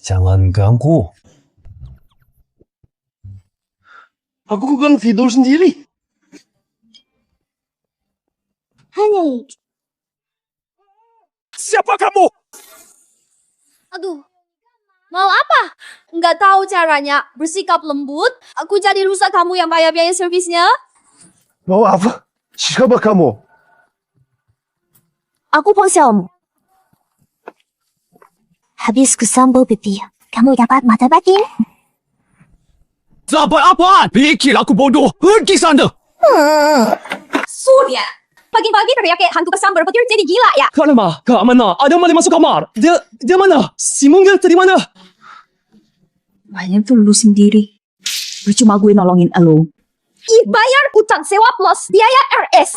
Jangan ganggu. Aku kan tidur sendiri. Hei, Siapa kamu? aduh. Mau apa? Nggak tahu caranya bersikap lembut. Aku jadi rusak kamu yang bayar biaya servisnya. Mau apa? Siapa kamu? Aku ponselmu. Habis kusambal pipi, kamu dapat mata batin? Dapat apaan? Pikir aku bodoh. Pergi sana. Surya, pagi-pagi teriak kayak hantu kesambar petir jadi gila ya? Kak mana? Ada maling masuk kamar. Dia mana? Si Munggil tadi mana? Banyak tuh lu sendiri. Percuma gue nolongin elu. Bayar utang sewa plus biaya RS.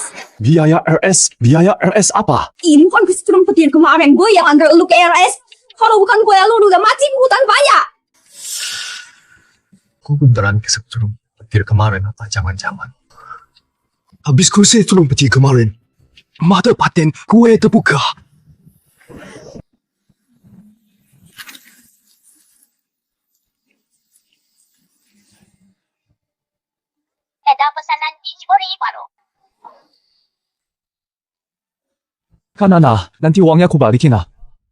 Biaya RS apa? Ini kan kesetrum petir kemarin gue yang antar lu ke RS. Kalau bukan gue lu udah mati hutan bayar. Aku beneran kesetrum petir kemarin apa jangan-jangan. Habis ku setrum petir kemarin, mata batin gue terbuka. Ada pesanan di Cibori baru. Kanana, nanti uangnya aku balikin lah.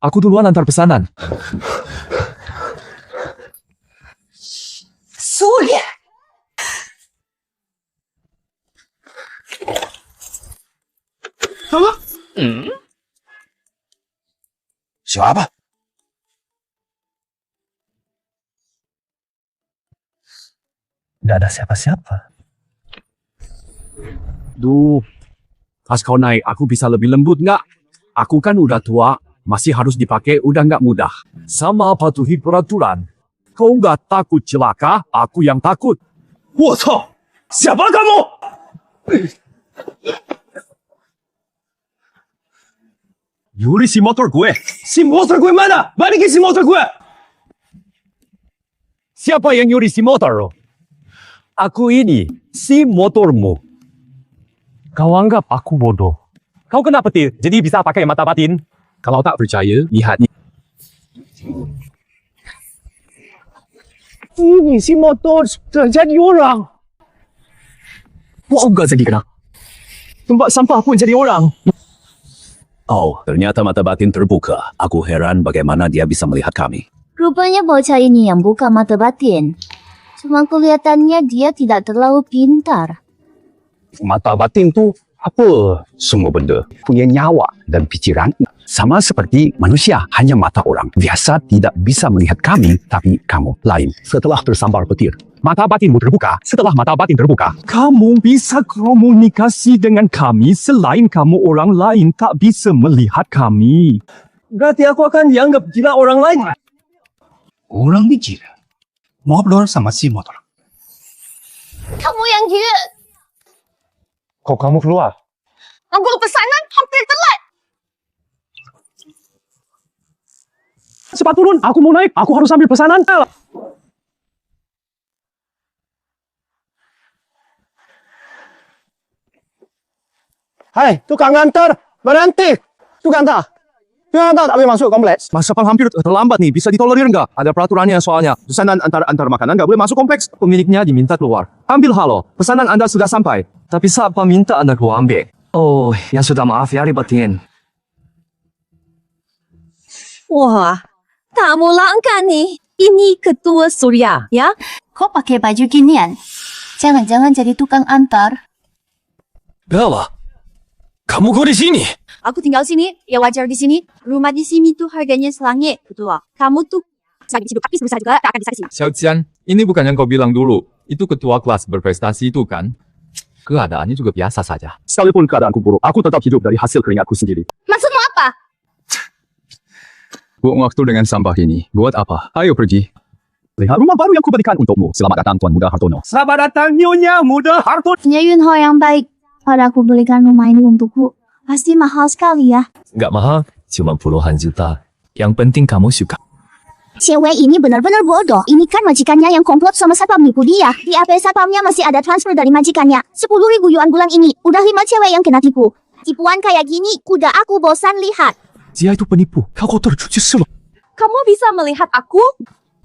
Aku duluan antar pesanan. Surya. Apa? Siapa? Gak ada siapa-siapa. Duh, pas kau naik, aku bisa lebih lembut nggak? Aku kan udah tua, masih harus dipakai, udah nggak mudah. Sama patuhi peraturan. Kau nggak takut celaka, aku yang takut. Wah, siapa kamu? Yuri si motor gue. Si motor gue mana? Balikin si motor gue. Siapa yang nyuri si motor? Aku ini, si motormu. Kau anggap aku bodoh. Kau kena petir, jadi bisa pakai mata batin. Kalau tak percaya, lihat. Ini si motor sudah jadi orang. Wah, enggak jadi kena. Tempat sampah pun jadi orang. Oh, ternyata mata batin terbuka. Aku heran bagaimana dia bisa melihat kami. Rupanya bocah ini yang buka mata batin. Cuma kelihatannya dia tidak terlalu pintar. Mata batin tuh apa? Semua benda punya nyawa dan pikiran. Sama seperti manusia, hanya mata orang biasa tidak bisa melihat kami, tapi kamu lain. Setelah tersambar petir, mata batinmu terbuka. Setelah mata batin terbuka, Kamu bisa komunikasi dengan kami selain kamu orang lain tak bisa melihat kami. Berarti aku akan dianggap gila orang lain. orang bijak. Ngobrol sama si motor. Kamu yang gila. Kok kamu keluar? Aku pesanan hampir telat. Cepat turun, aku mau naik. Aku harus ambil pesanan. Hai, tukang antar, berhenti. Tukang antar. Tukang antar tak boleh masuk kompleks. Masa pang hampir terlambat nih, bisa ditolerir nggak? Ada peraturannya soalnya. Pesanan antar makanan nggak boleh masuk kompleks. Pemiliknya diminta keluar. Ambil halo, pesanan Anda sudah sampai. Tapi siapa minta Anda keluar ambil? Oh, yang sudah maaf ya ribetin. Wah, kamu langka nih. Ini ketua Surya, ya? Kok pakai baju ginian? Jangan-jangan jadi tukang antar. Bella, kamu kok di sini? Aku tinggal sini, ya wajar di sini. Rumah di sini tuh harganya selangit, ketua. Kamu tuh sebagai hidup tapi sebesar juga tak akan bisa di sini. Xiao Qian, ini bukan yang kau bilang dulu. Itu ketua kelas berprestasi itu kan? Keadaannya juga biasa saja. Sekalipun keadaanku buruk, aku tetap hidup dari hasil keringatku sendiri. Maksudmu apa? Buang waktu dengan sampah ini. Buat apa? Ayo pergi. Lihat rumah baru yang kuberikan untukmu. Selamat datang Tuan Muda Hartono. Selamat datang Nyonya Muda Hartono. Punya Yunho yang baik. Pada aku belikan rumah ini untukku. Pasti mahal sekali ya. Nggak mahal, cuma puluhan juta. Yang penting kamu suka. Cewek ini benar-benar bodoh. Ini kan majikannya yang komplot sama satpam nipu dia. Di AP satpamnya masih ada transfer dari majikannya. 10.000 yuan bulan ini. Udah 5 cewek yang kena tipu. Tipuan kayak gini, kuda aku bosan lihat. Dia itu penipu. Kau kotor cuci semua. Kamu bisa melihat aku?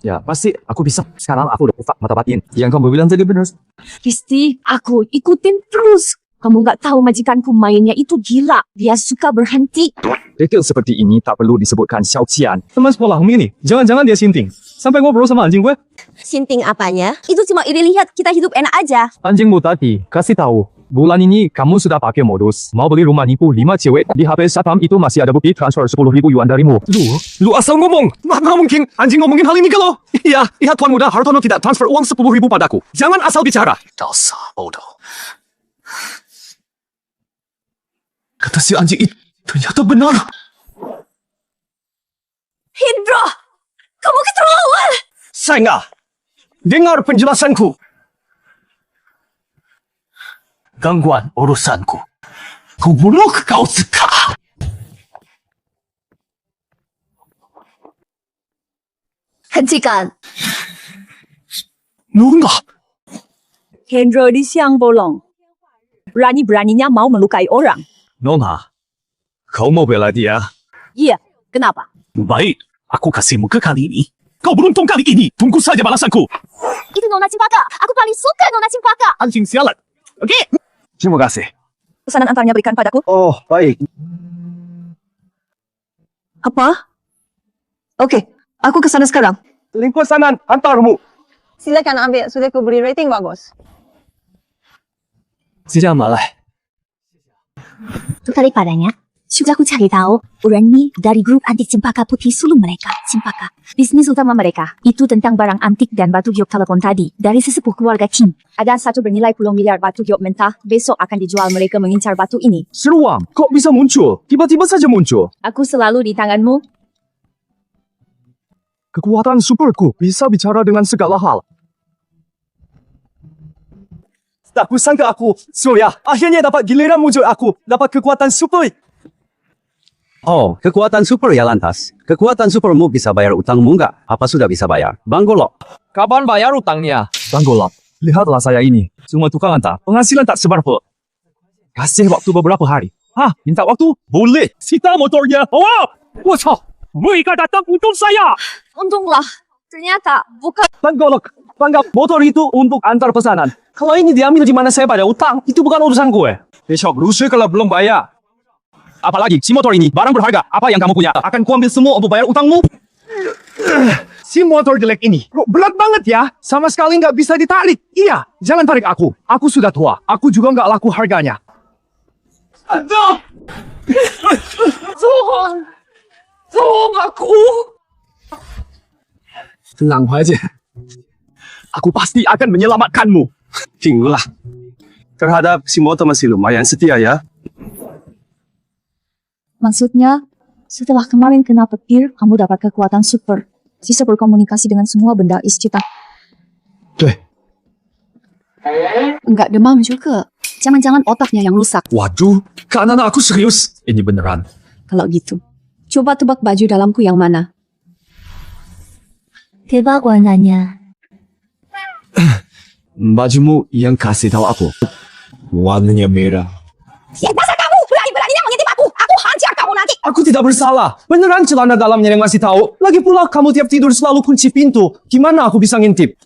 Ya, pasti aku bisa. Sekarang aku udah buka mata batin. Yang kamu bilang tadi benar. Risti, aku ikutin terus. Kamu nggak tahu majikanku mainnya itu gila. Dia suka berhenti. Dekil seperti ini tak perlu disebutkan Xiao Qian. Teman sekolahmu ini, jangan-jangan dia sinting. Sampai ngobrol sama anjing gue. Sinting apanya? Itu cuma iri lihat kita hidup enak aja. Anjingmu tadi, kasih tahu. Bulan ini kamu sudah pakai modus. Mau beli rumah nipu 5 cewek. Di HP satpam itu masih ada bukti transfer 10.000 yuan darimu. Lu asal ngomong. Nggak mungkin anjing ngomongin hal ini kalau. Iya, Tuan Muda Hartono tidak transfer uang 10.000 padaku. Jangan asal bicara. Dasar bodoh. Kata si anjing itu ternyata benar. Hindra, kamu keterlaluan. Saya dengar penjelasanku. Gangguan urusanku. Kubunuh kau sekarang. Hentikan. Nona, Hendro di siang bolong. Berani-beraninya mau melukai orang. Nona, kau mau bela dia? Iya, kenapa? Baik, aku kasihmu ke kali ini. Kau beruntung kali ini. Tunggu saja balasanku. Itu Nona Cempaka. Aku paling suka Nona Cempaka. Anjing sialan. Oke. Terima kasih. Pesanan antaranya berikan padaku. Oh, baik. Apa? Oke, aku kesana sekarang. Link pesanan antarmu. Silakan ambil, sudah aku beri rating bagus. Sudah malah. Daripadanya, sudah aku cari tahu orang ini dari grup antik Cempaka Putih sulung mereka, Cempaka. Bisnis utama mereka itu tentang barang antik dan batu giok telepon tadi dari sesepuh keluarga Kim. Ada satu bernilai puluh miliar batu giok mentah, besok akan dijual, mereka mengincar batu ini. Seruam, kok bisa muncul? Tiba-tiba saja muncul. Aku selalu di tanganmu. Kekuatan superku bisa bicara dengan segala hal. Tak kusangka aku, Surya, akhirnya dapat giliran muncul aku. Dapat kekuatan super. Oh, kekuatan super ya lantas. Kekuatan supermu bisa bayar utangmu nggak? Apa sudah bisa bayar? Bang Golok. Kapan bayar utangnya? Bang Golap, lihatlah saya ini. Cuma tukang antar, penghasilan tak seberapa. Kasih waktu beberapa hari. Hah, minta waktu? Boleh. Sita motornya. Oh, wacau. Mereka datang untuk saya. Untunglah, ternyata bukan. Bang Golok, anggap motor itu untuk antar pesanan. Kalau ini diambil di mana saya pada utang, itu bukan urusan gue. Besok lusuh kalau belum bayar. Apalagi si motor ini barang berharga. Apa yang kamu punya? Akan kuambil semua untuk bayar utangmu. Si motor jelek ini kok berat banget ya. Sama sekali nggak bisa ditarik. Iya, jangan tarik aku. Aku sudah tua. Aku juga nggak laku harganya. Aduh. Tolong aku. Tenang aja. Aku pasti akan menyelamatkanmu. Tinggulah. Terhadap si motor masih lumayan setia ya. Maksudnya, setelah kemarin kena petir, kamu dapat kekuatan super. Bisa berkomunikasi dengan semua benda isi cita. Enggak demam juga. Jangan-jangan otaknya yang rusak. Waduh, kanan aku serius. Ini beneran. Kalau gitu, coba tebak baju dalamku yang mana. Tebak warnanya. Bajumu yang kasih tahu aku. Warnanya merah. Siapa kamu? Berani-beraninya mengintip aku. Aku hancur kamu nanti. Aku tidak bersalah. Beneran celana dalamnya yang ngasih tahu. Lagi pula kamu tiap tidur selalu kunci pintu. Gimana aku bisa ngintip?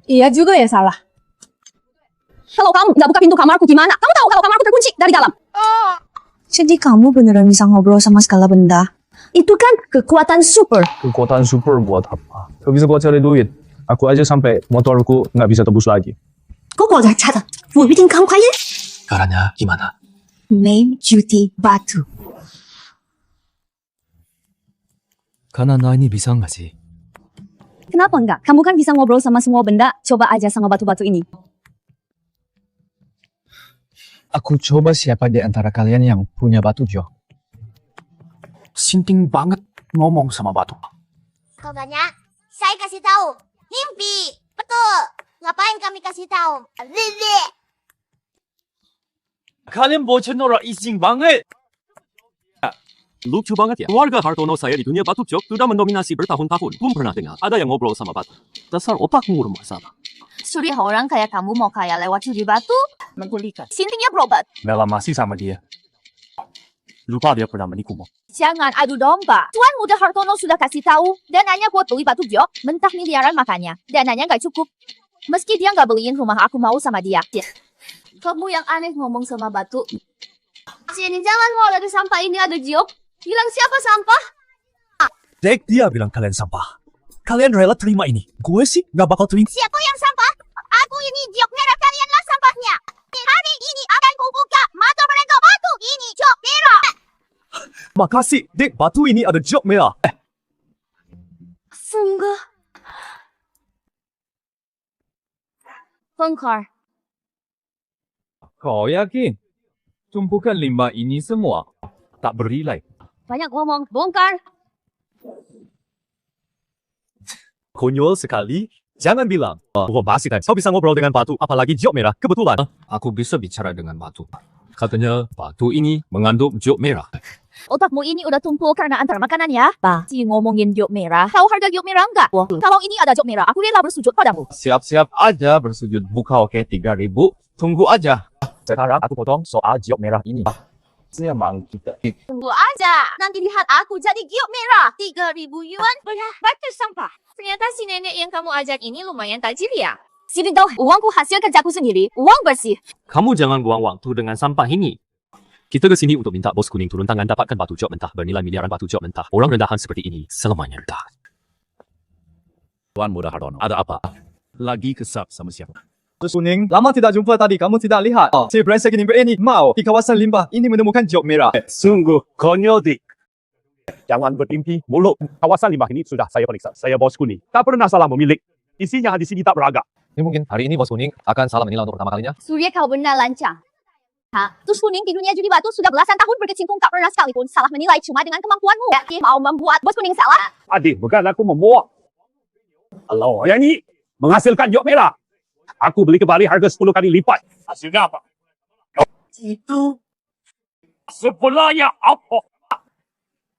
Iya juga ya salah. Kalau kamu nggak buka pintu kamarku gimana? Kamu tahu kalau kamarku terkunci dari dalam. Jadi kamu beneran bisa ngobrol sama segala benda? Itu kan kekuatan super. Kekuatan super buat apa? Gak bisa buat cari duit. Aku aja sampai motorku nggak bisa tebus lagi. 哥哥在查的，我一定赶快耶。 Caranya gimana? Name Judy Batu. Karena ini bisa nggak sih? Kenapa enggak? Kamu kan bisa ngobrol sama semua benda. Coba aja sama batu-batu ini. Aku coba siapa di antara kalian yang punya batu jo. Sinting banget ngomong sama batu. Kau banyak? Saya kasih tahu. Mimpi. Betul. Ngapain kami kasih tahu? Lili. Kalian bocor norak izin banget. Lucu banget ya. Keluarga Hartono saya di dunia batu jok sudah mendominasi bertahun-tahun. Belum pernah dengar ada yang ngobrol sama batu. Dasar otak ngurung masalah. Surya orang kayak kamu mau kaya lewat Judy Batu? Menggulingkan. Sintingnya berobat. Bella masih sama dia. Lupa dia pernah menipumu. Jangan adu domba. Tuan Muda Hartono sudah kasih tahu. Dananya buat beli batu giok. Mentah miliaran makanya. Dananya nggak cukup. Meski dia nggak beliin rumah, aku mau sama dia. Kamu yang aneh ngomong sama batu. Sini jangan mau ada sampah ini ada giok. Bilang siapa sampah? Dek, dia bilang kalian sampah. Kalian rela terima ini. Gue sih nggak bakal terima. Siapa yang sampah? Aku ini giok merah, kalianlah sampahnya. Hari ini akan kubuka mata mereka, batu ini giok merah. Makasih, Dek. Batu ini ada giok merah. Sungguh. Bongkar. Kau yakin? Tumpukan limbah ini semua tak bernilai. Banyak ngomong. Bongkar. Konyol sekali. Jangan bilang. Gua pasti kan. Kau bisa ngobrol dengan batu, apalagi giok merah. Kebetulan. Aku bisa bicara dengan batu. Katanya batu ini mengandung giok merah. Otakmu ini udah tumpul karena antar makanan ya? Si ngomongin giok merah. Tahu harga giok merah enggak? Kalau ini ada giok merah, aku rela bersujud padamu. Siap-siap aja bersujud buka oke 3.000. Tunggu aja. Sekarang aku potong soal giok merah ini. Memang kita. Tunggu aja. Nanti lihat aku jadi giok merah. 3.000 yuan batu sampah. Ternyata si nenek yang kamu ajak ini lumayan tajir ya? Sini tahu, uangku hasil kerjaku sendiri. Uang bersih. Kamu jangan buang waktu dengan sampah ini. Kita ke sini untuk minta bos kuning turun tangan dapatkan batu giok mentah bernilai miliaran batu giok mentah. Orang rendahan seperti ini selamanya rendah. Tuan Muda Hartono, ada apa? Lagi kesap sama siapa? Bos kuning, lama tidak jumpa tadi. Kamu tidak lihat. Si brengsek ini mau di kawasan limbah ini menemukan giok merah. Sungguh konyol, Dik. Jangan bertimpi mulut. Kawasan limbah ini sudah saya periksa. Saya bos kuning. Tak pernah salah memilih. Isinya di sini tak beragam. Ini mungkin hari ini bos kuning akan salah menilai untuk pertama kalinya. Surya kau benar lancang. Terus kuning di dunia judi batu sudah belasan tahun berkecimpung tak pernah sekalipun salah menilai cuma dengan kemampuanmu. Mau membuat bos kuning salah? Adik, bukan aku membuat. Kalau yang ini menghasilkan giok merah. Aku beli kembali harga 10 kali lipat. Hasilnya apa? Itu sebenarnya apa?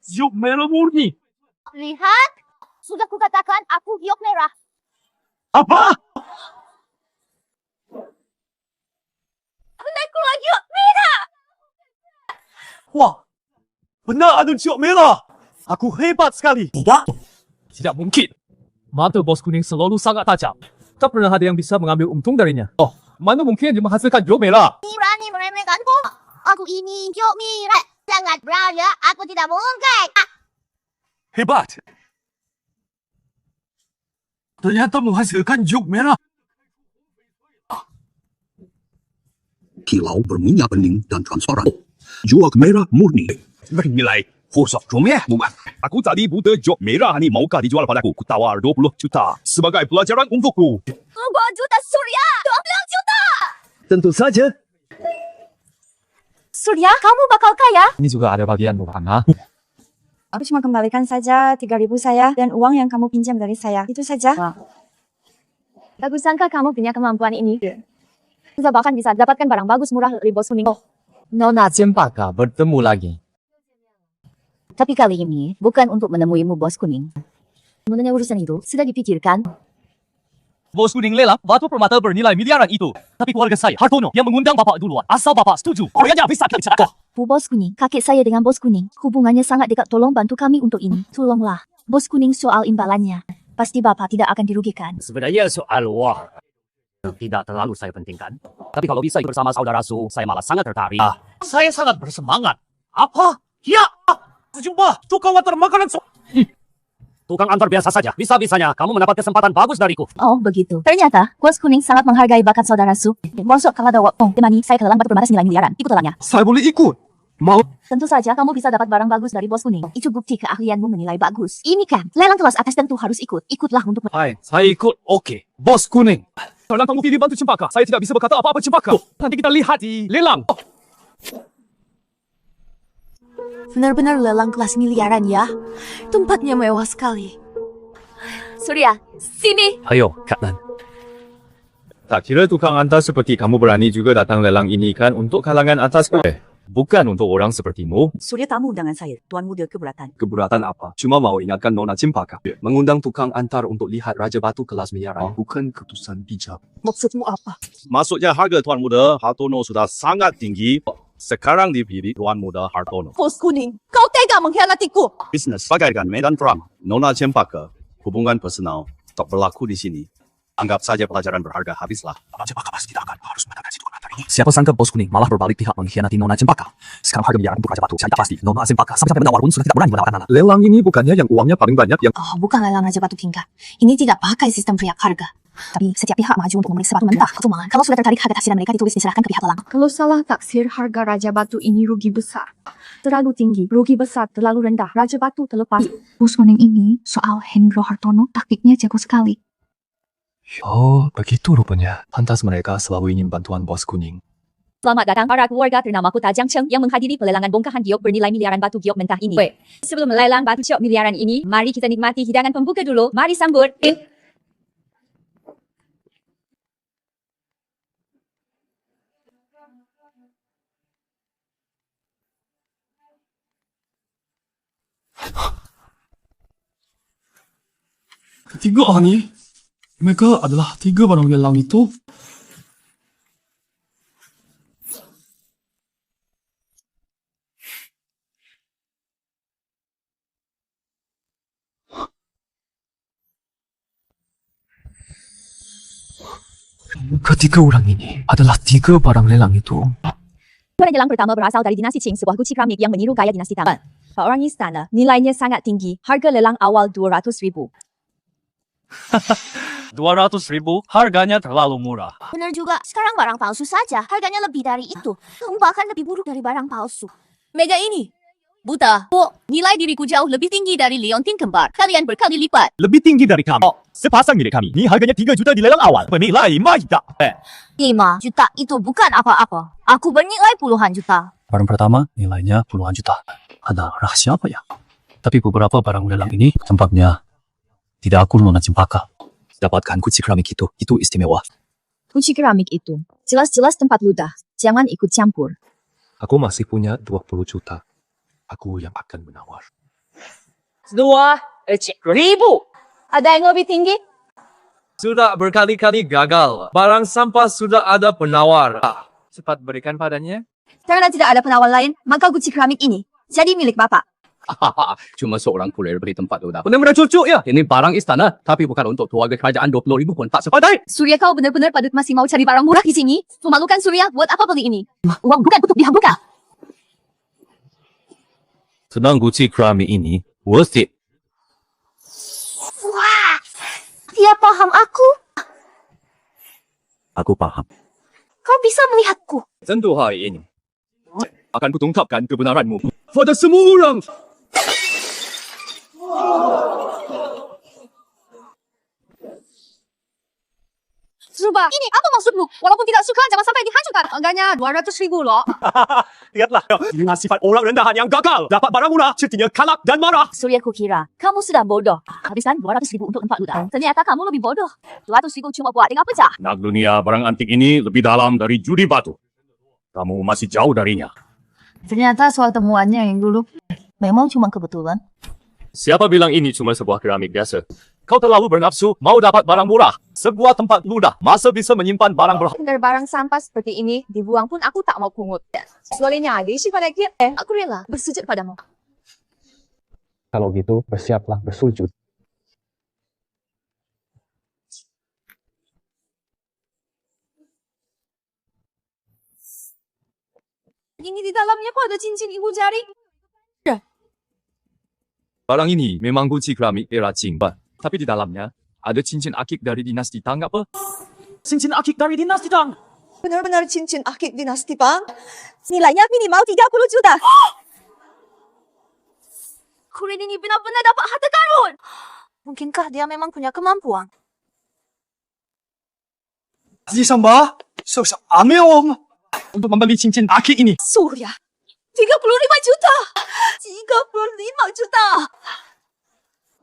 Giok merah murni. Lihat. Sudah kukatakan aku giok merah. Apa? Aku lagi giok merah. Wah, benar ada giok merah. Aku hebat sekali. Tidak mungkin. Mata bos kuning selalu sangat tajam. Tak pernah ada yang bisa mengambil untung darinya. Mana mungkin dia menghasilkan giok merah? Berani meremehkanku. Aku ini giok merah. Sangat berani. Aku tidak mungkin. Hebat. Ternyata menghasilkan giok merah. Kilau berminyak bening dan transparan. Giok merah murni. Bernilai khusus rumah bukan. Aku tadi butuh giok merah ni maukah dijual padaku? Ku tawar 20 juta sebagai pelajaran untukku. 2 juta Surya. 12 juta. Tentu saja. Surya, kamu bakal kaya. Ini juga ada bagian bukan? Aku cuma kembalikan saja 3.000 saya dan uang yang kamu pinjam dari saya. Itu saja. Aku sangka kamu punya kemampuan ini. Kita bahkan bisa dapatkan barang bagus murah dari bos kuning. Nona Cempaka bertemu lagi. Tapi kali ini bukan untuk menemuimu bos kuning. Sebenarnya urusan itu sudah dipikirkan. Bos kuning lelang batu permata bernilai miliaran itu. Tapi keluarga saya, Hartono, yang mengundang bapak duluan. Asal bapak setuju, koreanya bisa diceritakan. Bu Bos Kuning, kakek saya dengan Bos Kuning, hubungannya sangat dekat. Tolong bantu kami untuk ini. Tolonglah. Bos Kuning soal imbalannya. Pasti bapak tidak akan dirugikan. Sebenarnya soal uang tidak terlalu saya pentingkan. Tapi kalau bisa bersama saudara Su, saya malah sangat tertarik. Saya sangat bersemangat. Apa? Ya! Sejumlah tukang antar makanan Tukang antar biasa saja. Bisa-bisanya kamu mendapat kesempatan bagus dariku. Oh, begitu. Ternyata, Bos Kuning sangat menghargai bakat saudara Su. Masuk kalau ada waktu, temani saya ke lelang batu permata senilai miliaran. Ikut lelangnya. Saya boleh ikut. Mau? Tentu saja kamu bisa dapat barang bagus dari Bos Kuning. Itu bukti keahlianmu menilai bagus. Ini kan, lelang kelas atas tentu harus ikut. Ikutlah untuk... Hai, saya ikut. Oke. Bos Kuning. Tolong kamu pilih bantu Cempaka. Saya tidak bisa berkata apa-apa Cempaka. Nanti kita lihat di lelang. Benar-benar lelang kelas miliaran ya. Tempatnya mewah sekali. Surya, sini. Ayo, Kak Nan. Tak kira tukang antar seperti kamu berani juga datang lelang ini kan untuk kalangan atas. Bukan untuk orang sepertimu. Surya tamu undangan saya. Tuan Muda keberatan. Keberatan apa? Cuma mau ingatkan Nona Cempaka. Mengundang tukang antar untuk lihat Raja Batu kelas miliaran bukan keputusan bijak. Maksudmu apa? Maksudnya harga Tuan Muda Hartono sudah sangat tinggi. Sekarang dipilih Tuan Muda Hartono. Bos kuning, kau tega mengkhianatiku. Bisnes bagaikan medan perang. Nona Cempaka, hubungan personal tak berlaku di sini. Anggap saja pelajaran berharga habislah. Cempaka pasti tidak akan harus mengatakan situ komentar ini. Siapa sangka bos kuning malah berbalik pihak mengkhianati Nona Cempaka. Sekarang harga miliaran untuk Raja Batu. Saya tak pasti Nona Cempaka sampai menawar pun sudah tidak berani menawarkan anak. Lelang ini bukannya yang uangnya paling banyak yang... Oh, bukan lelang Raja Batu tingkat. Ini tidak pakai sistem teriak harga. Tapi setiap pihak maju untuk memeriksa batu mentah. Ketumangan, kalau sudah tertarik harga taksiran mereka ditulis diserahkan ke pihak lelang. Kalau salah taksir harga Raja Batu ini rugi besar. Terlalu tinggi, rugi besar, terlalu rendah. Raja Batu terlepas. Bos kuning ini soal Hendro Hartono taktiknya jago sekali. Oh, begitu rupanya. Pantas mereka selalu ingin bantuan bos kuning. Selamat datang para keluarga ternama Kota Jiangcheng yang menghadiri pelelangan bongkahan giok bernilai miliaran batu giok mentah ini. Sebelum melelang batu giok miliaran ini, mari kita nikmati hidangan pembuka dulu. Mari sambut. Ketiga ni, mereka adalah 3 barang lelang itu. Ketiga orang ini adalah 3 barang lelang itu. Barang lelang pertama berasal dari dinasti Qing, sebuah guci keramik yang meniru gaya dinasti Tang. Seorang istana, nilainya sangat tinggi. Harga lelang awal 200,000. 200,000, harganya terlalu murah. Benar juga, sekarang barang palsu saja. Harganya lebih dari itu. Bahkan lebih buruk dari barang palsu. Mega ini. Buta. Nilai diriku jauh lebih tinggi dari Leontin kembar. Kalian berkali lipat. Lebih tinggi dari kami. Sepasang milik kami. Ini harganya 3 juta di lelang awal. Bernilai Maida. 5 juta itu bukan apa-apa. Aku bernilai puluhan juta. Barang pertama nilainya puluhan juta. Ada rahasia apa ya? Tapi beberapa barang lelang ini tampaknya tidak aku Nona Cempaka. Dapatkan kunci keramik itu istimewa. Kunci keramik itu jelas-jelas tempat ludah. Jangan ikut campur. Aku masih punya 20 juta. Aku yang akan menawar. 200,000. Ada yang lebih tinggi? Sudah berkali-kali gagal. Barang sampah sudah ada penawar. Cepat berikan padanya. Karena tidak ada penawar lain, maka guci keramik ini jadi milik Bapak. Cuma seorang kurir beri tempat ludah. Benar-benar cucu ya. Ini barang istana, tapi bukan untuk keluarga kerajaan 20,000 pun tak sepadan. Surya, kau benar-benar padut masih mau cari barang murah di sini? Memalukan Surya, buat apa beli ini? Uang bukan untuk dihamburkan. Senang kunci keramik ini worth it. Wah, dia paham aku. Aku paham. Kau bisa melihatku. Tentu hari ini akan kutungkapkan kebenaranmu pada semua orang. Zuba, ini apa maksudmu? Walaupun tidak suka, jangan sampai dihancurkan. Enggaknya 200,000 loh. Lihatlah. Dengan sifat orang rendahan yang gagal. Dapat barang murah, cutinya kalak dan marah. Surya, kukira kamu sudah bodoh. Habiskan 200,000 untuk tempat ludah. Ternyata kamu lebih bodoh. 200,000 cuma buat tinggal pecah. Nak dunia barang antik ini lebih dalam dari judi batu. Kamu masih jauh darinya. Ternyata soal temuannya yang dulu memang cuma kebetulan. Siapa bilang ini cuma sebuah keramik biasa? Kau terlalu bernafsu, mau dapat barang murah. Sebuah tempat ludah, masa bisa menyimpan barang berharga? Benar barang sampah seperti ini, dibuang pun aku tak mau pungut. Soalnya ada isi pada kita. Aku rela bersujud padamu. Kalau gitu, bersiaplah bersujud. Ini di dalamnya kok ada cincin ibu jari? Barang ini memang kunci keramik era Qing, tapi di dalamnya ada cincin akik dari dinasti Tang apa? Cincin akik dari dinasti Tang. Benar-benar cincin akik dinasti Bang. Nilainya minimal 30 juta. Kurir ini benar-benar dapat harta karun. Mungkinkah dia memang punya kemampuan? Aziz Samba, susah Ameong untuk membeli cincin akik ini. Surya, 35 juta. 35 juta.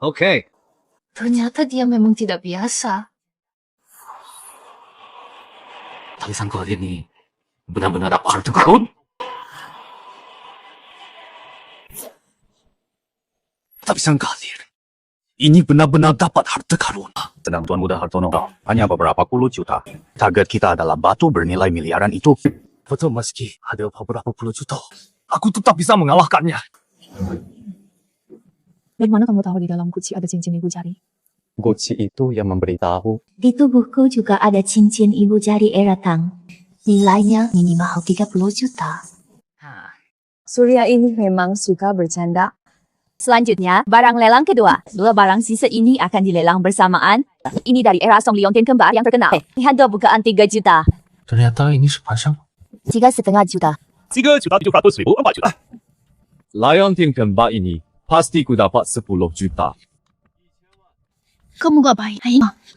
Okey. Ternyata dia memang tidak biasa. Tapi sangka ini benar-benar dapat harta karun. Tapi sangka ini benar-benar dapat harta karun. Sedang Tuan Muda Hartono, hanya beberapa puluh juta. Target kita adalah batu bernilai miliaran itu. Betul meski ada beberapa puluh juta, aku tetap bisa mengalahkannya. Dari mana kamu tahu di dalam guci ada cincin ibu jari? Guci itu yang memberitahu. Di tubuhku juga ada cincin ibu jari era Tang. Nilainya minimal 30 juta. Surya ini memang suka bercanda. Selanjutnya, barang lelang kedua. Dua barang sisa ini akan dilelang bersamaan. Ini dari era Song Liontin kembar yang terkenal. Lihat bukaan 3 juta. Ternyata ini sepasang. 3,5 juta. 3.700.000, 4 juta. Liontin kembar ini pasti ku dapat 10 juta. Kamu gak baik.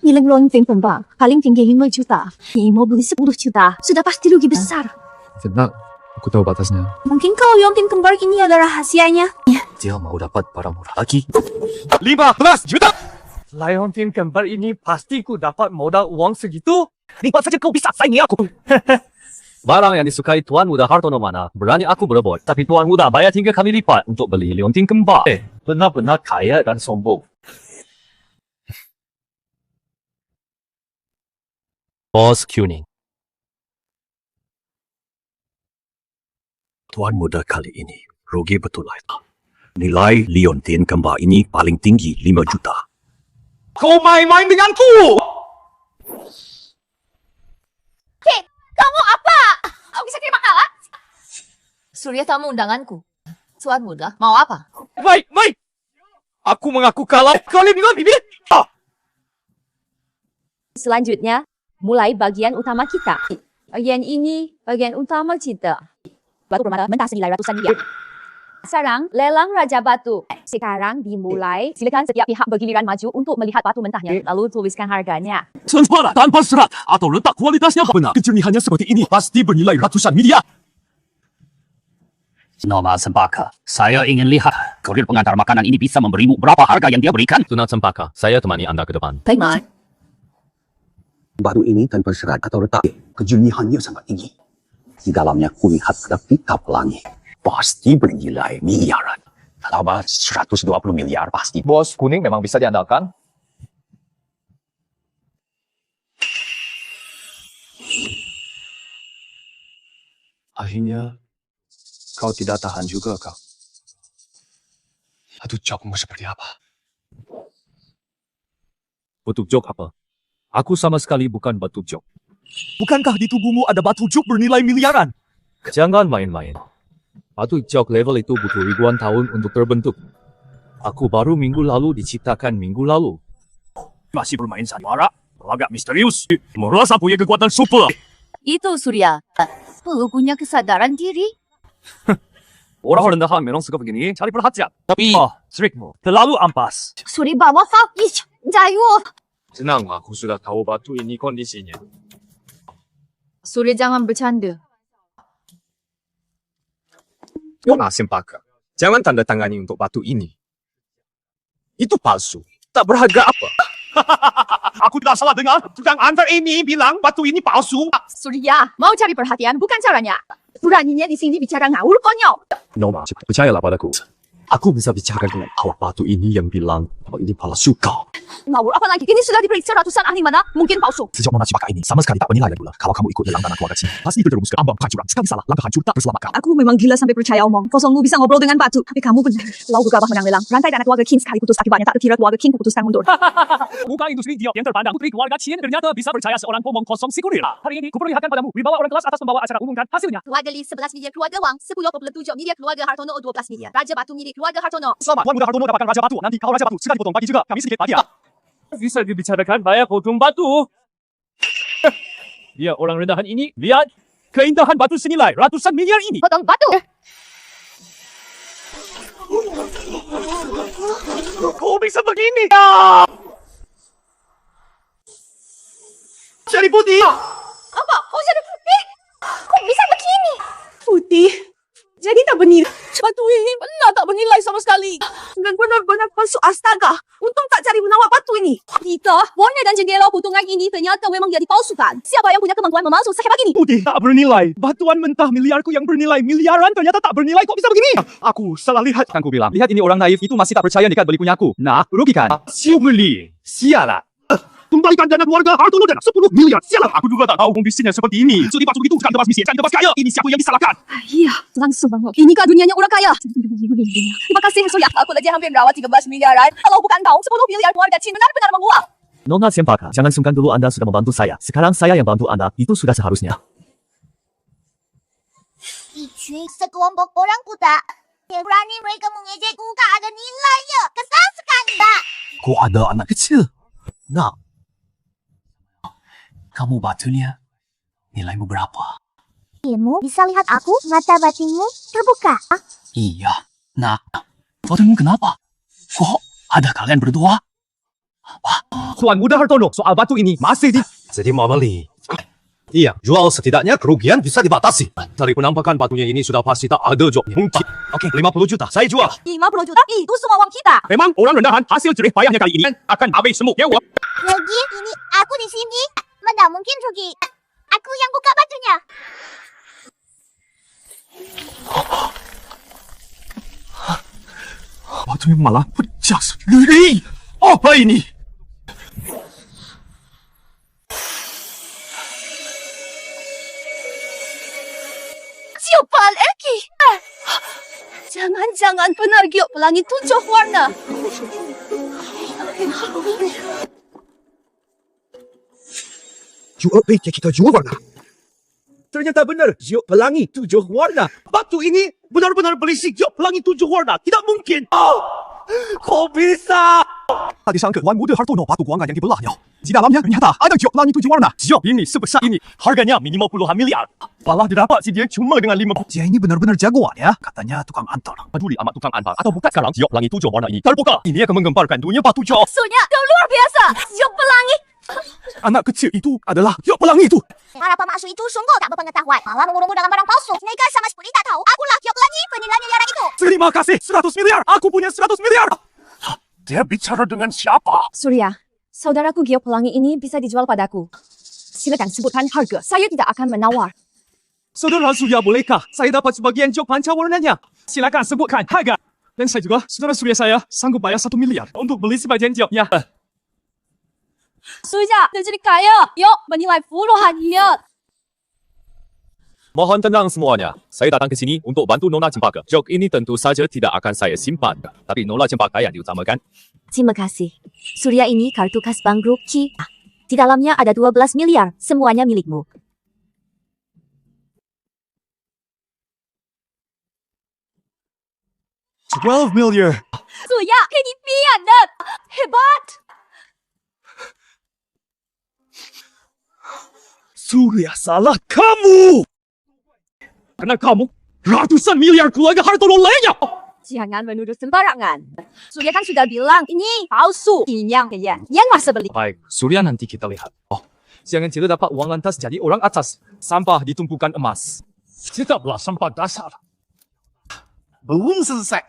Nilai lonting kembar paling tinggi 5 juta. Ini mau beli 10 juta. Sudah pasti rugi besar. Fitnah, aku tahu batasnya. Mungkin kalau lonting kembar ini ada rahasianya. Dia mau dapat barang murah lagi. 15 juta. Liontin kembar ini pasti ku dapat modal uang segitu. Lipat saja kau bisa saingi aku. Barang yang disukai Tuan Muda Hartono mana, berani aku berebut. Tapi Tuan Muda bayar 3 kali lipat untuk beli liontin kembar. Benar-benar kaya dan sombong. Bos Kuning. Tuan Muda kali ini rugi betul lah. Nilai liontin kembar ini paling tinggi 5 juta. Kau main-main denganku. Kamu apa? Kau bisa terima kalah? Surya tamu undanganku. Tuan Muda, mau apa? Baik. Aku mengaku kalah. Kalian dengan bibir. Selanjutnya, mulai bagian utama kita. Bagian ini, bagian utama kita. Batu permata mentah senilai ratusan miliar. Sekarang, lelang Raja Batu. Sekarang dimulai. Silakan setiap pihak bergiliran maju untuk melihat batu mentahnya. Lalu tuliskan harganya. Sempurna tanpa serat atau letak kualitasnya benar. Kejernihannya seperti ini pasti bernilai ratusan miliar. Nona Cempaka, saya ingin lihat kurir pengantar makanan ini bisa memberimu berapa harga yang dia berikan. Tuna Cempaka, saya temani Anda ke depan. Baik, Mak. Batu ini tanpa serat atau letak, kejernihannya sangat tinggi. Di dalamnya kulihat grafika pelangi. Pasti bernilai miliaran. Kalau 120 miliar pasti. Bos kuning memang bisa diandalkan. Akhirnya, kau tidak tahan juga kau. Aduh, jokmu seperti apa? Batu jok apa? Aku sama sekali bukan batu jok. Bukankah di tubuhmu ada batu jok bernilai miliaran? Jangan main-main. Batu jok level itu butuh ribuan tahun untuk terbentuk. Aku baru minggu lalu diciptakan minggu lalu. Masih bermain sandiwara? Agak misterius. Merasa punya kekuatan super. Itu Surya. Perlu punya kesadaran diri. Orang rendahan memang suka begini, cari perhatian. Tapi, Trikmu terlalu ampas. Suri bawa fakis. Jayu. Tenang, aku sudah tahu batu ini kondisinya. Surya jangan bercanda. Nona Cempaka, jangan tanda tangani untuk batu ini. Itu palsu. Tak berharga apa. Aku tidak salah dengar. Tukang antar ini bilang batu ini palsu. Surya, mau cari perhatian bukan caranya. Beraninya di sini bicara ngawur konyol. Nona, percayalah padaku. Aku bisa bicara dengan awak batu ini yang bilang bahwa ini palsu kau. Ngawur apa lagi? Ini sudah diperiksa ratusan ahli mana? Mungkin palsu. Sejak Nona Cempaka ini sama sekali tak bernilai pula. Kalau kamu ikut dalam tanah keluarga sini, pasti terjerumus ke ambang kehancuran. Sekali salah, langkah hancur tak berselamatkan. Aku memang gila sampai percaya omong. Kosongmu bisa ngobrol dengan batu. Tapi kamu benar. Lalu gegabah menang lelang. Rantai dana keluarga King sekali putus. Akibatnya tak terkira keluarga King putuskan mundur. Bukan industri giok yang terpandang. Putri keluarga Chin ternyata bisa percaya seorang pomong kosong si kurir. Hari ini kuperlihatkan padamu wibawa orang kelas atas membawa acara umum dan hasilnya. Keluarga Lee 11 miliar, keluarga Wang 10,7 miliar, keluarga Hartono 12 miliar. Raja Batu milik keluarga Hartono. Selamat Tuan Muda Hartono dapatkan Raja Batu. Nanti kau Raja Batu sekali potong bagi juga. Kami sedikit bagi ya. Bisa dibicarakan bayar potong batu. Dia orang rendahan ini. Lihat keindahan batu senilai ratusan miliar ini. Potong batu. Kau bisa begini. Jadi putih. Apa? Kau jadi putih? Kok bisa begini? Putih. Jadi tak bernilai. Batu ini benar tak bernilai sama sekali. Dan benar-benar palsu astaga. Untung tak cari menawar batu ini. Tidak, warna dan jendela potongan ini ternyata memang dia dipalsukan. Siapa yang punya kemampuan memalsu sehebat ini? Putih tak bernilai. Batuan mentah miliarku yang bernilai miliaran ternyata tak bernilai. Kok bisa begini? Aku salah lihat. Kan ku bilang. Lihat ini orang naif itu masih tak percaya nekat beli punyaku. Nah, rugikan. Siu beli. Sialah. Kembalikan dana keluarga Hartono dan 10 miliar. Sialah, aku juga tak tahu kondisinya seperti ini. Jadi batu itu bukan tebas misi, tebas kaya. Ini siapa yang disalahkan? Iya, langsung bang. Inikah dunianya orang kaya? Terima kasih Surya. Aku saja hampir merawat 13 miliaran. Kalau bukan kau, 10 miliar keluarga Chin benar-benar menguap. Nona Cempaka, jangan sungkan dulu Anda sudah membantu saya. Sekarang saya yang bantu Anda, itu sudah seharusnya. Icui sekelompok orang buta yang berani mereka mengejekku tak ada nilainya. Kesal sekali, Pak. Kok ada anak kecil? Nak, kamu batunya nilaimu berapa? Kamu bisa lihat aku, mata batinmu terbuka. Iya, nak. Batumu kenapa? Kok ada kalian berdua? Tuan Muda Hartono, soal batu ini masih di... Jadi mau beli. Iya, jual setidaknya kerugian bisa dibatasi. Dari penampakan batunya ini sudah pasti tak ada job. Mungkin. Oke, 50 juta. Saya jual. 50 juta itu semua uang kita. Memang orang rendahan hasil jerih payahnya kali ini akan habis semua nyawa. Lagi ini aku di sini. Mana mungkin rugi. Aku yang buka batunya. Batunya malah pecah sendiri. Apa ini? Giok Pelangi. Jangan-jangan benar Giok Pelangi 7 warna. Jual kita jual warna. Ternyata benar, Giok Pelangi 7 warna. Batu ini benar-benar berisi Giok Pelangi 7 warna. Tidak mungkin. Kok bisa? Tadi sangka Tuan Muda Hartono batu keuangan yang dibelahnya. Di dalamnya ternyata ada Giok Pelangi 7 warna. Giok ini sebesar ini, harganya minimal puluhan miliar. Malah didapat si dia cuma dengan 5. Dia ini benar-benar jagoan ya, katanya tukang antar. Peduli amat tukang antar atau bukan sekarang Giok Pelangi 7 warna ini terbuka. Ini akan menggemparkan dunia batu Giok. Surya, kau luar biasa. Giok Pelangi. Anak kecil itu adalah Giok Pelangi itu. Para pemasuk itu sungguh tak berpengetahuan. Malah mengurungmu dalam barang palsu. Mereka sama sekali tak tahu. Akulah Giok Pelangi, penilai miliaran itu. Terima kasih, 100 miliar. Aku punya 100 miliar. Dia bicara dengan siapa? Surya, saudaraku Giok Pelangi ini bisa dijual padaku. Silakan sebutkan harga. Saya tidak akan menawar. Saudara Surya, bolehkah saya dapat sebagian Giok panca warnanya? Silakan sebutkan harga. Dan saya juga, saudara Surya saya sanggup bayar 1 miliar untuk beli sebagian Gioknya. Surya, dia jadi kaya. Yuk, menilai puluhan miliar. Mohon tenang semuanya. Saya datang ke sini untuk bantu Nona Cempaka. Joke ini tentu saja tidak akan saya simpan. Tapi Nona Cempaka yang diutamakan. Terima kasih. Surya ini kartu khas Bank Grup Ci. Di dalamnya ada 12 miliar. Semuanya milikmu. $12 million. Surya, kenipian dan hebat. Surya salah kamu. Karena kamu ratusan miliar keluarga Hartono lainnya. Jangan menuduh sembarangan. Surya kan sudah bilang ini palsu. Ini yang masa beli. Baik, Surya nanti kita lihat. Oh, jangan tidak dapat uang lantas jadi orang atas. Sampah ditumpukan emas. Tetaplah sampah dasar. Belum selesai.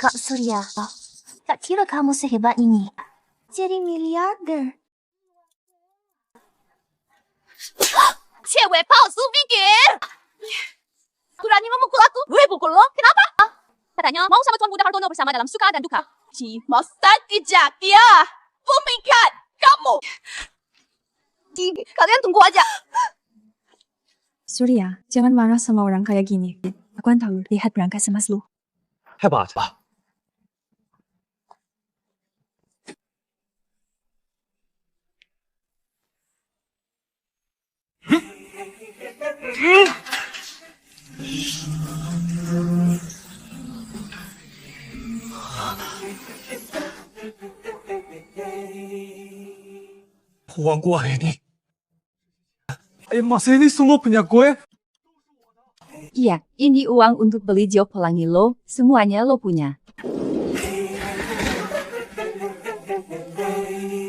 Kak Surya, tak kira kamu sehebat ini. Jadi miliarder. Cewek palsu pikir. Berani memukul aku. Gue pukul lo. Kenapa? Katanya mau sama Tuan Muda Hartono bersama dalam suka dan duka. Masa kejak dia. Pemikat. Kamu. Kalian tunggu aja. Surya, jangan marah sama orang kayak gini. Aku kan tahu, lihat berangkat semas lu. Hebat. Uang gua ini. Masa ini semua punya gue? Iya, ini uang untuk beli Giok Pelangi lo. Semuanya lo punya.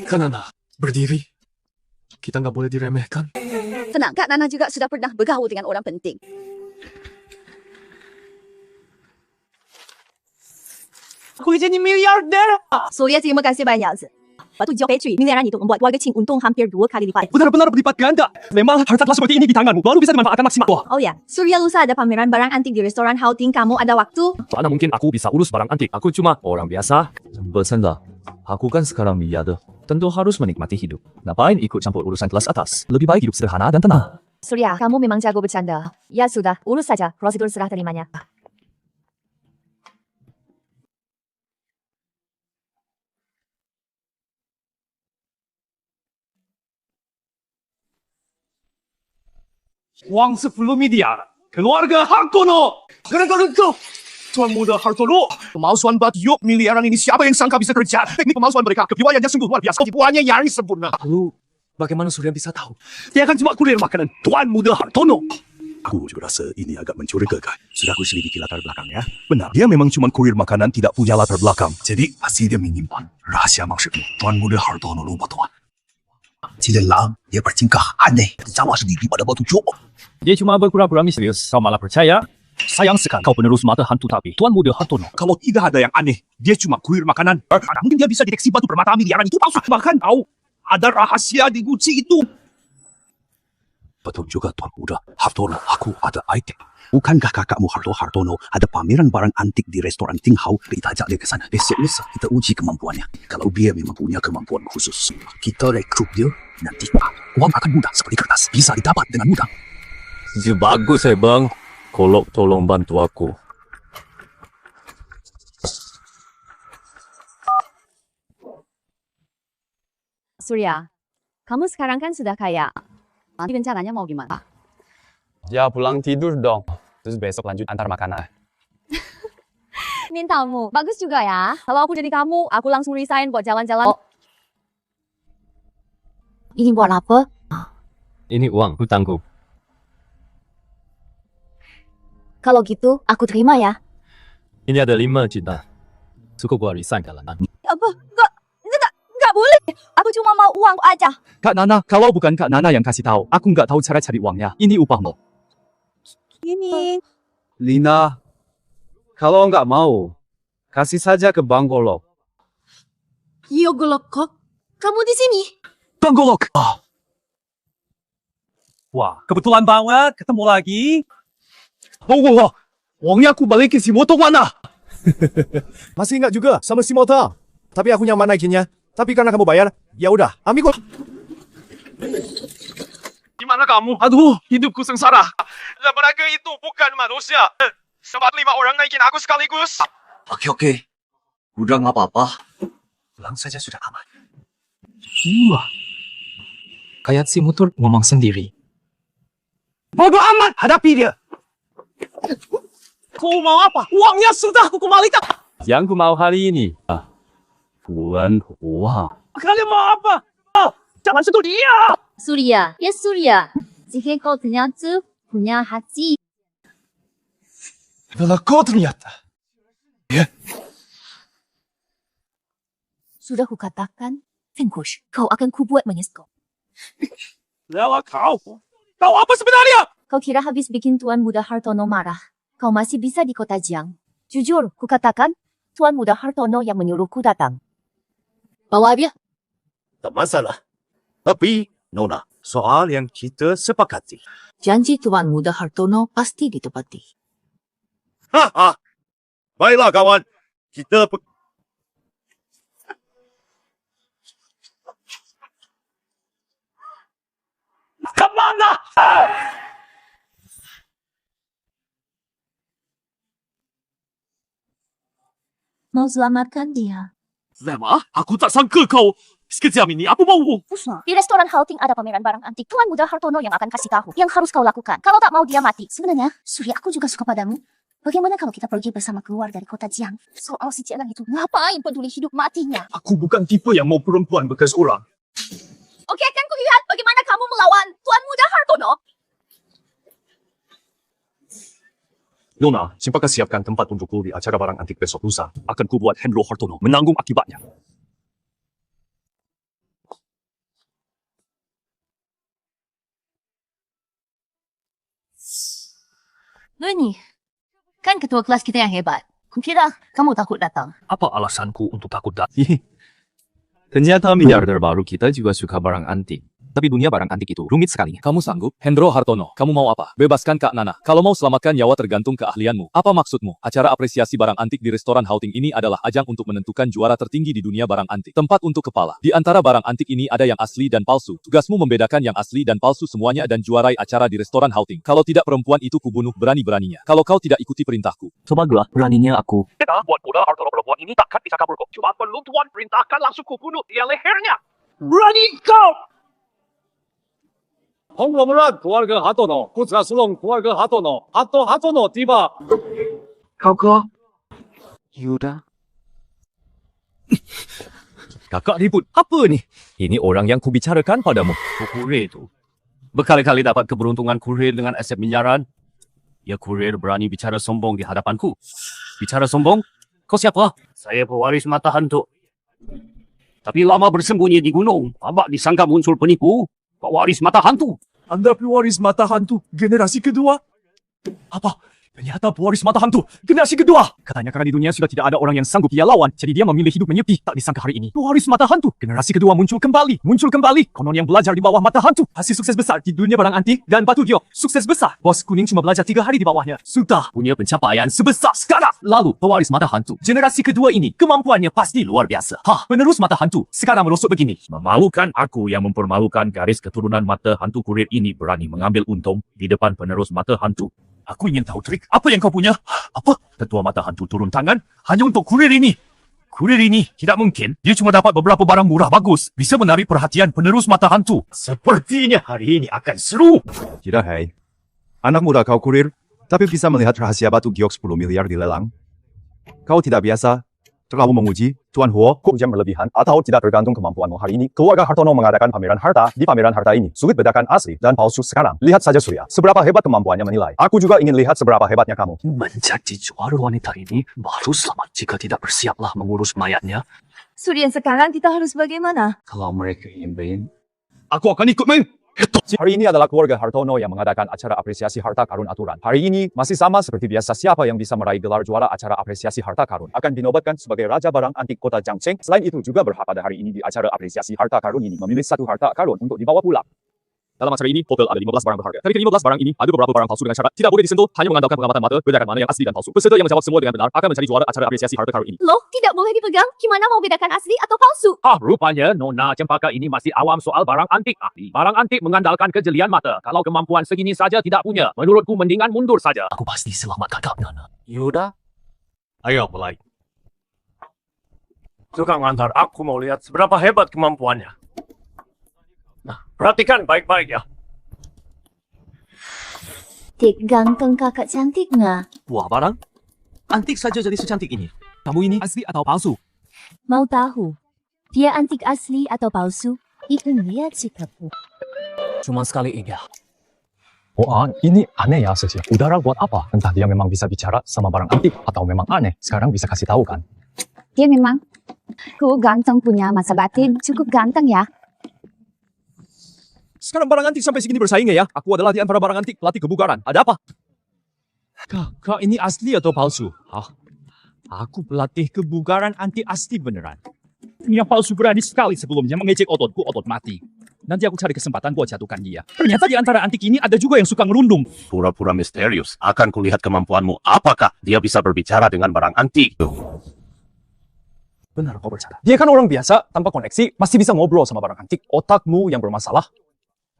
Kanana, berdiri. Kita nggak boleh diremehkan. Tenang, Kak Nana juga sudah pernah bergaul dengan orang penting. Aku jadi miliarder. Surya, terima kasih banyak. Batu Jok Petri, miliaran itu membuat keluarga Qing untung hampir 2 kali lipat. Benar-benar berlipat ganda. Memang harta telah seperti ini di tanganmu, baru bisa dimanfaatkan maksimal. Wah, Oh ya, Surya lusa ada pameran barang antik di restoran Houting. Kamu ada waktu? Mana mungkin aku bisa urus barang antik. Aku cuma orang biasa. Bercanda. Aku kan sekarang miliarder. Tentu harus menikmati hidup. Ngapain ikut campur urusan kelas atas? Lebih baik hidup sederhana dan tenang. Surya, kamu memang jago bercanda. Ya sudah, urus saja prosedur serah terimanya. Wang 10 miliar. Keluarga Hartono. Gerengkau. Tuan Muda Hartono. Pemalsuan batu miliaran ini siapa yang sangka bisa kerja? Teknik pemalsuan mereka kepiawaiannya sungguh luar biasa. Tipuannya nyaris sempurna. Lalu, bagaimana Surya bisa tahu? Dia kan cuma kurir makanan Tuan Muda Hartono. Aku juga rasa ini agak mencurigakan. Sudah aku selidiki latar belakangnya. Benar, dia memang cuma kurir makanan, tidak punya latar belakang. Jadi, pasti dia menyimpan rahasia maksudmu. Tuan Muda Hartono lupa tuan. Cilelang, dia bertingkah aneh. Sama sendiri pada batu jok. Dia cuma berpura-pura misterius. Kau malah percaya? Sayang sekali kau penerus mata hantu tapi. Tuan Muda Hartono. Kalau tidak ada yang aneh, dia cuma kurir makanan. Mungkin dia bisa deteksi batu permata miliaran itu palsu. Bahkan tahu ada rahasia di guci itu. Betul juga Tuan Muda Hartono. Aku ada item. Bukankah kakakmu Hartono ada pameran barang antik di restoran Ting Hau? Kita ajak dia ke sana. Besok lusa kita uji kemampuannya. Kalau dia memang punya kemampuan khusus, kita rekrut dia. Nanti uang akan mudah seperti kertas. Bisa didapat dengan mudah. Dia bagus bang. Kolok tolong bantu aku. Surya, kamu sekarang kan sudah kaya. Nanti rencananya mau gimana? Ya pulang tidur dong. Terus besok lanjut antar makanan. Mintamu, bagus juga ya. Kalau aku jadi kamu, aku langsung resign buat jalan-jalan. Ini buat apa? Ini uang hutangku. Kalau gitu, aku terima ya. Ini ada 5 juta. Cukup gua resign kalangan. Apa? Enggak boleh. Aku cuma mau uang aja. Kak Nana, kalau bukan Kak Nana yang kasih tahu, aku nggak tahu cara cari uangnya. Ini upahmu. Ini. Lina, kalau nggak mau, kasih saja ke Bang Golok. Yo Golok, kamu di sini? Bang Golok! wah, kebetulan banget ketemu lagi. Oh, uangnya aku balikin si motor mana? Masih ingat juga sama si motor. Tapi aku nyaman naikinnya. Tapi karena kamu bayar, ya udah, ambil kok. Gimana kamu? Aduh, hidupku sengsara. Lembaga itu bukan manusia. Sempat 5 orang naikin aku sekaligus. Oke. Udah nggak apa-apa. Pulang saja sudah aman. Wah. Kayak si motor ngomong sendiri. Bodoh amat, hadapi dia. Kau mau apa? Uangnya sudah aku kembalikan. Yang ku mau hari ini. Tuan uang. Kalian mau apa? Jangan sentuh dia. Surya, ya Surya. Jika kau ternyata punya hati, Adalah kau ternyata. sudah kukatakan, Fengkush, kau akan kubuat menyesal. Lewat kau. Kau apa sebenarnya? Kau kira habis bikin Tuan Muda Hartono marah? Kau masih bisa di kota Jiang. Jujur, kukatakan, Tuan Muda Hartono yang menyuruhku datang. Bawa dia. Tak masalah. Tapi, Nona, soal yang kita sepakati. Janji Tuan Muda Hartono pasti ditepati. Baiklah kawan. Kita Kemana? Mau selamatkan dia. Zema, aku tak sangka kau sekejam ini. Apa mau? Di restoran Houting ada pameran barang antik. Tuan Muda Hartono yang akan kasih tahu. Yang harus kau lakukan. Kalau tak mau dia mati. Sebenarnya, Surya aku juga suka padamu. Bagaimana kalau kita pergi bersama keluar dari kota Jiang? Soal si Jiang itu, ngapain peduli hidup matinya? Aku bukan tipe yang mau perempuan bekas orang. Oke, akan kulihat bagaimana kamu melawan Tuan Muda Hartono. Nona, Cempaka siapkan tempat untukku di acara barang antik besok lusa. Akan kubuat Hendro Hartono menanggung akibatnya. Leni, kan ketua kelas kita yang hebat. Kukira kamu takut datang. Apa alasanku untuk takut Ternyata miliarder baru kita juga suka barang antik. Tapi dunia barang antik itu rumit sekali. Kamu sanggup? Hendro Hartono, kamu mau apa? Bebaskan Kak Nana. Kalau mau selamatkan nyawa tergantung keahlianmu. Apa maksudmu? Acara apresiasi barang antik di restoran Houting ini adalah ajang untuk menentukan juara tertinggi di dunia barang antik. Tempat untuk kepala. Di antara barang antik ini ada yang asli dan palsu. Tugasmu membedakan yang asli dan palsu semuanya dan juarai acara di restoran Houting. Kalau tidak perempuan itu kubunuh berani-beraninya. Kalau kau tidak ikuti perintahku. Cobalah beraninya aku. Kita buat muda Hartono perempuan ini takkan bisa kabur kok. Cuma perlu Tuan perintahkan langsung kubunuh dia lehernya. Berani kau! Konglomerat keluarga Hartono, putra sulung keluarga Hartono, Hartono tiba. Kakak. Yuda. Kakak ribut. Apa ni? Ini orang yang kubicarakan padamu. Kurir itu. Berkali-kali dapat keberuntungan kurir dengan aset miliaran. Ya kurir berani bicara sombong di hadapanku. Bicara sombong? Kau siapa? Saya pewaris mata hantu. Tapi lama bersembunyi di gunung. Abang disangka muncul penipu. Pewaris mata hantu. Anda pewaris mata hantu generasi kedua? Apa? Ternyata pewaris mata hantu. Generasi kedua. Katanya karena di dunia sudah tidak ada orang yang sanggup ia lawan. Jadi dia memilih hidup menyepi. Tak disangka hari ini. Pewaris mata hantu. Generasi kedua muncul kembali. Konon yang belajar di bawah mata hantu. Hasil sukses besar di dunia barang antik dan batu giok. Sukses besar. Bos kuning cuma belajar 3 hari di bawahnya. Sudah punya pencapaian sebesar sekarang. Lalu pewaris mata hantu. Generasi kedua ini kemampuannya pasti luar biasa. Penerus mata hantu. Sekarang merosot begini. Memalukan aku yang mempermalukan garis keturunan mata hantu kurir ini berani mengambil untung di depan penerus mata hantu. Aku ingin tahu trik apa yang kau punya. Apa? Tetua mata hantu turun tangan hanya untuk kurir ini. Kurir ini tidak mungkin. Dia cuma dapat beberapa barang murah bagus. Bisa menarik perhatian penerus mata hantu. Sepertinya hari ini akan seru. Tidak, hai. Anak muda kau kurir, tapi bisa melihat rahasia batu giok 10 miliar di lelang. Kau tidak biasa. Terlalu menguji, Tuan Huo, hujan berlebihan atau tidak tergantung kemampuanmu hari ini. Keluarga Hartono mengadakan pameran harta. Di pameran harta ini, sulit bedakan asli dan palsu sekarang. Lihat saja Surya, seberapa hebat kemampuannya menilai. Aku juga ingin lihat seberapa hebatnya kamu. Menjadi juara wanita ini baru selamat jika tidak bersiaplah mengurus mayatnya. Surya, sekarang kita harus bagaimana? Kalau mereka ingin Aku akan ikut, Meng. Hari ini adalah keluarga Hartono yang mengadakan acara apresiasi harta karun aturan. Hari ini masih sama seperti biasa, siapa yang bisa meraih gelar juara acara apresiasi harta karun akan dinobatkan sebagai Raja Barang Antik Kota Jiangcheng. Selain itu juga berhak pada hari ini di acara apresiasi harta karun ini memilih satu harta karun untuk dibawa pulang. Dalam acara ini, total ada 15 barang berharga. Dari ke-15 barang ini, ada beberapa barang palsu dengan syarat tidak boleh disentuh, hanya mengandalkan pengamatan mata, bedakan mana yang asli dan palsu. Peserta yang menjawab semua dengan benar akan menjadi juara acara apresiasi harta karun ini. Loh, tidak boleh dipegang? Gimana mau bedakan asli atau palsu? Rupanya Nona Cempaka ini masih awam soal barang antik ahli. Barang antik mengandalkan kejelian mata. Kalau kemampuan segini saja tidak punya, menurutku mendingan mundur saja. Aku pasti selamatkan Kak Nana. Yuda, ayo mulai. Tukang antar, aku mau lihat seberapa hebat kemampuannya. Nah, perhatikan baik-baik ya. Dek ganteng kakak cantik nggak? Buah barang? Antik saja jadi secantik ini. Kamu ini asli atau palsu? Mau tahu? Dia antik asli atau palsu? Itu lihat sikapku. Cuma sekali ini. Ini aneh ya, Sesi. Udara buat apa? Entah dia memang bisa bicara sama barang antik atau memang aneh. Sekarang bisa kasih tahu kan? Dia memang ganteng punya masa batin. Cukup ganteng ya. Sekarang barang antik sampai segini bersaing ya? Aku adalah di antara barang antik pelatih kebugaran. Ada apa? Kak, ini asli atau palsu? Aku pelatih kebugaran antik asli beneran. Yang palsu berani sekali sebelumnya mengejek ototku, otot mati. Nanti aku cari kesempatan buat jatuhkan dia. Ternyata di antara antik ini ada juga yang suka ngerundung. Pura-pura misterius. Akan kulihat kemampuanmu. Apakah dia bisa berbicara dengan barang antik? Benar kau bercanda. Dia kan orang biasa, tanpa koneksi, masih bisa ngobrol sama barang antik. Otakmu yang bermasalah.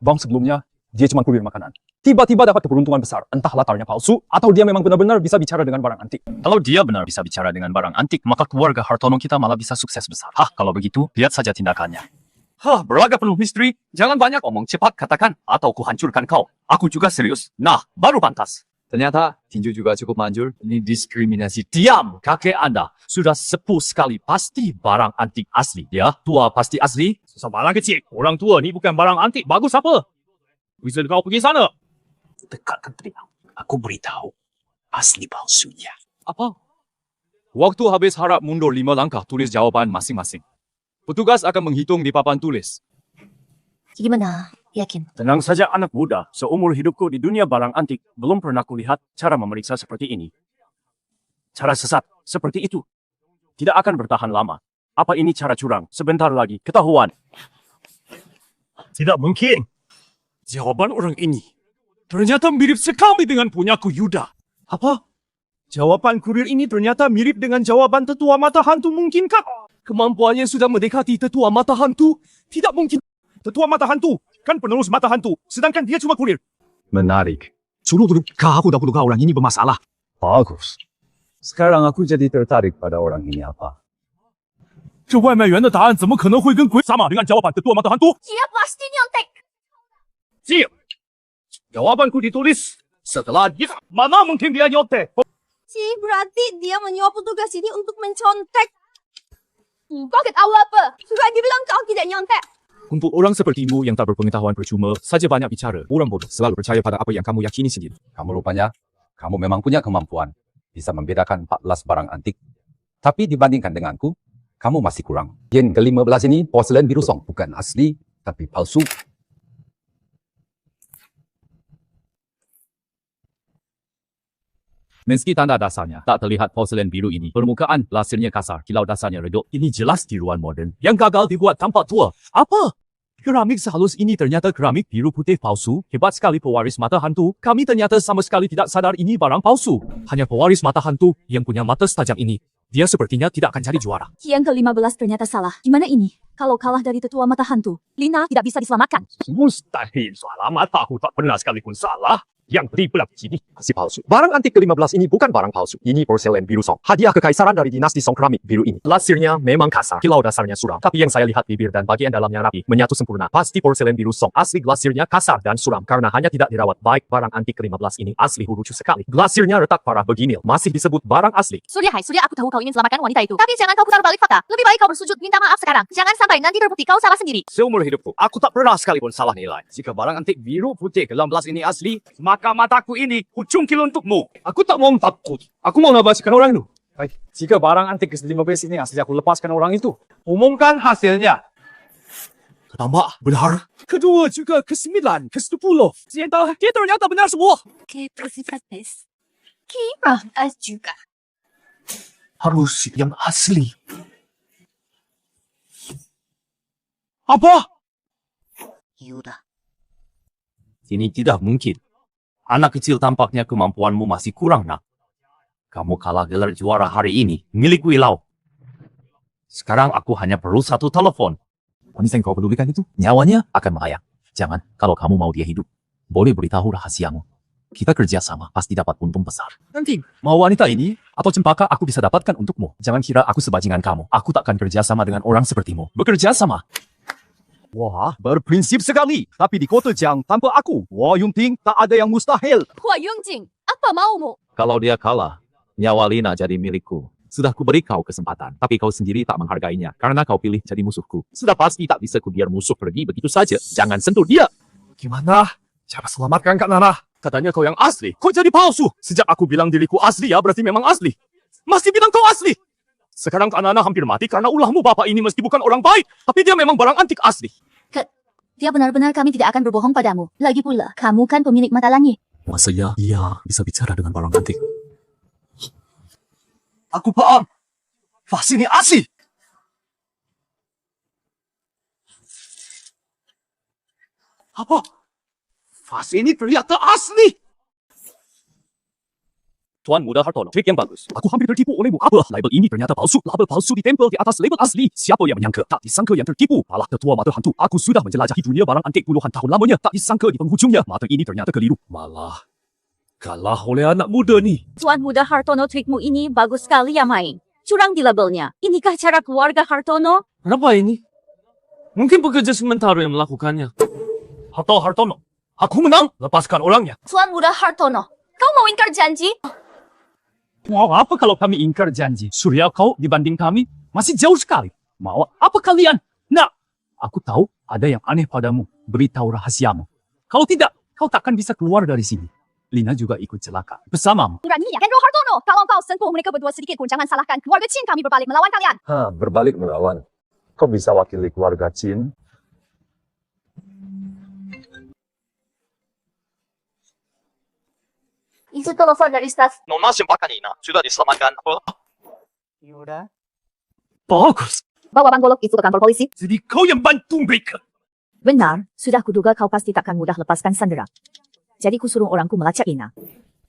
Bang sebelumnya, dia cuma kurir makanan. Tiba-tiba dapat keberuntungan besar. Entah latarnya palsu, atau dia memang benar-benar bisa bicara dengan barang antik. Kalau dia benar bisa bicara dengan barang antik, maka keluarga Hartono kita malah bisa sukses besar. Kalau begitu, lihat saja tindakannya. Berlaga penuh misteri. Jangan banyak omong, cepat katakan, atau kuhancurkan kau. Aku juga serius. Nah, baru pantas. Ternyata, tinju juga cukup manjur. Ini diskriminasi. Diam, kakek Anda. Sudah sepuh sekali, pasti barang antik asli. Ya, tua pasti asli. Barang kecil. Orang tua ni bukan barang antik. Bagus apa? Bisa kau pergi sana. Dekatkan telinga. Aku beritahu. Asli palsunya. Apa? Waktu habis harap mundur 5 langkah, tulis jawaban masing-masing. Petugas akan menghitung di papan tulis. Gimana? Yakin? Tenang saja anak muda, seumur hidupku di dunia barang antik, belum pernah kulihat cara memeriksa seperti ini. Cara sesat, seperti itu. Tidak akan bertahan lama. Apa ini cara curang? Sebentar lagi ketahuan. Tidak mungkin. Jawaban orang ini ternyata mirip sekali dengan punyaku Yuda. Apa? Jawaban kurir ini ternyata mirip dengan jawaban tetua mata hantu, mungkinkah? Kemampuannya sudah mendekati tetua mata hantu. Tidak mungkin. Tetua mata hantu kan penerus mata hantu, sedangkan dia cuma kurir. Menarik. Suruh dulu, aku dah duga orang ini bermasalah. Bagus. Sekarang aku jadi tertarik pada orang ini apa? 这外卖员的答案怎么可能会跟鬼sama dengan jawaban tetua mata hantu? Dia pasti nyontek. Siap. Jawabanku ditulis setelah dia. Mana mungkin dia nyontek? Berarti dia menyuap petugas ini untuk mencontek. Kau tahu apa? Sudah dibilang kau tidak nyontek. Untuk orang sepertimu yang tak berpengetahuan percuma saja banyak bicara. Orang bodoh selalu percaya pada apa yang kamu yakini sendiri. Kamu rupanya, kamu memang punya kemampuan. Bisa membedakan 14 barang antik. Tapi dibandingkan denganku, kamu masih kurang. Yen ke-15 ini porselen biru song. Bukan asli, tapi palsu. Meski tanda dasarnya tak terlihat porselen biru ini, permukaan lasirnya kasar, kilau dasarnya redup. Ini jelas tiruan moden yang gagal dibuat tampak tua. Apa? Keramik sehalus ini ternyata keramik biru putih palsu. Hebat sekali pewaris mata hantu. Kami ternyata sama sekali tidak sadar ini barang palsu. Hanya pewaris mata hantu yang punya mata setajam ini. Dia sepertinya tidak akan jadi juara. Yang ke-15 ternyata salah. Gimana ini? Kalau kalah dari tetua mata hantu, Lina tidak bisa diselamatkan. Mustahil selamat. Aku tak pernah sekalipun salah. Yang dibelak sini Masih palsu. Barang antik ke-15 ini bukan barang palsu. Ini porselen biru Song. Hadiah kekaisaran dari dinasti Song keramik biru ini. Lasirnya memang kasar. Kilau dasarnya suram. Tapi yang saya lihat bibir dan bagian dalamnya rapi. Menyatu sempurna. Pasti porselen biru Song. Asli glasirnya kasar dan suram. Karena hanya tidak dirawat baik. Barang antik ke-15 ini asli lucu sekali. Glasirnya retak parah begini. Masih disebut barang asli. Surya, aku tahu kau ingin selamatkan wanita itu. Tapi jangan kau putar balik fakta. Lebih baik kau bersujud minta maaf sekarang. Jangan sampai nanti terbukti kau salah sendiri. Seumur hidupku, aku tak pernah sekalipun salah nilai. Jika barang antik biru putih ke-16 ini asli, maka mataku ini kucungkil untukmu. Aku tak mau takut. Aku mau nabaskan orang itu. Baik. Jika barang antik ke-15 ini asli, aku lepaskan orang itu. Umumkan hasilnya. Pertama, benar. Kedua juga ke-9, ke-10. Dia ternyata benar semua. Oke, bersifat tes. Kira juga. Harus yang asli. Apa? Yuda. Ini tidak mungkin. Anak kecil tampaknya kemampuanmu masih kurang, nak. Kamu kalah gelar juara hari ini, milik Wilau. Sekarang aku hanya perlu satu telepon. Wanita yang kau pedulikan itu, nyawanya akan melayang. Jangan, kalau kamu mau dia hidup, boleh beritahu rahasiamu. Kita kerjasama, pasti dapat untung besar. Nanti, mau wanita ini, atau cempaka aku bisa dapatkan untukmu. Jangan kira aku sebajingan kamu. Aku takkan kerjasama dengan orang sepertimu. Bekerja sama. Wah, berprinsip sekali. Tapi di kota Jiang, tanpa aku, Wah Yunting tak ada yang mustahil. Hua Yungjing, apa maumu? Kalau dia kalah, nyawa Lina jadi milikku. Sudah kuberi kau kesempatan, tapi kau sendiri tak menghargainya karena kau pilih jadi musuhku. Sudah pasti tak bisa kubiar musuh pergi begitu saja. Jangan sentuh dia. Gimana? Cara selamatkan Kak Nana? Katanya kau yang asli. Kok jadi palsu? Sejak aku bilang diriku asli ya, berarti memang asli. Masih bilang kau asli. Sekarang Kak Nana hampir mati karena ulahmu. Bapak ini meski bukan orang baik, tapi dia memang barang antik asli. Dia benar-benar kami tidak akan berbohong padamu. Lagi pula, kamu kan pemilik mata langit. Maksudnya, ia bisa bicara dengan barang antik. Aku paham. Vas ini asli. Apa? Vas ini ternyata asli. Tuan Muda Hartono, trik yang bagus. Aku hampir tertipu olehmu. Apa? Label ini ternyata palsu. Label palsu ditempel di atas label asli. Siapa yang menyangka? Tak disangka yang tertipu. Malah tetua mata hantu. Aku sudah menjelajahi dunia barang antik puluhan tahun lamanya. Tak disangka di penghujungnya. Mata ini ternyata keliru. Malah kalah oleh anak muda ni. Tuan Muda Hartono, trikmu ini bagus sekali ya main. Curang di labelnya. Inikah cara keluarga Hartono? Kenapa ini? Mungkin pekerja sementara yang melakukannya. Hartono, aku menang. Lepaskan orangnya. Tuan Muda Hartono, kau mau ingkar janji? Mau apa kalau kami ingkar janji? Surya kau dibanding kami masih jauh sekali. Mau apa kalian? Nah, aku tahu ada yang aneh padamu. Beritahu rahasiamu. Kalau tidak, kau takkan bisa keluar dari sini. Lina juga ikut celaka bersamamu. Berani ya, Henro Hartono. Kalau kau sentuh mereka berdua sedikit pun jangan salahkan keluarga Chin kami berbalik melawan kalian. Berbalik melawan. Kau bisa wakili keluarga Chin? Itu telepon dari staf. Nona cempaka Nina sudah diselamatkan. Yuda. Bagus. Bawa Bang Golok itu ke kantor polisi. Jadi kau yang bantu mereka. Benar, sudah kuduga kau pasti takkan mudah lepaskan Sandra. Jadi kusuruh orangku melacak Ina.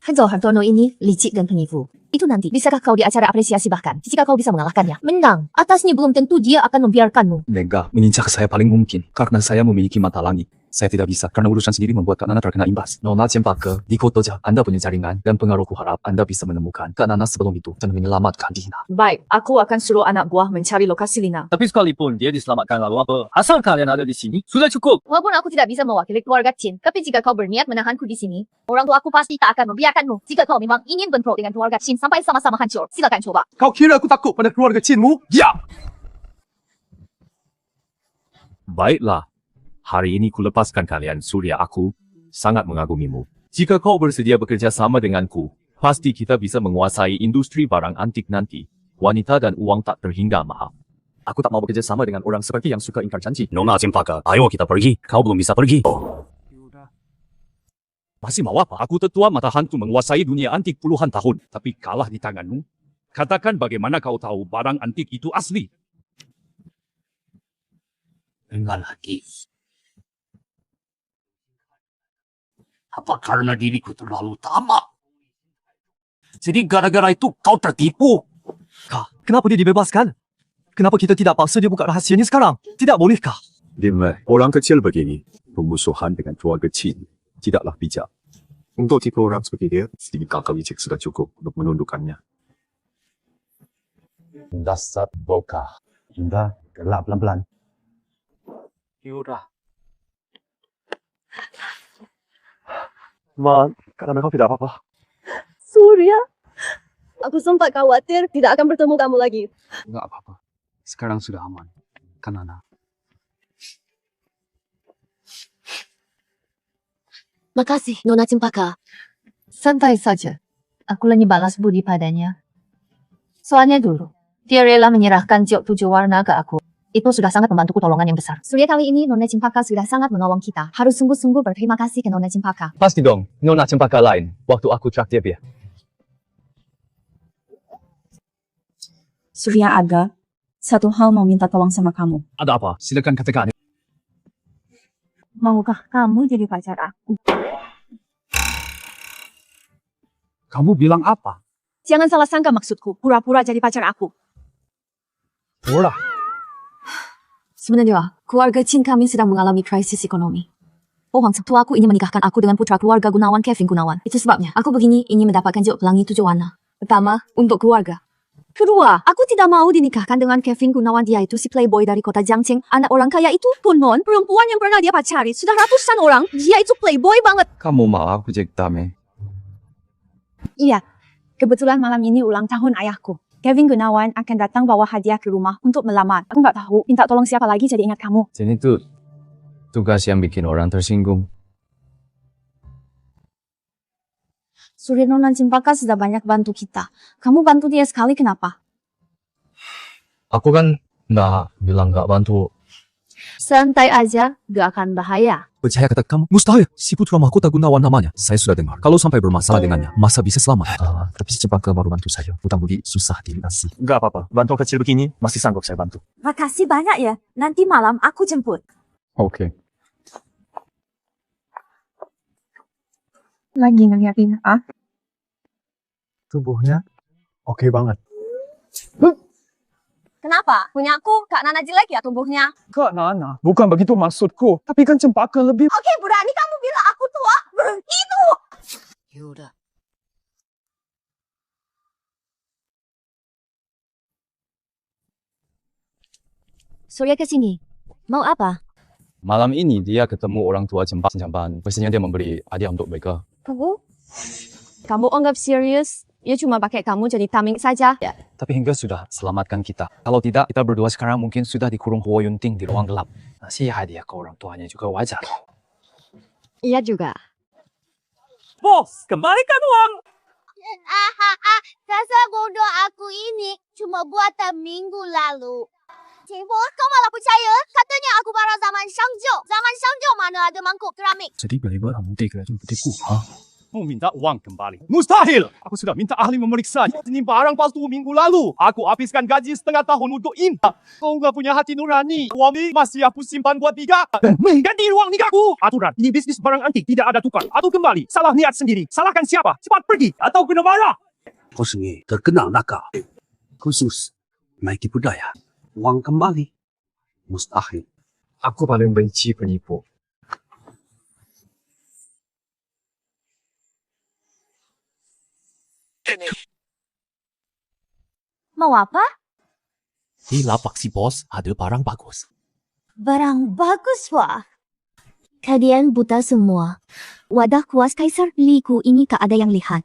Hendro Hartono ini licik dan penipu. Itu nanti, bisakah kau di acara apresiasi bahkan, jika kau bisa mengalahkannya? Menang, atasnya belum tentu dia akan membiarkanmu. Mega mengincar saya paling mungkin karena saya memiliki mata langit. Saya tidak bisa karena urusan sendiri membuat Kak Nana terkena imbas. Nona Cempaka, di Kotoja, Anda punya jaringan dan pengaruh harap Anda bisa menemukan Kak Nana sebelum itu dan menyelamatkan Dina. Baik, aku akan suruh anak buah mencari lokasi Lina. Tapi sekalipun dia diselamatkan lalu apa? Asal kalian ada di sini, sudah cukup. Walaupun aku tidak bisa mewakili keluarga Chin, tapi jika kau berniat menahanku di sini, orang tua aku pasti tak akan membiarkanmu. Jika kau memang ingin bentrok dengan keluarga Chin sampai sama-sama hancur, silakan coba. Kau kira aku takut pada keluarga Chinmu? Ya! Baiklah. Hari ini kulepaskan kalian, Surya. Aku sangat mengagumimu. Jika kau bersedia bekerja sama denganku, pasti kita bisa menguasai industri barang antik nanti. Wanita dan uang tak terhingga, maaf. Aku tak mau bekerja sama dengan orang seperti yang suka ingkar janji. Nona Cempaka, ayo kita pergi. Kau belum bisa pergi. Masih mau apa? Aku tetua mata hantu menguasai dunia antik puluhan tahun, tapi kalah di tanganmu. Katakan bagaimana kau tahu barang antik itu asli? Enggak lagi. Apa karena diriku terlalu tamak? Jadi gara-gara itu kau tertipu? Kak, kenapa dia dibebaskan? Kenapa kita tidak paksa dia buka rahasianya sekarang? Tidak bolehkah? Dimana orang kecil begini, pemusuhan dengan keluarga Chin tidaklah bijak. Untuk tipe orang seperti dia, sedikit akal licik sudah cukup untuk menundukkannya. Dasar boka. Indah, gelap pelan-pelan. Yaudah. Man, karena kau tidak apa-apa. Surya, aku sempat khawatir tidak akan bertemu kamu lagi. Enggak apa-apa. Sekarang sudah aman. Kan Nana. Makasih, Nona Cempaka. Santai saja. Aku lagi balas budi padanya. Soalnya dulu, dia rela menyerahkan jok 7 warna ke aku. Itu sudah sangat membantuku tolongan yang besar. Surya kali ini Nona Cempaka sudah sangat menolong kita. Harus sungguh-sungguh berterima kasih ke Nona Cempaka. Pasti dong, Nona Cempaka lain. Waktu aku traktir dia. Surya Aga, satu hal mau minta tolong sama kamu. Ada apa? Silakan katakan. Maukah kamu jadi pacar aku? Kamu bilang apa? Jangan salah sangka maksudku, pura-pura jadi pacar aku. Pura. Sebenarnya, keluarga Chin kami sedang mengalami krisis ekonomi. Pohon tua aku ingin menikahkan aku dengan putra keluarga Gunawan Kevin Gunawan. Itu sebabnya aku begini ingin mendapatkan jok pelangi 7 warna. Pertama, untuk keluarga. Kedua, aku tidak mau dinikahkan dengan Kevin Gunawan. Dia itu si playboy dari kota Jiangcheng. Anak orang kaya itu pun non, perempuan yang pernah dia pacari. Sudah ratusan orang, dia itu playboy banget. Kamu mau aku jadi dame? Iya, kebetulan malam ini ulang tahun ayahku. Kevin Gunawan akan datang bawa hadiah ke rumah untuk melamar. Aku nggak tahu, minta tolong siapa lagi jadi ingat kamu. Jadi itu tugas yang bikin orang tersinggung. Surya Nona Cempaka sudah banyak bantu kita. Kamu bantu dia sekali, kenapa? Aku kan nggak bilang nggak bantu. Santai aja, gak akan bahaya. Percaya kata kamu? Mustahil. Si putra mahkota Gunawan namanya. Saya sudah dengar. Kalau sampai bermasalah dengannya, masa bisa selamat? Tapi si Cempaka baru bantu saya. Hutang budi susah dilunasi. Enggak apa-apa. Bantu kecil begini, masih sanggup saya bantu. Makasih banyak ya. Nanti malam aku jemput. Oke. Lagi ngeliatin ah? Tubuhnya oke banget. Kenapa? Punya aku, Kak Nana jelek ya tubuhnya? Kak Nana, bukan begitu maksudku. Tapi kan Cempaka lebih... Oke, berani kamu bilang aku tua? Begitu! Yaudah. Surya kesini. Mau apa? Malam ini dia ketemu orang tua Cempaka. Pastinya dia memberi hadiah untuk mereka. Kamu anggap serius? Ya cuma pakai kamu jadi tameng saja. Ya. Tapi hingga sudah selamatkan kita. Kalau tidak, kita berdua sekarang mungkin sudah dikurung Huo Yunting di ruang gelap. Ngasih hadiah ke orang tuanya juga wajar. Iya juga. Bos, kembalikan uang! Rasa bodoh aku ini cuma buatan minggu lalu. Cik Bos, kau malah percaya? Katanya aku barang zaman Shangzhou. Zaman Shangzhou mana ada mangkuk keramik. Jadi bagaimana kamu tega itu petipu? Aku minta uang kembali. Mustahil! Aku sudah minta ahli memeriksa. Ini barang palsu minggu lalu. Aku habiskan gaji setengah tahun untuk ini. Kau nggak punya hati nurani. Uang ini masih aku simpan buat tiga. Ganti uang nikahku. Aturan, ini bisnis barang antik. Tidak ada tukar atau kembali. Salah niat sendiri. Salahkan siapa? Cepat pergi atau kena marah. Kau sendiri terkenal nakal. Khusus Maiki budaya. Uang kembali. Mustahil. Aku paling benci penipu. Mau apa? Di lapak si bos ada barang bagus. Barang bagus, wah. Kalian buta semua. Wadah kuas Kaisar Liku ini tak ada yang lihat.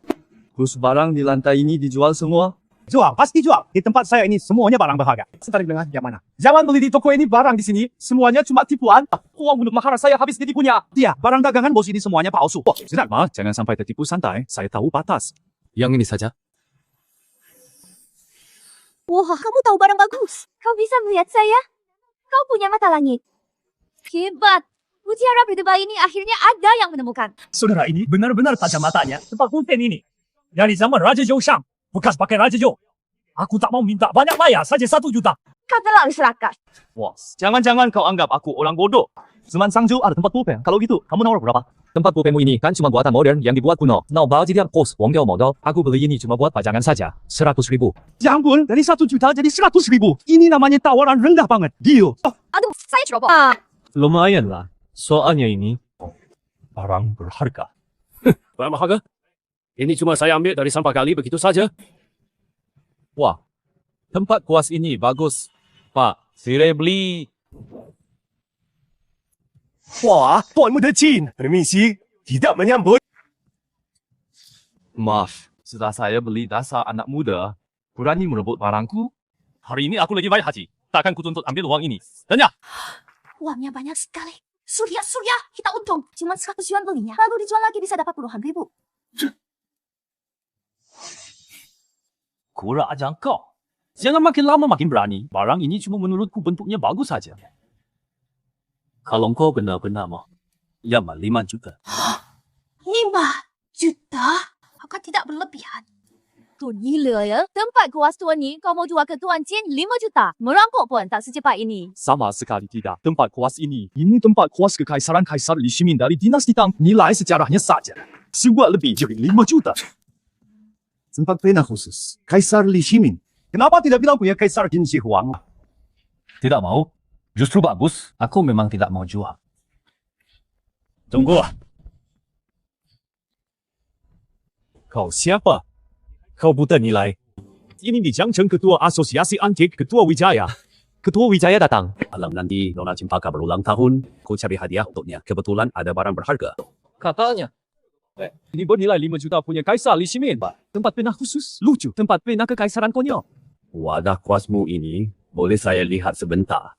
Terus barang di lantai ini dijual semua? Jual, pasti jual. Di tempat saya ini semuanya barang berharga. Sebentar dengar yang mana? Jangan beli di toko ini barang di sini. Semuanya cuma tipuan. Uang untuk mahar saya habis ditipunya. Dia, barang dagangan bos ini semuanya palsu. Sudah, Ma, jangan sampai tertipu santai. Saya tahu batas. Yang ini saja. Wah, kamu tahu barang bagus. Kau bisa melihat saya? Kau punya mata langit. Hebat. Mutiara berdebar ini akhirnya ada yang menemukan. Saudara ini benar-benar tajam matanya. Tempat punten ini. Dari zaman Raja Zhou Shang. Bekas pakai Raja Zhou. Aku tak mau minta banyak bayar saja 1 juta. Katalah masyarakat. Bos, jangan-jangan kau anggap aku orang bodoh. Zaman Sangzhou ada tempat pulpen. Kalau gitu, kamu nawar berapa? Tempat pulpenmu ini kan cuma buatan modern yang dibuat kuno. Nak bawa jadi pos, wongdiao modal. Aku beli ini cuma buat pajangan saja. 100.000. Ya ampun, dari 1 juta jadi 100.000. Ini namanya tawaran rendah banget. Deal. Aduh, saya ceroboh. Lumayan lah. Soalnya ini barang berharga. Barang berharga? Ini cuma saya ambil dari sampah kali begitu saja. Wah, tempat kuas ini bagus. Pak, saya beli. Wah, Tuan Muda Chin. Permisi, tidak menyambut. Maaf, setelah saya beli dasar anak muda, berani merebut barangku. Hari ini aku lagi baik hati. Takkan kutuntut ambil uang ini. Tanya. Uangnya banyak sekali. Surya, kita untung. Cuma 100 yuan belinya. Lalu dijual lagi bisa dapat puluhan ribu. Kurang ajar kau. Jangan makin lama makin berani. Barang ini cuma menurutku bentuknya bagus saja. Kalau kau benar-benar mau, ya mah 5 juta. 5 juta? Akan tidak berlebihan. Tuan gila ya. Tempat kuas tuan ni kau mau jual ke Tuan Chin 5 juta. Merampok pun tak secepat ini. Sama sekali tidak. Tempat kuas ini tempat kuas kekaisaran Kaisar Li Shimin dari dinasti Tang. Nilai sejarahnya saja sebuah lebih dari 5 juta. Tempat pena khusus. Kaisar Li Shimin. Kenapa tidak bilang punya Kaisar Jin Shi Huang? Tidak mau. Justru bagus. Aku memang tidak mau jual. Tunggu. Kau siapa? Kau buta nilai. Ini dijangcheng Ketua Asosiasi Antik Ketua Wijaya. Ketua Wijaya datang. Malam nanti Nona Cempaka berulang tahun. Kau cari hadiah untuknya. Kebetulan ada barang berharga. Katanya. Ini bernilai 5 juta punya Kaisar Li Shimin. Tempat pena khusus. Lucu. Tempat pena kekaisaran konyol. Wadah kuasmu ini boleh saya lihat sebentar.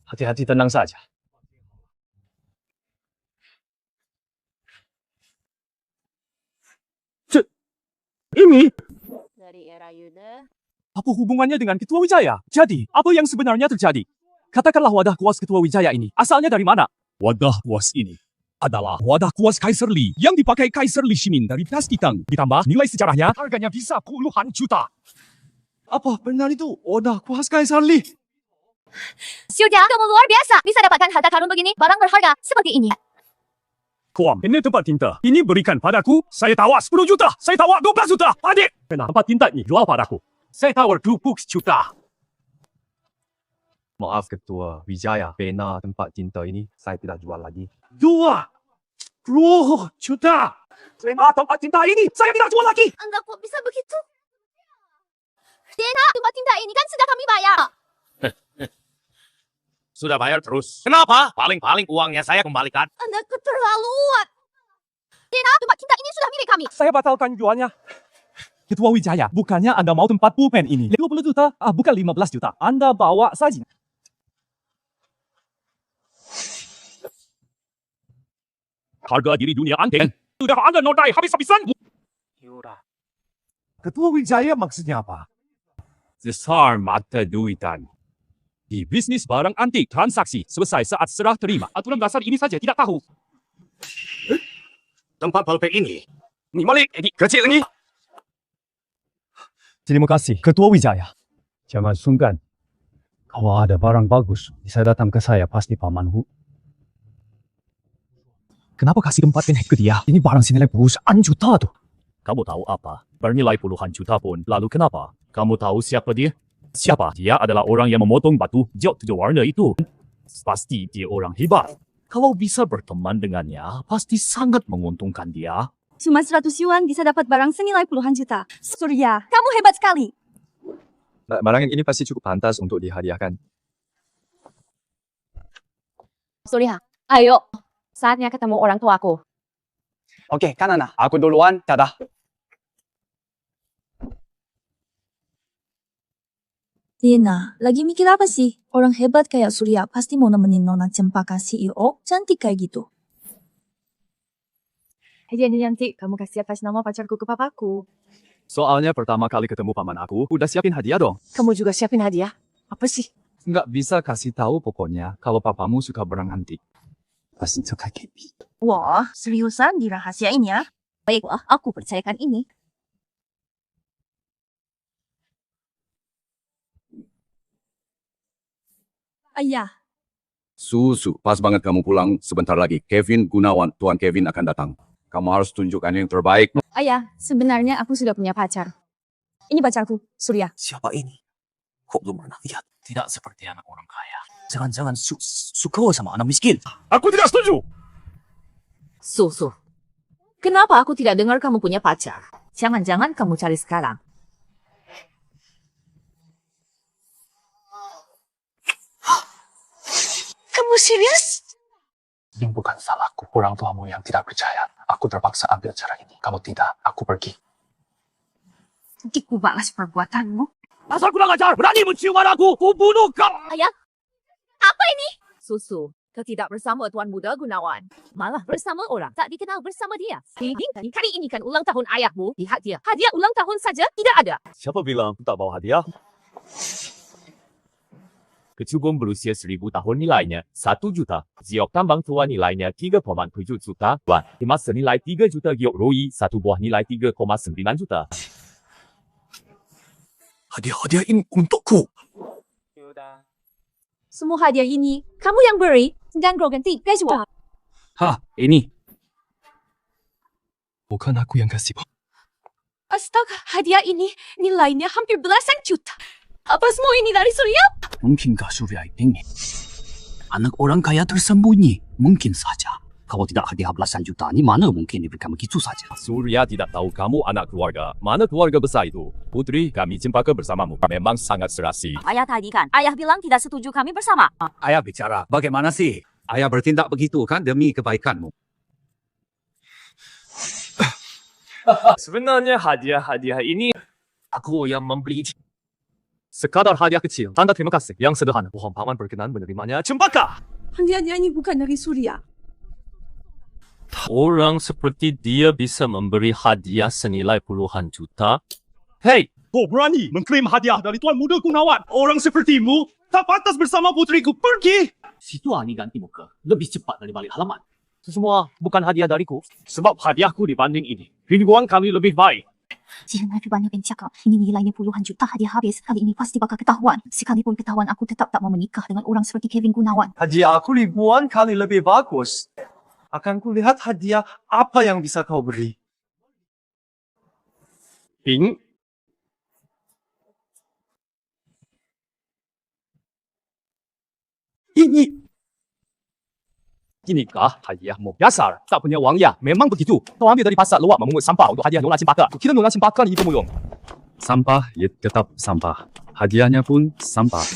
Hati-hati, tenang saja. Ini Dari era Yuda. apa hubungannya dengan Ketua Wijaya? Jadi, apa yang sebenarnya terjadi? Katakanlah wadah kuas Ketua Wijaya ini. Asalnya dari mana? Wadah kuas ini adalah wadah kuas Kaisar Li yang dipakai Kaisar Li Shimin dari dinasti Tang. Ditambah nilai sejarahnya, harganya bisa puluhan juta. Apa benar itu wadah kuas Kaisar Li? Sudah, kamu luar biasa. Bisa dapatkan harta karun begini, barang berharga seperti ini. Kuam, ini tempat tinta. Ini berikan padaku. Saya tawar 10 juta. Saya tawar 12 juta. Adik, pena tempat tinta ini jual padaku. Saya tawar 20 juta. Maaf Ketua Wijaya, pena tempat tinta ini saya tidak jual lagi. 20 juta. Terima tempat tinta ini. Saya tidak jual lagi. Anda kok bisa begitu? Dena, tempat tinta ini kan sudah kami bayar. Sudah bayar terus. Kenapa? Paling-paling uangnya saya kembalikan. Anda keterlaluan. Dena, tempat tinta ini sudah milik kami. Saya batalkan jualnya. Ketua Wijaya, bukannya Anda mau tempat pulpen ini 20 juta? Bukan 15 juta. Anda bawa saja. Harga diri dunia antik. Sudah Anda nodai habis-habisan. Ketua Wijaya maksudnya apa? Besar mata duitan. Di bisnis barang antik, transaksi selesai saat serah terima. Aturan dasar ini saja tidak tahu. tempat perfect ini. Ni Malik, ini kecil ni. Terima kasih, Ketua Wijaya. Jangan sungkan. Kalau ada barang bagus, bisa datang ke saya, pasti pamanku. Kenapa kasih tempat pindah ke dia? Ini barang senilai puluhan juta tuh. Kamu tahu apa? Bernilai puluhan juta pun. Lalu kenapa? Kamu tahu siapa dia? Siapa? Dia adalah orang yang memotong batu jok 7 warna itu. Pasti dia orang hebat. Kalau bisa berteman dengannya, pasti sangat menguntungkan dia. Cuma 100 yuan bisa dapat barang senilai puluhan juta. Surya, kamu hebat sekali. Barang ini pasti cukup pantas untuk dihadiahkan. Surya, ayo. Saatnya ketemu orang tuaku. Oke, Kanana. Aku duluan. Dadah. Tina, lagi mikir apa sih? Orang hebat kayak Surya pasti mau nemenin Nona Cempaka CEO cantik kayak gitu. Hadiah cantik, kamu kasih atas nama pacarku ke papaku. Soalnya pertama kali ketemu paman aku, udah siapin hadiah dong. Kamu juga siapin hadiah? Apa sih? Nggak bisa kasih tahu pokoknya kalau papamu suka barang antik. Pasti suka Kevi. Wah, seriusan dirahasiain ya? Baiklah, aku percayakan ini. Ayah, Susu, pas banget kamu pulang. Sebentar lagi, Kevin Gunawan, Tuan Kevin akan datang. Kamu harus tunjukkan yang terbaik. ayah, sebenarnya aku sudah punya pacar. Ini pacarku, Surya. Siapa ini? Kok belum pernah lihat? Tidak seperti anak orang kaya. Jangan-jangan suka sama anak miskin. Aku tidak setuju. Susu. Kenapa aku tidak dengar kamu punya pacar? Jangan-jangan kamu cari sekarang. Kamu serius? Ini bukan salahku, orang tuamu yang tidak percaya. Aku terpaksa ambil cara ini. Kamu tidak, aku pergi. Nanti ku balas perbuatanmu. Asal kurang ajar, berani mencium aku, ku bunuh kau. Ayah, apa ini? Susu, kau tidak bersama Tuan Muda Gunawan. Malah bersama orang tak dikenal bersama dia. Kali ini kan ulang tahun ayahmu. Lihat dia, hadiah ulang tahun saja tidak ada. Siapa bilang tak bawa hadiah? Kecubung berusia 1000 tahun nilainya 1 juta. Giok tambang tua nilainya 3,7 juta. Emas senilai 3 juta giok roi, 1 buah nilai 3,9 juta. Hadiah-hadiah ini untukku. Semua hadiah ini kamu yang beri dan kau ganti gajimu. Hah, ini. Bukan aku yang kasih. Astaga, hadiah ini nilainya hampir belasan juta. Apa semua ini dari Surya? Mungkinkah Surya ingin? Anak orang kaya tersembunyi. Mungkin saja. Kalau tidak hadiah belasan juta ini, mana mungkin diberikan begitu saja. Surya tidak tahu kamu anak keluarga. Mana keluarga besar itu? Putri, kami Cempaka bersamamu. Memang sangat serasi. Ayah tadi kan, ayah bilang tidak setuju kami bersama. Ayah bicara, bagaimana sih? Ayah bertindak begitu kan demi kebaikanmu. Sebenarnya hadiah-hadiah ini aku yang membeli. Sekadar hadiah kecil, tanda terima kasih yang sederhana. Mohon paman berkenan menerimanya. Cempaka! Hadiahnya ini bukan dari Surya. Orang seperti dia bisa memberi hadiah senilai puluhan juta. Hei, kau berani mengklaim hadiah dari Tuan Muda Gunawan? Orang sepertimu tak pantas bersama putriku. Pergi! Situ Ani ganti muka. Lebih cepat dari balik halaman. Itu semua bukan hadiah dariku. Sebab hadiahku dibanding ini. Ribuan kali lebih baik. Jangan banyak yang cakap. Ini nilainya puluhan juta hadiah habis. Kali ini pasti bakal ketahuan. Sekalipun ketahuan, aku tetap tak mau menikah dengan orang seperti Kevin Gunawan. Hadiah aku ribuan kali lebih bagus. Akan kulihat hadiah apa yang bisa kau beri. Ping. Inikah hadiahmu? Dasar, tak punya uang ya? Memang begitu. Kau ambil dari pasar luar memungut sampah untuk hadiah Nona Cempaka. Kira Nona Cempaka ni pemulung. Sampah, ya tetap sampah. Hadiahnya pun sampah.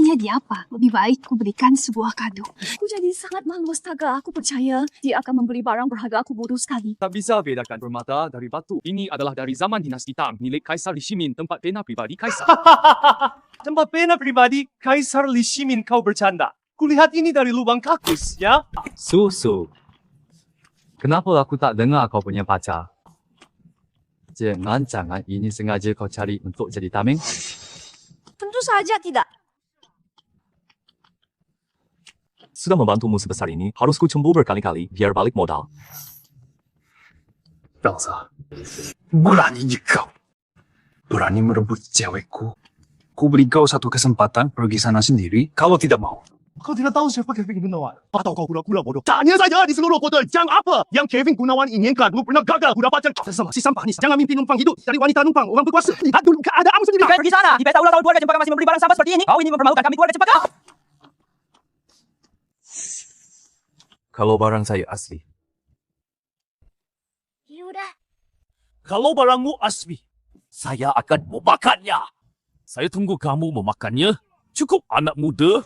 Ini hadiah apa? Lebih baik ku berikan sebuah kado. Aku jadi sangat malu, astaga. Aku percaya dia akan memberi barang berharga. Aku bodoh sekali. Tak bisa bedakan permata dari batu. Ini adalah dari zaman dinasti Tang, milik Kaisar Li Shimin, tempat pena pribadi Kaisar. Tempat pena pribadi Kaisar Li Shimin, kau bercanda. Kulihat ini dari lubang kakus, ya? Susu. Kenapa aku tak dengar kau punya pacar? Jangan ini sengaja kau cari untuk jadi tameng? Tentu saja tidak. Sudah membantumu sebesar ini, harus ku cemburu berkali-kali biar balik modal. Elsa, beraninya kau. Berani merebut cewekku. Ku beri kau satu kesempatan pergi sana sendiri. Kalau tidak mau, Kau tidak tahu siapa Kevin Gunawan? Atau kau pura-pura bodoh? Tanya saja di seluruh kota Jang apa yang Kevin Gunawan inginkan. Dulu pernah gagal ku dapatkan. Sama si sampah ni. Jangan mimpi numpang hidup dari wanita numpang orang berkuasa. Lihat dulu keadaanmu sendiri. Pergi sana. Di pesta ulang tahun keluarga Cempaka masih memberi barang sampah seperti ini. Kau ini mempermalukan kami keluarga Cempaka. Kalau barang saya asli. Yaudah. Kalau barangmu asli, Saya akan memakannya. saya tunggu kamu memakannya. Cukup anak muda.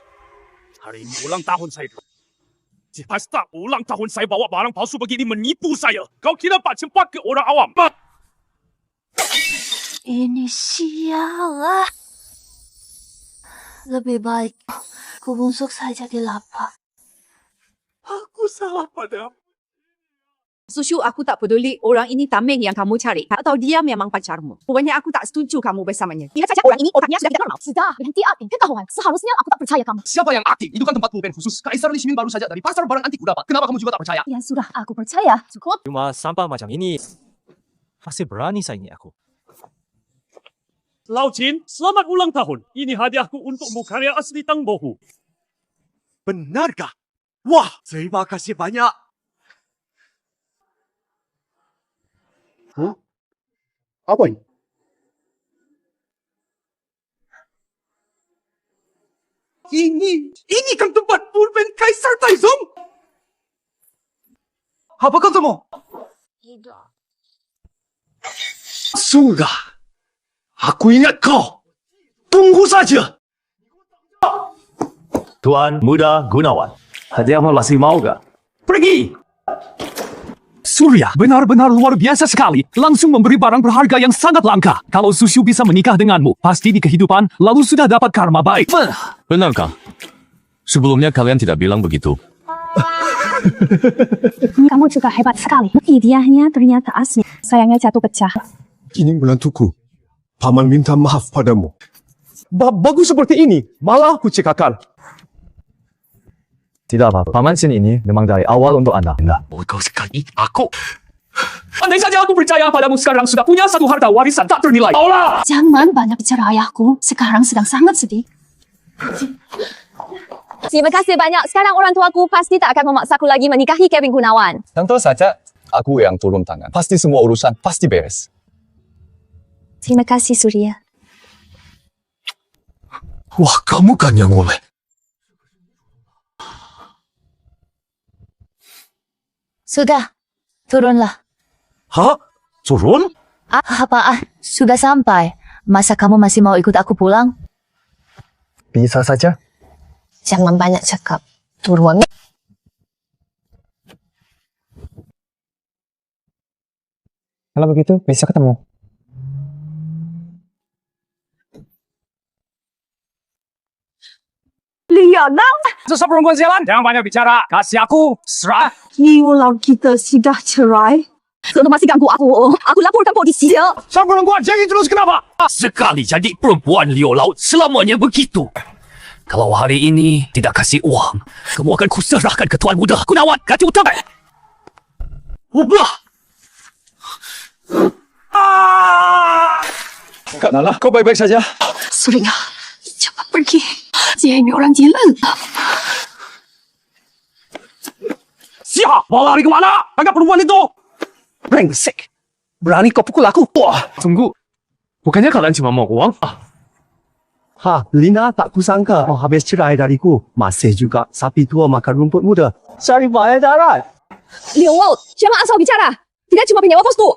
Hari ini ulang tahun saya. Di pesta ulang tahun saya bawa barang palsu begini menipu saya. Kau kira Pak Cempaka orang awam? Ini sial lah. Lebih baik ku busuk saja di lapak. Aku salah padamu. Susu, aku tak peduli orang ini tameng yang kamu cari atau dia memang pacarmu. Pokoknya aku tak setuju kamu bersamanya. Lihat saja orang ini otaknya sudah tidak normal. Sudah, berhenti akting ketahuan. Seharusnya aku tak percaya kamu. Siapa yang aktif? Itu kan tempat pulpen khusus. Kaisar Li Shimin baru saja dari pasar barang antik ku dapat. Kenapa kamu juga tak percaya? Ya sudah, aku percaya. Cukup. Cuma sampah macam ini. Masih berani saingi aku. Lau Jin, selamat ulang tahun. Ini hadiahku untukmu karya asli Tang Bohu. Benarkah? Wah, terima kasih banyak. Huh? Apa ini? Ini kan tempat pulpen Kaisar Taizong. Apa kau temu? Tidak. Sudah. Aku ingat kau. Tunggu saja. Tuan Muda Gunawan. Hadiah masih mau gak? Pergi! Surya benar-benar luar biasa sekali. Langsung memberi barang berharga yang sangat langka. Kalau Susu bisa menikah denganmu, pasti di kehidupan lalu sudah dapat karma baik. Benarkah? Sebelumnya kalian tidak bilang begitu. Kamu juga hebat sekali. Hadiahnya ternyata asli. Sayangnya jatuh pecah. Ini menantuku. Paman minta maaf padamu. Bagus seperti ini, malah aku cekakan. Tidak apa-apa. Paman Sin ini memang dari awal untuk Anda. Bodoh sekali. Aku. Andai saja aku percaya padamu sekarang sudah punya satu harta warisan tak ternilai. Jangan banyak bicara ayahku. Sekarang sedang sangat sedih. Terima kasih banyak. Sekarang orang tuaku pasti tak akan memaksaku lagi menikahi Kevin Gunawan. Tentu saja aku yang turun tangan. Pasti semua urusan pasti beres. Terima kasih, Surya. Wah, kamu kan yang mulai. Sudah, turunlah. Hah? Turun? Apaan? Sudah sampai. Masa kamu masih mau ikut aku pulang? Bisa saja. Jangan banyak cakap. Turun. Kalau begitu, besok ketemu. Liana, Susah perempuan sialan. Jangan banyak bicara. Kasih aku. Serah. ulang kita sudah cerai. Kalau masih ganggu aku, aku laporkan polisi. Sang perempuan jangan terus kenapa? Sekali jadi perempuan Liu Laut selamanya begitu. Kalau hari ini tidak kasih uang, kamu akan kuserahkan ke Tuan Muda Gunawan. Ganti utang. Ubah. Kak Nala, kau baik-baik saja? Surya, cepat pergi. Dia ini orang gila. Siapa? Mau lari kemana? Tangkap perempuan itu. Brengsek. Berani kau pukul aku? Wah. Tunggu. Bukannya kalian cuma mau uang? Ha, Lina tak kusangka kau habis cerai dariku. Masih juga sapi tua makan rumput muda. Cari bayar darat. Liu Wou, jangan asal bicara. Tidak cuma penyewa kos tu.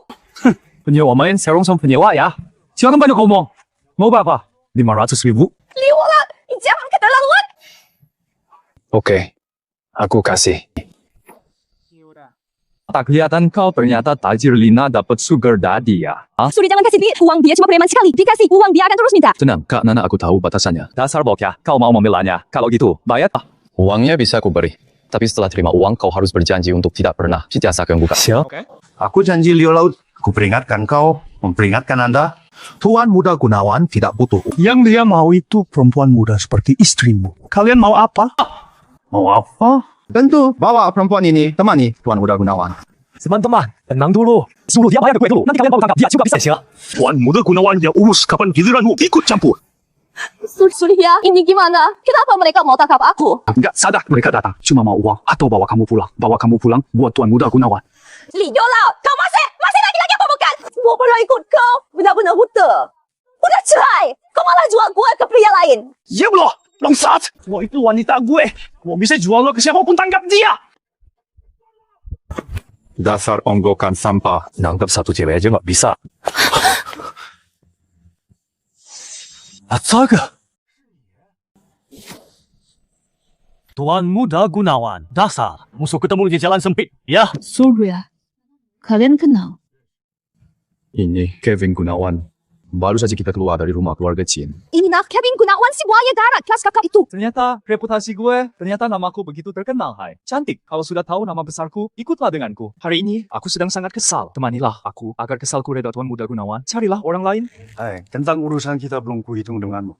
Penyewa main serong sama penyewa ya. Silakan banyak ngomong. Mau berapa? 500.000. Liu Wou, jangan keterlaluan. Oke, aku kasih. Tak kelihatan kau ternyata tajir. Lina dapat sugar daddy ya. Suri jangan kasih duit. Uang dia cuma preman sekali. Dikasih uang dia akan terus minta. Tenang, Kak Nana, aku tahu batasannya. Dasar bokya, kau mau membelanya. Kalau gitu, bayar. Uangnya bisa aku beri. Tapi setelah terima uang, kau harus berjanji untuk tidak pernah jasa ganggu. Siap. Aku janji Liu Laut. Aku peringatkan kau, memperingatkan Anda. Tuan Muda Gunawan tidak butuh. Yang dia mau itu perempuan muda seperti istrimu. Kalian mau apa? Mau apa? Tentu bawa perempuan ini temani Tuan Muda Gunawan. Teman-teman, tenang dulu. Suruh dia bayar ke gue dulu. Nanti kalian baru tangkap dia juga bisa. Tuan Muda Gunawan yang urus kapan giliranmu ikut campur. Surya, ini gimana? Kenapa mereka mau tangkap aku? Enggak sadar mereka datang. Cuma mau uang atau bawa kamu pulang. Bawa kamu pulang buat Tuan Muda Gunawan. Li Yolau, kau masih lagi apa bukan? Gua pernah ikut kau, benar-benar buta. Udah cerai, kau malah jual gue ke pria lain. Ya Allah, bangsat. Gua itu wanita gue. Gua bisa jual lo ke siapapun tangkap dia. Dasar onggokan sampah. Nangkap satu cewek aja nggak bisa. Astaga. Tuan Muda Gunawan, dasar. Musuh ketemu di jalan sempit, ya? Surya, kalian kenal? Ini Kevin Gunawan. Baru saja kita keluar dari rumah keluarga Chin. Ini nak Kevin Gunawan si buaya darat kelas kakap itu. Ternyata reputasi gue, ternyata namaku begitu terkenal, hai. Cantik, kalau sudah tahu nama besarku, ikutlah denganku. Hari ini, aku sedang sangat kesal. Temanilah aku agar kesalku reda Tuan Muda Gunawan. Carilah orang lain. Hai, tentang urusan kita belum kuhitung denganmu.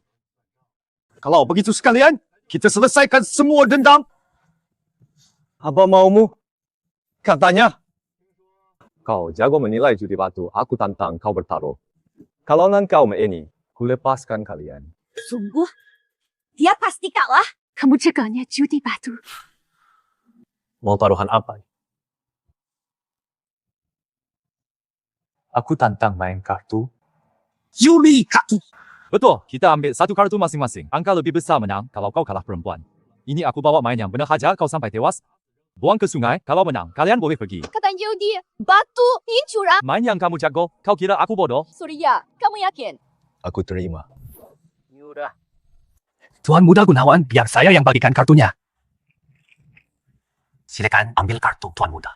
Kalau begitu sekalian, kita selesaikan semua dendam. Apa maumu? Katanya. Kau jago menilai judi batu. Aku tantang kau bertaruh. Kalau kau ini, kulepaskan kalian. Sungguh, dia pasti kalah. Kamu cegahnya judi batu. Mau taruhan apa? Aku tantang main kartu. Juli kartu. Betul, kita ambil satu kartu masing-masing. Angka lebih besar menang kalau kau kalah perempuan. Ini aku bawa main yang benar hajar kau sampai tewas. Buang ke sungai, kalau menang, kalian boleh pergi. Kata judi, batu, ini curang. Main yang kamu jago, kau kira aku bodoh? Surya, kamu yakin? Aku terima. Yaudah. Tuan Muda Gunawan, biar saya yang bagikan kartunya. Silakan ambil kartu Tuan Muda.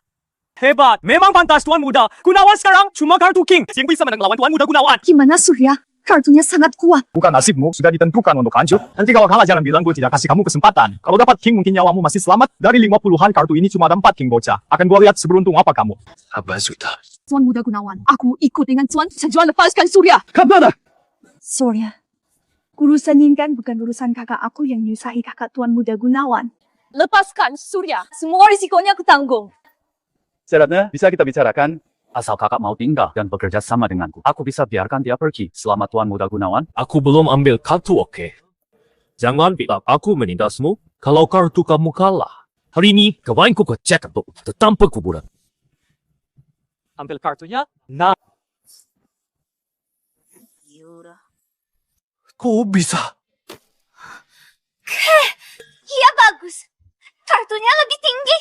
Hebat, memang pantas Tuan Muda. Gunawan sekarang cuma kartu King yang bisa menang lawan Tuan Muda Gunawan. Gimana Surya? Kartunya sangat kuat. Bukan nasibmu sudah ditentukan untuk hancur. Nanti kalau kalah jangan bilang gue tidak kasih kamu kesempatan. Kalau dapat king mungkin nyawamu masih selamat. Dari 50-an kartu ini cuma ada 4 king bocah. Akan gue lihat seberuntung apa kamu. Apa sudah? Tuan Muda Gunawan, aku ikut dengan Tuan. Saya lepaskan Surya. Kemana? Surya, urusan ini kan bukan urusan kakak aku yang nyusahi kakak Tuan Muda Gunawan. Lepaskan Surya. Semua risikonya aku tanggung. Syaratnya bisa kita bicarakan. Asal kakak mau tinggal dan bekerja sama denganku. Aku bisa biarkan dia pergi selama Tuan Muda Gunawan. Aku belum ambil kartu, oke? Jangan bilang aku menindasmu kalau kartu kamu kalah. Hari ini, kawanku ke cek untuk tanpa kuburan. Ambil kartunya. Nah. Kok bisa? Iya bagus. Kartunya lebih tinggi.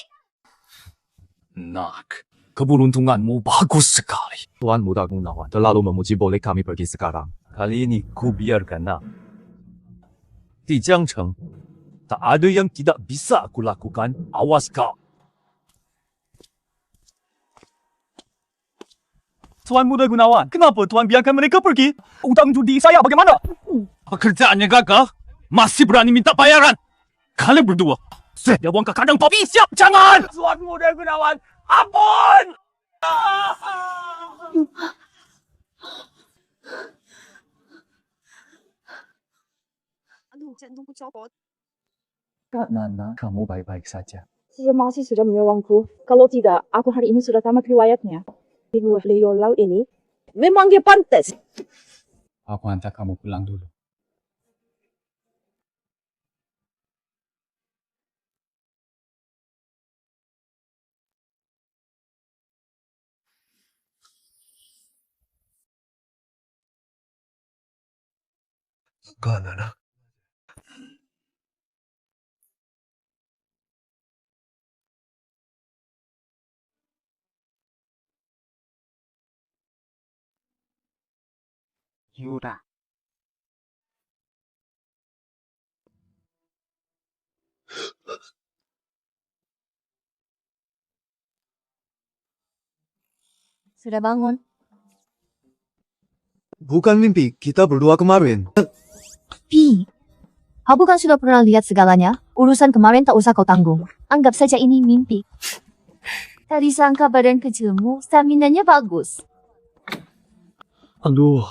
Nak, keberuntunganmu bagus sekali. Tuan Muda Gunawan terlalu memuji, boleh kami pergi sekarang. Kali ini ku biarkan nak. Di Jiangcheng, tak ada yang tidak bisa aku lakukan. Awas kau. Tuan Muda Gunawan, kenapa Tuan biarkan mereka pergi? Utang judi saya bagaimana? Pekerjaannya gagal, masih berani minta bayaran. Kalian berdua, saya buang ke kandang babi. Siap, jangan! Tuan Muda Gunawan, ampun! Aduh, jantungku copot. Kak Nana, kamu baik-baik saja. Terima kasih sudah menolongku. Kalau tidak, aku hari ini sudah tamat riwayatnya. Leo Laut ini memang dia pantas. Aku hantar kamu pulang dulu. Kak Nana. Yura. Sudah bangun? Bukan mimpi, kita berdua kemarin. Pi, kau bukan sudah pernah lihat segalanya? Urusan kemarin tak usah kau tanggung. Anggap saja ini mimpi. Tadi sangka badan kecilmu, stamina-nya bagus. Aduh,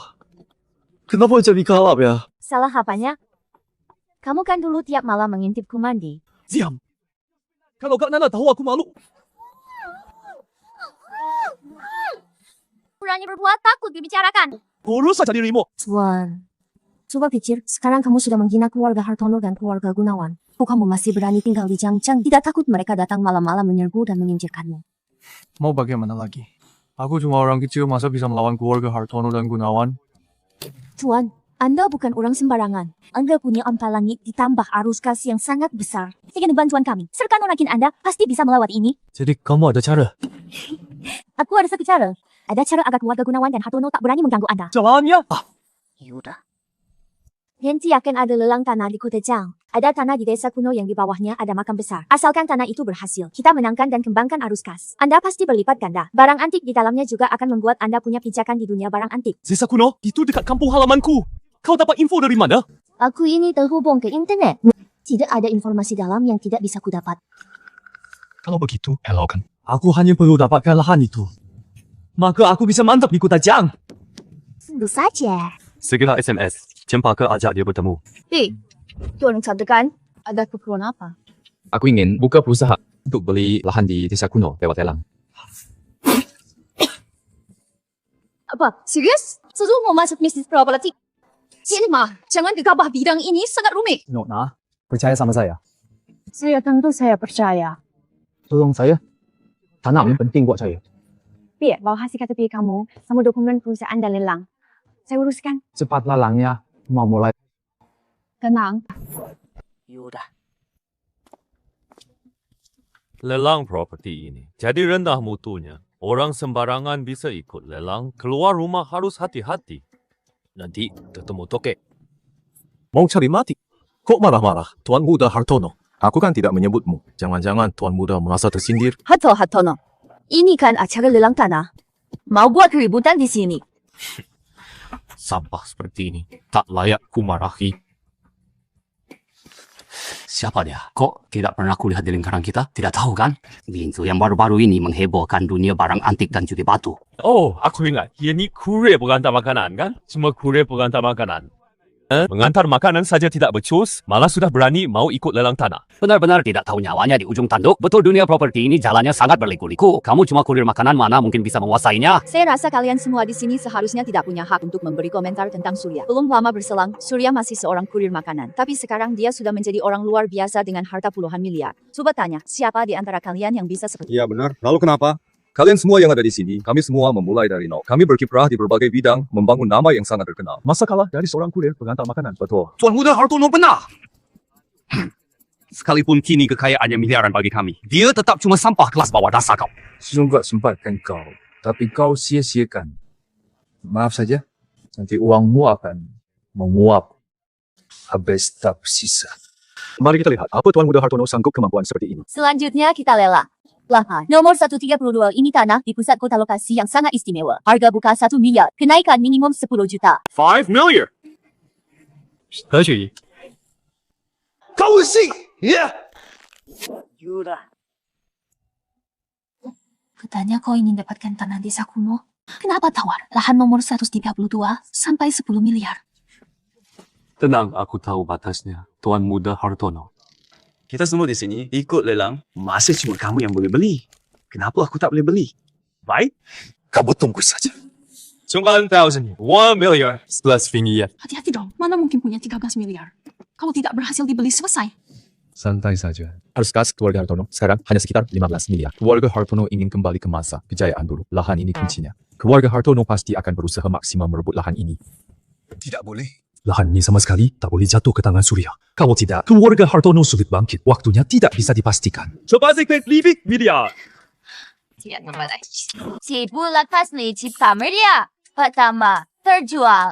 kenapa jadi kalap ya? Salah apanya? Kamu kan dulu tiap malam mengintipku mandi. Diam. Kalau Kak Nana tahu aku malu. berani berbuat takut dibicarakan. Urus saja dirimu. Tuan, coba pikir, sekarang kamu sudah menghina keluarga Hartono dan keluarga Gunawan. Kok kamu masih berani tinggal di Jangcheng? Tidak takut mereka datang malam-malam menyerbu dan menyingkirkanmu? Mau bagaimana lagi? Aku cuma orang kecil, masa bisa melawan keluarga Hartono dan Gunawan? Tuan, Anda bukan orang sembarangan. Anda punya onta langit ditambah arus kas yang sangat besar. Dengan bantuan kami, serta nonakin Anda pasti bisa melawat ini. Jadi kamu ada cara? Aku ada satu cara. Ada cara agar keluarga Gunawan dan Hartono tak berani mengganggu Anda. Jalannya? Yaudah. Nanti akan ada lelang tanah di kota Jang. Ada tanah di desa kuno yang di bawahnya ada makam besar. Asalkan tanah itu berhasil, kita menangkan dan kembangkan arus kas. Anda pasti berlipat ganda. Barang antik di dalamnya juga akan membuat Anda punya pijakan di dunia barang antik. Desa kuno? Itu dekat kampung halamanku. Kau dapat info dari mana? Aku ini terhubung ke internet. Tidak ada informasi dalam yang tidak bisa kudapat. Kalau begitu, elokkan. Aku hanya perlu dapatkan lahan itu. Maka aku bisa mantap di kota Jang. Tentu saja. Segera SMS. Cempaka ajak dia bertemu. Tuan Sabdekan, ada keperluan apa? Aku ingin buka perusahaan untuk beli lahan di desa kuno lewat lelang. Apa? Serius? Sudah mau masuk bisnis properti? Silma, jangan gegabah bidang ini sangat rumit. Nona, percaya sama saya. Tentu saya percaya. Tolong saya. Tanah yang penting buat saya. Biar bawa hasil KTP kamu sama dokumen perusahaan dan lelang. Saya uruskan. Cepat lalangnya. Mau mulai. Tenang. Yaudah. Lelang properti ini jadi rendah mutunya. Orang sembarangan bisa ikut lelang. Keluar rumah harus hati-hati. Nanti ketemu tokek. Mau cari mati? Kok marah-marah? Tuan Muda Hartono. Aku kan tidak menyebutmu. Jangan-jangan Tuan Muda merasa tersindir. Hartono. Ini kan acara lelang tanah. Mau buat keributan di sini. Sampah seperti ini tak layak ku marahi. Siapa dia? Kok tidak pernah kulihat di lingkaran kita? Tidak tahu kan? Bintu yang baru-baru ini menghebohkan dunia barang antik dan judi batu. Oh, aku ingat. Ini kurir pengantar makanan kan? Semua kurir pengantar makanan. Mengantar makanan saja tidak becus, malah sudah berani mau ikut lelang tanah. Benar-benar tidak tahu nyawanya di ujung tanduk. Betul dunia properti ini jalannya sangat berliku-liku. Kamu cuma kurir makanan, mana mungkin bisa menguasainya? Saya rasa kalian semua di sini seharusnya tidak punya hak untuk memberi komentar tentang Surya. Belum lama berselang, Surya masih seorang kurir makanan. Tapi sekarang dia sudah menjadi orang luar biasa dengan harta puluhan miliar. Coba tanya, siapa di antara kalian yang bisa seperti Ya benar. Lalu kenapa? Kalian semua yang ada di sini, kami semua memulai dari nol. Kami berkiprah di berbagai bidang, membangun nama yang sangat terkenal. Masa kalah dari seorang kurir pengantar makanan? Betul. Tuan Muda Hartono benar. Sekalipun kini kekayaannya miliaran bagi kami, dia tetap cuma sampah kelas bawah dasar kau. Sungguh sempatkan kau, tapi kau sia-siakan. Maaf saja, nanti uangmu akan menguap habis tak sisa. Mari kita lihat apa Tuan Muda Hartono sanggup kemampuan seperti ini. Selanjutnya kita lelang. Lahan nomor 132 ini tanah di pusat kota lokasi yang sangat istimewa. Harga buka 1 miliar, kenaikan minimum 10 juta. 5 million. 何许？高兴耶！ Yaudah. Katanya kau ingin dapatkan tanah desa kuno. Kenapa tawar lahan nomor 132 sampai 10 miliar? Tenang, aku tahu batasnya. Tuan Muda Hartono. Kita semua di sini ikut lelang. Masih cuma kamu yang boleh beli. Kenapa aku tak boleh beli? Baik, kamu tunggu saja. 1,000, 1 million. 11 miliar. Hati-hati dong, mana mungkin punya 13 miliar. Kalau tidak berhasil dibeli selesai. Santai saja. Arus kas keluarga Hartono sekarang hanya sekitar 15 miliar. Keluarga Hartono ingin kembali ke masa kejayaan dulu. Lahan ini kuncinya. Keluarga Hartono pasti akan berusaha maksimal merebut lahan ini. Tidak boleh. Lahan ini sama sekali tak boleh jatuh ke tangan Surya. Kalau tidak, keluarga Hartono sulit bangkit. Waktunya tidak bisa dipastikan. Coba sikit lebih miliar. Si bulat pas ni cipta media. Pertama, terjual.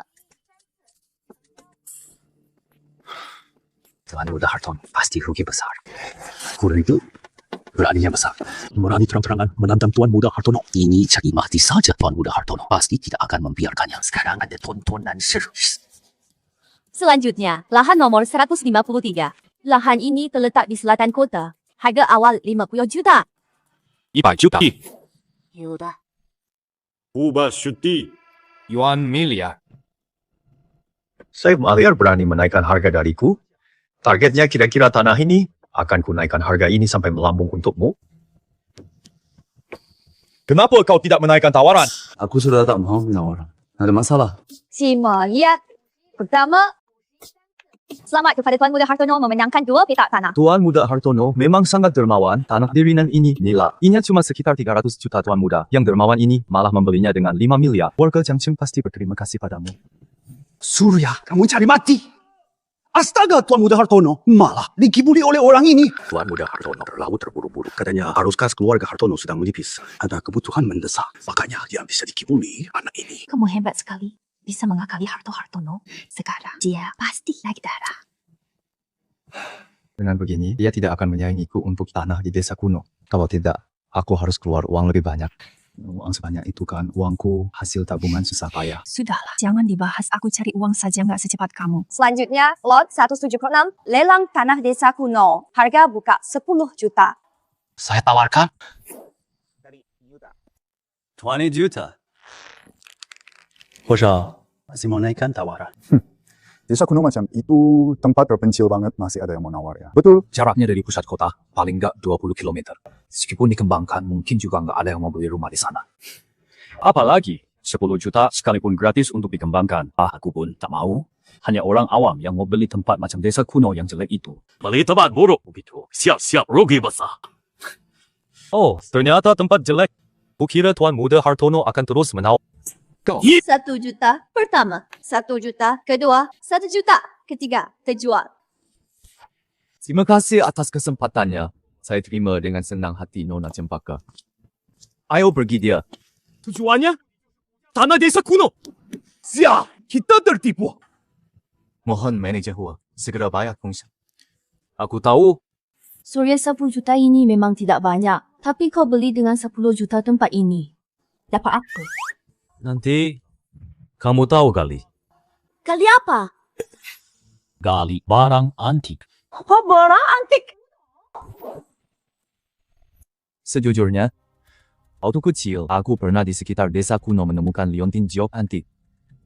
Tuan Muda Hartono pasti rugi besar. Kurir itu beraninya besar. Berani terang-terangan menantang Tuan Muda Hartono. Ini cari mati saja Tuan Muda Hartono. Pasti tidak akan membiarkannya. Sekarang ada tontonan seru. Selanjutnya, lahan nomor 153. Lahan ini terletak di selatan kota. Harga awal 50 juta. 100 juta. Yaudah. 50 juta. Yuan miliar. Saya miliar berani menaikkan harga dariku. Targetnya kira-kira tanah ini akan kunaikkan harga ini sampai melambung untukmu. Kenapa kau tidak menaikkan tawaran? Aku sudah tak mau menawar. Ada masalah? Cima lihat. Pertama, selamat kepada Tuan Muda Hartono memenangkan 2 petak tanah. Tuan Muda Hartono memang sangat dermawan. Tanah dirinan ini nila. Ini cuma sekitar 300 juta Tuan Muda. Yang dermawan ini malah membelinya dengan 5 miliar. Warga Jiangcheng pasti berterima kasih padamu. Surya, kamu cari mati. Astaga, Tuan Muda Hartono malah dikibuli oleh orang ini. Tuan Muda Hartono terlalu terburu-buru. Katanya haruskah keluarga Hartono sedang menipis. Ada kebutuhan mendesak. Makanya dia bisa dikibuli anak ini. Kamu hebat sekali. Bisa mengakali Hartono. Sekarang dia pasti naik darah. Dengan begini, dia tidak akan menyaingiku untuk tanah di desa kuno. Kalau tidak, aku harus keluar uang lebih banyak. Uang sebanyak itu kan uangku hasil tabungan susah payah. Sudahlah, jangan dibahas. Aku cari uang saja nggak secepat kamu. Selanjutnya, lot 176, lelang tanah desa kuno. Harga buka 10 juta. Saya tawarkan 20 juta. 多少 masih mau naikkan tawaran. Desa kuno macam itu tempat terpencil banget masih ada yang mau nawar ya. Betul. Jaraknya dari pusat kota paling nggak 20 km. Meskipun dikembangkan, mungkin juga nggak ada yang mau beli rumah di sana. Apalagi 10 juta sekalipun gratis untuk dikembangkan. Aku pun tak mau. Hanya orang awam yang mau beli tempat macam desa kuno yang jelek itu. Beli tempat buruk begitu. Siap-siap rugi besar. Oh, ternyata tempat jelek. Kukira Tuan Muda Hartono akan terus menawar. 1 juta pertama, 1 juta kedua, 1 juta ketiga terjual. Terima kasih atas kesempatannya. Saya terima dengan senang hati Nona Cempaka. Ayo pergi dia. Tujuannya? Tanah desa kuno. Sial, kita tertipu. Mohon manajer Hua segera bayar komisi. Aku tahu. Surya 10 juta ini memang tidak banyak. Tapi kau beli dengan 10 juta tempat ini. Dapat apa? Nanti kamu tahu kali. Kali apa? Gali barang antik. Apa barang antik? Sejujurnya, waktu kecil aku pernah di sekitar desa kuno menemukan liontin giok antik.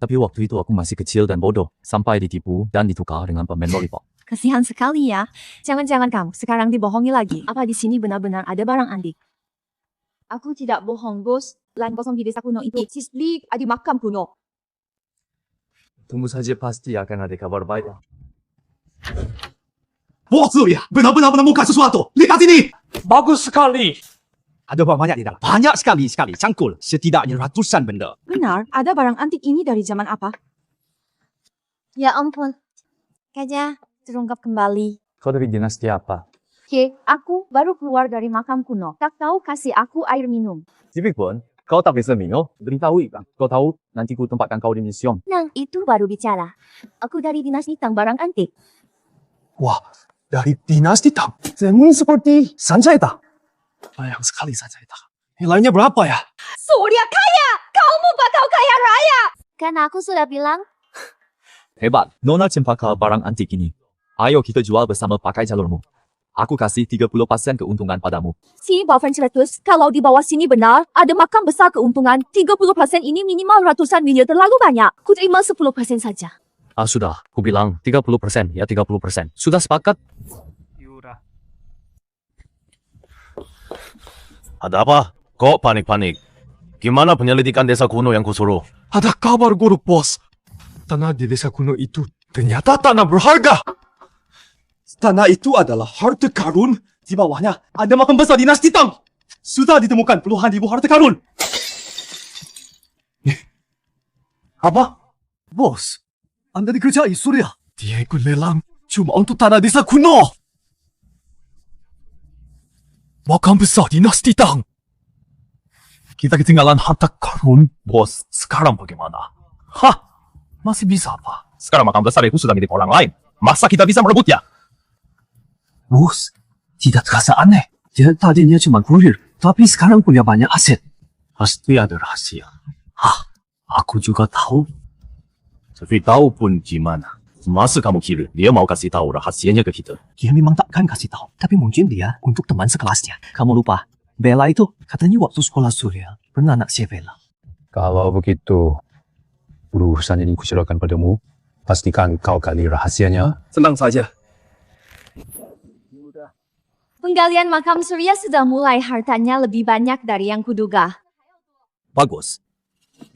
Tapi waktu itu aku masih kecil dan bodoh, sampai ditipu dan ditukar dengan permen lollipop. Kasihan sekali ya. Jangan-jangan kamu sekarang dibohongi lagi. Apa di sini benar-benar ada barang antik? Aku tidak bohong, bos. Lan kosong di desa kuno itu sisli ada makam kuno. Tunggu saja pasti akan ada kabar baik. Bos Surya, benar-benar menemukan sesuatu. Lihat ini. Bagus sekali. Ada banyak di dalam. Banyak sekali. Cangkul. Setidaknya ratusan benda. Benar, ada barang antik ini dari zaman apa? Ya ampun. Kayaknya terungkap kembali. Kau dari dinasti apa? Aku baru keluar dari makam kuno. Tak tahu kasih aku air minum. Cipik pun, kau tak bisa minum. Beritahu Ibang. Kau tahu, nanti ku tempatkan kau di museum. Nah, itu baru bicara. Aku dari dinasti Tang barang antik. Wah, dari dinasti Tang. Zemun seperti Sanjay Tang. Sayang sekali Sanjay Tang. Nilainya berapa ya? Surya kaya! Kamu bakal kaya raya! Kan aku sudah bilang. Hebat, Nona Cempaka barang antik ini. Ayo kita jual bersama pakai jalurmu. Aku kasih 30% keuntungan padamu. Sini bawa 100. Kalau di bawah sini benar, ada makam besar keuntungan. 30% ini minimal ratusan miliar terlalu banyak. Ku terima 10% saja. Sudah. Ku bilang 30%, ya 30%. Sudah sepakat? Ada apa? Kok panik-panik? Gimana penyelidikan desa kuno yang kusuruh? Ada kabar buruk, bos. Tanah di desa kuno itu ternyata tanah berharga. Tanah itu adalah harta karun. Di bawahnya ada makam besar dinasti Tang. Sudah ditemukan puluhan ribu harta karun. Apa? Bos, Anda dikerjai Surya. Dia ikut lelang cuma untuk tanah desa kuno. Makam besar dinasti Tang. Kita ketinggalan harta karun. Bos, sekarang bagaimana? Hah? Masih bisa apa? Sekarang makam besar itu sudah milik orang lain. Masa kita bisa merebutnya? Bos, tidak terasa aneh. Dia tadinya cuma kurir, tapi sekarang punya banyak aset. Pasti ada rahasia. Hah? Aku juga tahu. Tapi tahu pun gimana? Masa kamu kira dia mau kasih tahu rahasianya ke kita? Dia memang takkan kasih tahu, tapi mungkin dia untuk teman sekelasnya. Kamu lupa, Bella itu katanya waktu sekolah Surya pernah naksir Bella. Kalau begitu, urusan ini kuserahkan padamu. Pastikan kau gali rahasianya. Senang saja. Penggalian makam Surya sudah mulai, hartanya lebih banyak dari yang kuduga. Bagus.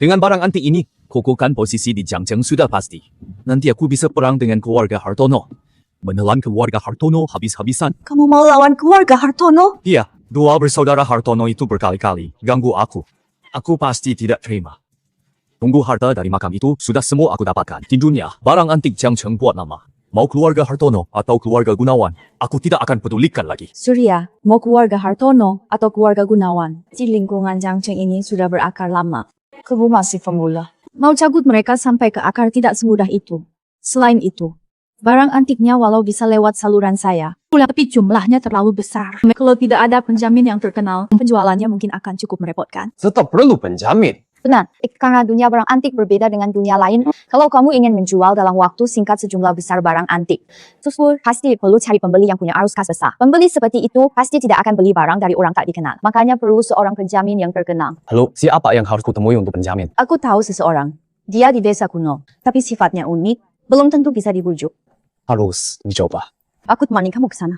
Dengan barang antik ini, kokohkan posisi di Jangjang sudah pasti. Nanti aku bisa perang dengan keluarga Hartono. Menelan keluarga Hartono habis-habisan. Kamu mau lawan keluarga Hartono? Iya, dua bersaudara Hartono itu berkali-kali ganggu aku. Aku pasti tidak terima. Tunggu harta dari makam itu sudah semua aku dapatkan. Di dunia, barang antik Jangjang buat nama. Mau keluarga Hartono atau keluarga Gunawan, aku tidak akan pedulikan lagi. Surya, mau keluarga Hartono atau keluarga Gunawan? Di lingkungan Jangjang ini sudah berakar lama. Kamu masih pemula. Mau cabut mereka sampai ke akar tidak semudah itu. Selain itu, barang antiknya walau bisa lewat saluran saya, tapi jumlahnya terlalu besar. Kalau tidak ada penjamin yang terkenal, penjualannya mungkin akan cukup merepotkan. Tetap perlu penjamin. Benar, karena dunia barang antik berbeda dengan dunia lain. Kalau kamu ingin menjual dalam waktu singkat sejumlah besar barang antik, terus pasti perlu cari pembeli yang punya arus kas besar. Pembeli seperti itu pasti tidak akan beli barang dari orang tak dikenal. Makanya perlu seorang penjamin yang terkenal. Lalu, siapa yang harus kutemui untuk penjamin? Aku tahu seseorang. Dia di desa kuno, tapi sifatnya unik, belum tentu bisa dibujuk. Harus dicoba. Aku temani kamu ke sana.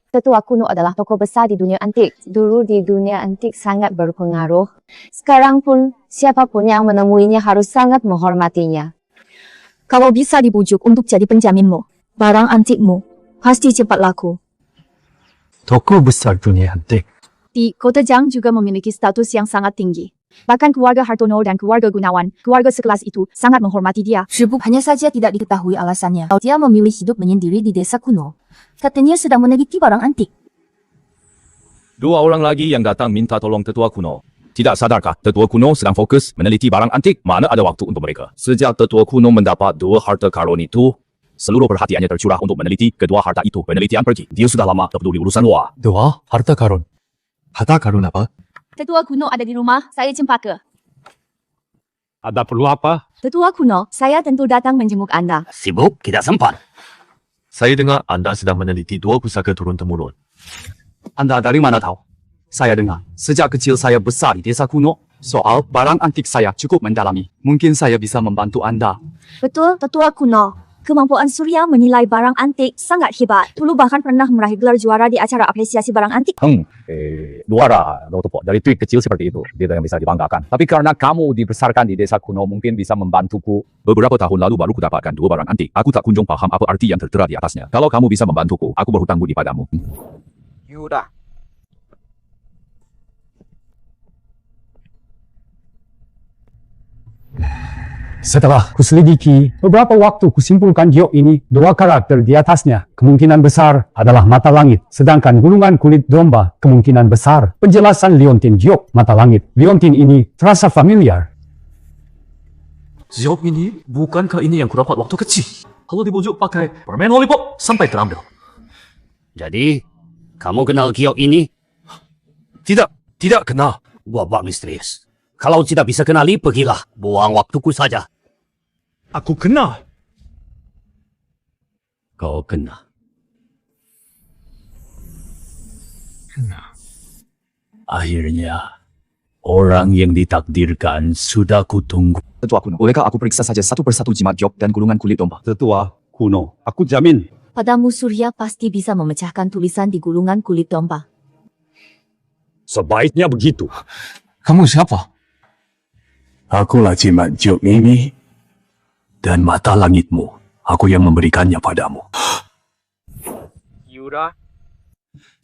Tetua kuno adalah tokoh besar di dunia antik. Dulu di dunia antik sangat berpengaruh. Sekarang pun siapapun yang menemuinya harus sangat menghormatinya. Kalau bisa dibujuk untuk jadi penjaminmu, barang antikmu pasti cepat laku. Tokoh besar dunia antik. Di Kota Jang juga memiliki status yang sangat tinggi. Bahkan keluarga Hartono dan keluarga Gunawan, keluarga sekelas itu sangat menghormati dia. Hanya saja tidak diketahui alasannya. Dia memilih hidup menyendiri di desa kuno. Katanya sedang meneliti barang antik. Dua orang lagi yang datang minta tolong tetua kuno. Tidak sadarkah tetua kuno sedang fokus meneliti barang antik? Mana ada waktu untuk mereka? Sejak tetua kuno mendapat dua harta karun itu, seluruh perhatiannya tercurah untuk meneliti kedua harta itu. Penelitian pergi. Dia sudah lama tak peduli urusan luar. Dua harta karun. Harta karun apa? Tetua kuno ada di rumah, saya Cempaka. Ada perlu apa? Tetua kuno, saya tentu datang menjenguk Anda. Sibuk, tidak sempat. Saya dengar Anda sedang meneliti dua pusaka turun-temurun. Anda dari mana tahu? Saya dengar, sejak kecil saya besar di desa kuno. Soal barang antik saya cukup mendalami. Mungkin saya bisa membantu Anda. Betul, Tetua kuno. Kemampuan Surya menilai barang antik sangat hebat. Dulu bahkan pernah meraih gelar juara di acara apresiasi barang antik. Juara dari tweet kecil seperti itu. Dia yang bisa dibanggakan. Tapi karena kamu dibesarkan di desa kuno, mungkin bisa membantuku. Beberapa tahun lalu baru kudapatkan dua barang antik. Aku tak kunjung paham apa arti yang tertera di atasnya. Kalau kamu bisa membantuku, aku berhutang budi padamu. Yuda. Setelah kuselidiki, beberapa waktu kusimpulkan giok ini, dua karakter di atasnya kemungkinan besar adalah mata langit, sedangkan gulungan kulit domba kemungkinan besar. Penjelasan Liontin giok mata langit. Liontin ini terasa familiar. Giok ini, bukankah ini yang kudapat waktu kecil? Kalau dibujuk pakai permen lollipop sampai terambil. Jadi, kamu kenal giok ini? Tidak kenal. Babak misterius. Kalau tidak bisa kenali, pergilah. Buang waktuku saja. Aku kenal. Kau kenal. Akhirnya, orang yang ditakdirkan sudah kutunggu. Tetua kuno, bolehkah aku periksa saja satu persatu jimat giok dan gulungan kulit domba? Tetua kuno, aku jamin. Padamu Surya pasti bisa memecahkan tulisan di gulungan kulit domba. Sebaiknya begitu. Kamu siapa? Akulah jimat giok ini dan mata langitmu. Aku yang memberikannya padamu. Yuda.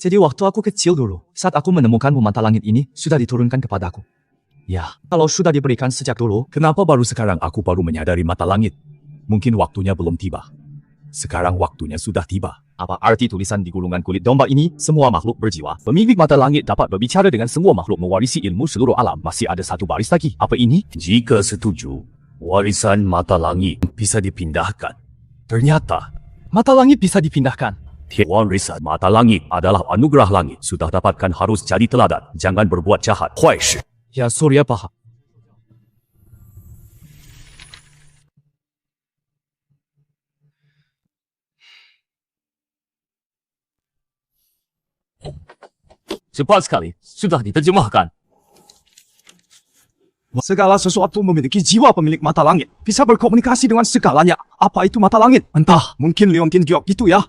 Jadi waktu aku kecil dulu, saat aku menemukan mata langit ini, sudah diturunkan kepadaku. Ya, kalau sudah diberikan sejak dulu, Kenapa baru sekarang aku baru menyadari mata langit? Mungkin waktunya belum tiba. Sekarang waktunya sudah tiba. apa arti tulisan di gulungan kulit domba ini? Semua makhluk berjiwa. Pemilik mata langit dapat berbicara dengan semua makhluk mewarisi ilmu seluruh alam. Masih ada satu baris lagi. Apa ini? Jika setuju, warisan mata langit bisa dipindahkan. Ternyata, mata langit bisa dipindahkan. Warisan mata langit adalah anugerah langit. Sudah dapatkan harus jadi teladan. Jangan berbuat jahat. Huai shi. Ya, Surya paham. Cepat sekali. Sudah diterjemahkan. Segala sesuatu memiliki jiwa pemilik mata langit. Bisa berkomunikasi dengan segalanya. Apa itu mata langit? Entah, mungkin Leontin Giok itu ya.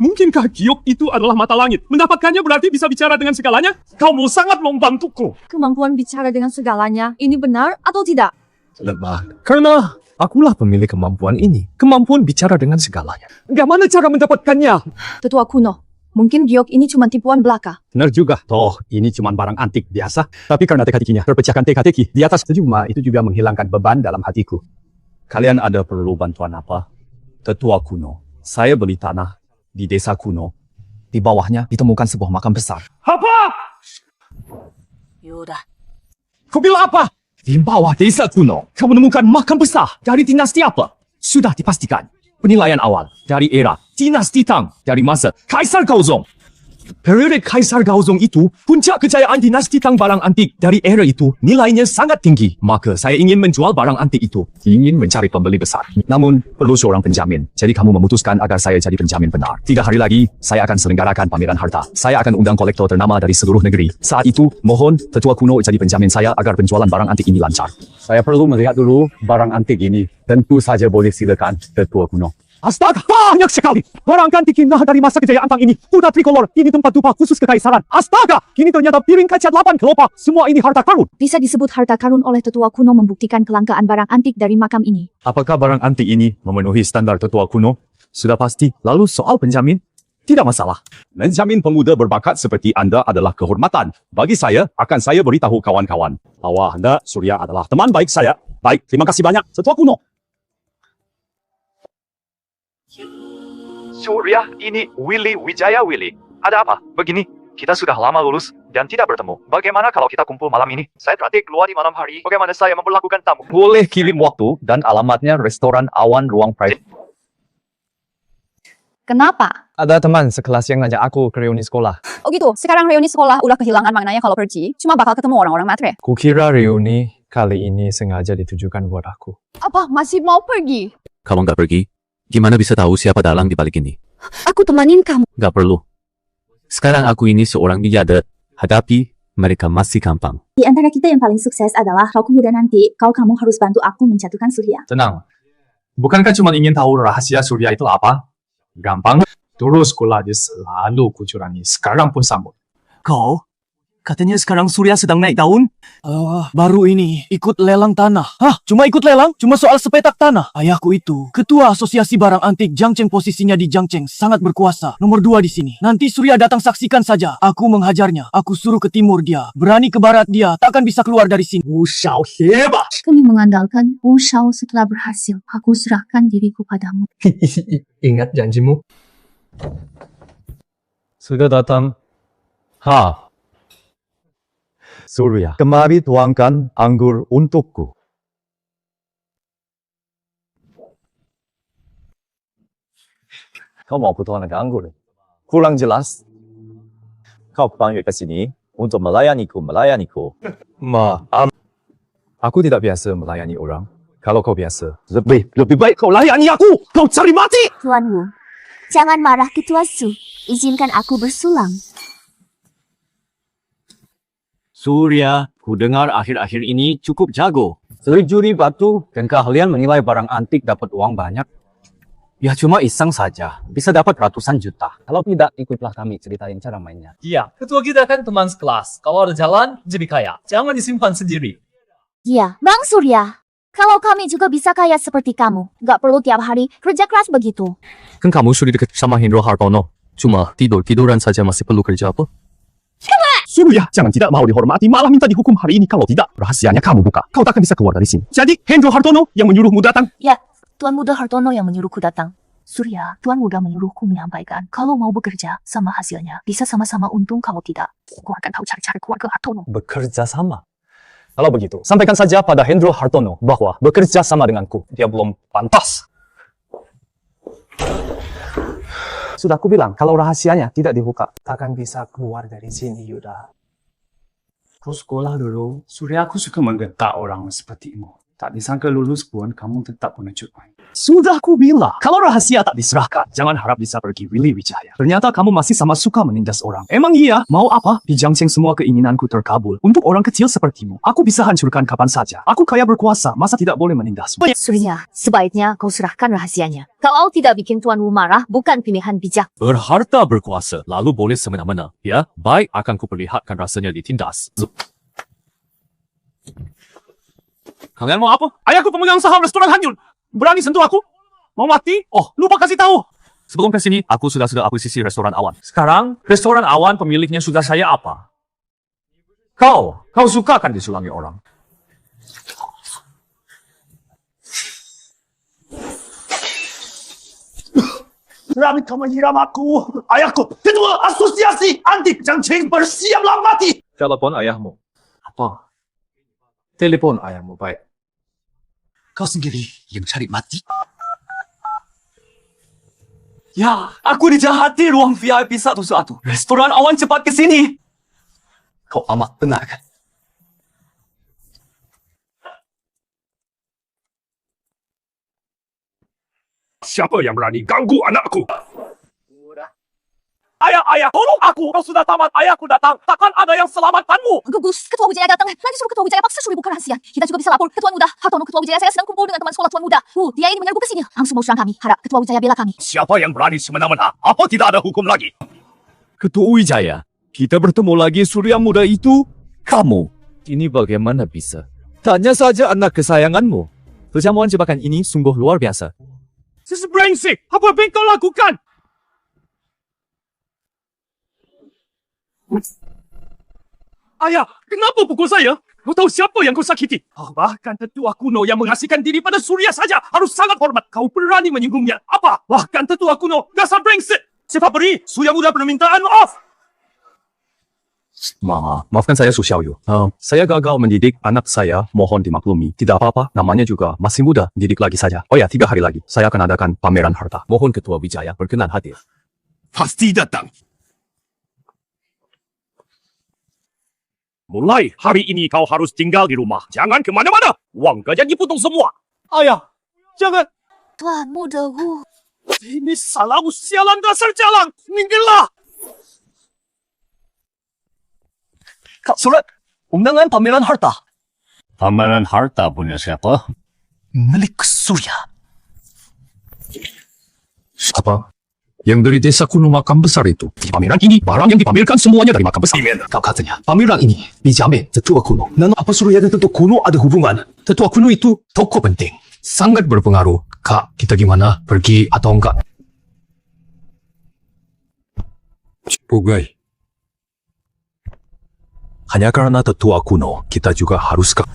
Mungkinkah giok itu adalah mata langit? Mendapatkannya berarti bisa bicara dengan segalanya? Kamu sangat membantuku. Kemampuan bicara dengan segalanya, ini benar atau tidak? Lemah. Karena akulah pemilik kemampuan ini. Kemampuan bicara dengan segalanya. Bagaimana cara mendapatkannya? Tetua kuno, mungkin giok ini cuma tipuan belaka. Benar juga. Toh, ini cuma barang antik biasa. Tapi karena teka-tekinya terpecahkan teka-teki di atas cuma itu juga menghilangkan beban dalam hatiku. Kalian ada perlu bantuan apa? Tetua kuno, saya beli tanah di desa kuno. Di bawahnya ditemukan sebuah makam besar. Apa? Yaudah. Kau bilang apa? Di bawah desa kuno, kamu menemukan makam besar dari dinasti apa? Sudah dipastikan. Penilaian awal dari era dinasti Tang dari masa Kaisar Gaozong. Periode Kaisar Gaozong itu, puncak kejayaan dinasti Tang barang antik dari era itu nilainya sangat tinggi. Maka saya ingin menjual barang antik itu. Ingin mencari pembeli besar. Namun, perlu seorang penjamin. Jadi kamu memutuskan agar saya jadi penjamin benar. 3 hari lagi, saya akan selenggarakan pameran harta. Saya akan undang kolektor ternama dari seluruh negeri. Saat itu, mohon Tetua kuno jadi penjamin saya agar penjualan barang antik ini lancar. Saya perlu melihat dulu barang antik ini. Tentu saja boleh silakan, Tetua kuno. Astaga, banyak sekali. Barang antik indah dari masa kejayaan Tang ini. Kuda trikolor, ini tempat dupa khusus kekaisaran. Astaga, kini ternyata piring kaca 8 kelopak. Semua ini harta karun. Bisa disebut harta karun oleh tetua kuno membuktikan kelangkaan barang antik dari makam ini. Apakah barang antik ini memenuhi standar tetua kuno? Sudah pasti. Lalu soal penjamin? Tidak masalah. Menjamin pemuda berbakat seperti Anda adalah kehormatan. Bagi saya, akan saya beritahu kawan-kawan bahwa Anda, Surya, adalah teman baik saya. Baik, terima kasih banyak, Tetua kuno. Surya, ini Willy Wijaya Willy. Ada apa? Begini, kita sudah lama lulus dan tidak bertemu. Bagaimana kalau kita kumpul malam ini? Saya terakhir keluar di malam hari. Bagaimana saya memperlakukan tamu? Boleh kirim waktu dan alamatnya restoran Awan Ruang Private. Kenapa? Ada teman sekelas yang ngajak aku ke reuni sekolah. Oh gitu, sekarang reuni sekolah udah kehilangan maknanya kalau pergi. Cuma bakal ketemu orang-orang matre. Kukira reuni kali ini sengaja ditujukan buat aku. Apa, masih mau pergi? Kalau nggak pergi, gimana bisa tahu siapa dalang di balik ini? Aku temanin kamu. Nggak perlu. Sekarang aku ini seorang biadab, hadapi mereka masih gampang. Di antara kita yang paling sukses adalah kau muda nanti. Kamu harus bantu aku menjatuhkan Surya. Tenang. Bukankah cuma ingin tahu rahasia Surya itu apa? Gampang. Dulu sekolah dia selalu kucurangi. Sekarang pun sambut. Kau? Katanya sekarang Surya sedang naik daun? Baru ini ikut lelang tanah. Hah? Cuma ikut lelang? Cuma soal sepetak tanah? Ayahku itu ketua asosiasi barang antik Jiangcheng, posisinya di Jiangcheng sangat berkuasa. Nomor 2 di sini. Nanti Surya datang saksikan saja. Aku menghajarnya. Aku suruh ke timur dia. Berani ke barat dia. Takkan bisa keluar dari sini. Wu Shao hebat. Kami mengandalkan Wu Shao setelah berhasil. Aku serahkan diriku padamu. Ingat janjimu. Sudah datang. Ha. Surya, kemari tuangkan anggur untukku. Kau mau petualangan anggur? Kurang jelas. Kau panggil ke sini untuk melayaniku. Aku tidak biasa melayani orang. Kalau kau biasa. Lebih baik kau layani aku. Kau cari mati. Tuan Wu, jangan marah Ketua Su. Izinkan aku bersulang. Surya, ku dengar akhir-akhir ini cukup jago. Selisih batu dan keahlian menilai barang antik dapat uang banyak. Ya cuma iseng saja, bisa dapat ratusan juta. Kalau tidak, ikutlah kami ceritain cara mainnya. Iya, ketua kita kan teman sekelas. Kalau ada jalan, jadi kaya. Jangan disimpan sendiri. Iya, Bang Surya. Kalau kami juga bisa kaya seperti kamu. Gak perlu tiap hari kerja keras begitu. Kan kamu sudah dekat sama Hendro Hartono. Cuma tiduran saja masih perlu kerja apa? Surya, jangan tidak mau dihormati, malah minta dihukum hari ini. Kalau tidak, rahasianya kamu buka. Kau takkan bisa keluar dari sini. Jadi, Hendro Hartono yang menyuruhmu datang. Ya, Tuan Muda Hartono yang menyuruhku datang. Surya, Tuan Muda menyuruhku menyampaikan kalau mau bekerja sama hasilnya bisa sama-sama untung. Kalau tidak, aku akan tahu cara-cara keluarga Hartono. Bekerja sama? Kalau begitu, sampaikan saja pada Hendro Hartono bahwa bekerja sama denganku. Dia belum pantas. Sudah aku bilang, kalau rahasianya tidak dibuka, takkan bisa keluar dari sini, Yuda. Aku sekolah dulu, Surya aku suka menggetak orang sepertimu. Tak disangka lulus pun kamu tetap pengecut. Sudah aku bilang, kalau rahasia tak diserahkan, jangan harap bisa pergi Willy Wijaya. Ternyata kamu masih sama suka menindas orang. Emang iya, mau apa? Di Jiangcheng semua keinginanku terkabul. Untuk orang kecil sepertimu, aku bisa hancurkan kapan saja. Aku kaya berkuasa, masa tidak boleh menindasmu? Surya, sebaiknya kau serahkan rahasianya. Kalau tidak bikin tuanmu marah, bukan pilihan bijak. Berharta berkuasa, lalu boleh semena-mena. Ya, baik akan kuperlihatkan rasanya ditindas. Kalian mau apa? Ayahku pemegang saham restoran Hanyun. Berani sentuh aku? Mau mati? Oh, lupa kasih tahu. Sebelum ke sini, aku sudah akuisisi restoran Awan. Sekarang, restoran Awan pemiliknya sudah saya apa? Kau suka kan disulangi orang? Berani kau menyiram aku. Ayahku, ketua asosiasi anti Jiangcheng bersiaplah mati. Telepon ayahmu. Apa? Telepon ayahmu, baik. Kau sendiri yang cari mati. Ya, aku dijahati ruang VIP 1-1. Restoran Awan cepat ke sini. Kau amat benar kan? Siapa yang berani ganggu anakku? Ayah, tolong aku! Kau sudah tamat, ayahku datang. Takkan ada yang selamatkanmu? Gugus, Ketua Wijaya datang. Nanti suruh Ketua Wijaya paksa Suri buka rahasia. Kita juga bisa lapor ke Tuan Muda. Hartono, Ketua Wijaya, saya sedang kumpul dengan teman sekolah Tuan Muda. Dia ini menyerbu ke sini. Langsung mau serang kami. Harap Ketua Wijaya bela kami. Siapa yang berani semena-mena? Apa tidak ada hukum lagi? Ketua Wijaya, kita bertemu lagi Surya muda itu. Kamu, ini bagaimana bisa? Tanya saja anak kesayanganmu. Perjamuan jebakan ini sungguh luar biasa. This brengsek! Apa yang kau lakukan? Ayah, kenapa pukul saya? Kau tahu siapa yang kau sakiti? Bahkan tetua kuno yang mengasihkan diri pada Surya saja harus sangat hormat. Kau berani menyinggungnya. Apa? Bahkan tetua kuno, dasar brengsek! Siapa beri? Surya muda permintaan maaf! Maafkan saya Su Xiaoyu. Saya gagal mendidik anak saya, mohon dimaklumi. Tidak apa-apa, namanya juga masih muda, didik lagi saja. Oh ya, 3 hari lagi, saya akan adakan pameran harta. Mohon Ketua Wijaya berkenan hadir. Pasti datang. Mulai hari ini kau harus tinggal di rumah. Jangan kemana-mana. Uang gajian dipotong semua. Ayah, jangan. Tuan Mudaku. Ini salahmu sialan dasar jalan. Minggirlah. Kak Surat, undangan pameran harta. Pameran harta punya siapa? Milik Surya. Apa? Yang dari desa kuno makam besar itu. Di pameran ini, barang yang dipamerkan semuanya dari makam besar. Kau katanya, pameran ini dijamin tetua kuno. Lalu apa Surya dan tetua kuno ada hubungan? Tetua kuno itu tokoh penting. Sangat berpengaruh. Kak, kita gimana? Pergi atau enggak? Pugai. Hanya karena tetua kuno, kita juga harus ke...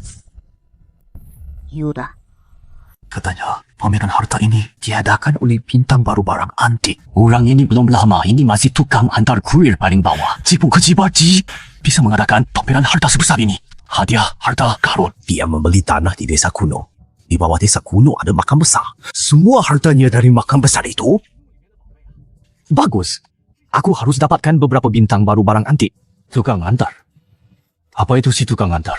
Yuda. Katanya, pameran harta ini diadakan oleh bintang baru barang antik. Orang ini belum lama, ini masih tukang antar kurir paling bawah. Cipu kecibaji bisa mengadakan pameran harta sebesar ini. Hadiah harta karun. Dia membeli tanah di desa kuno. Di bawah desa kuno ada makam besar. Semua hartanya dari makam besar itu? Bagus. Aku harus dapatkan beberapa bintang baru barang antik. Tukang antar. Apa itu si tukang antar?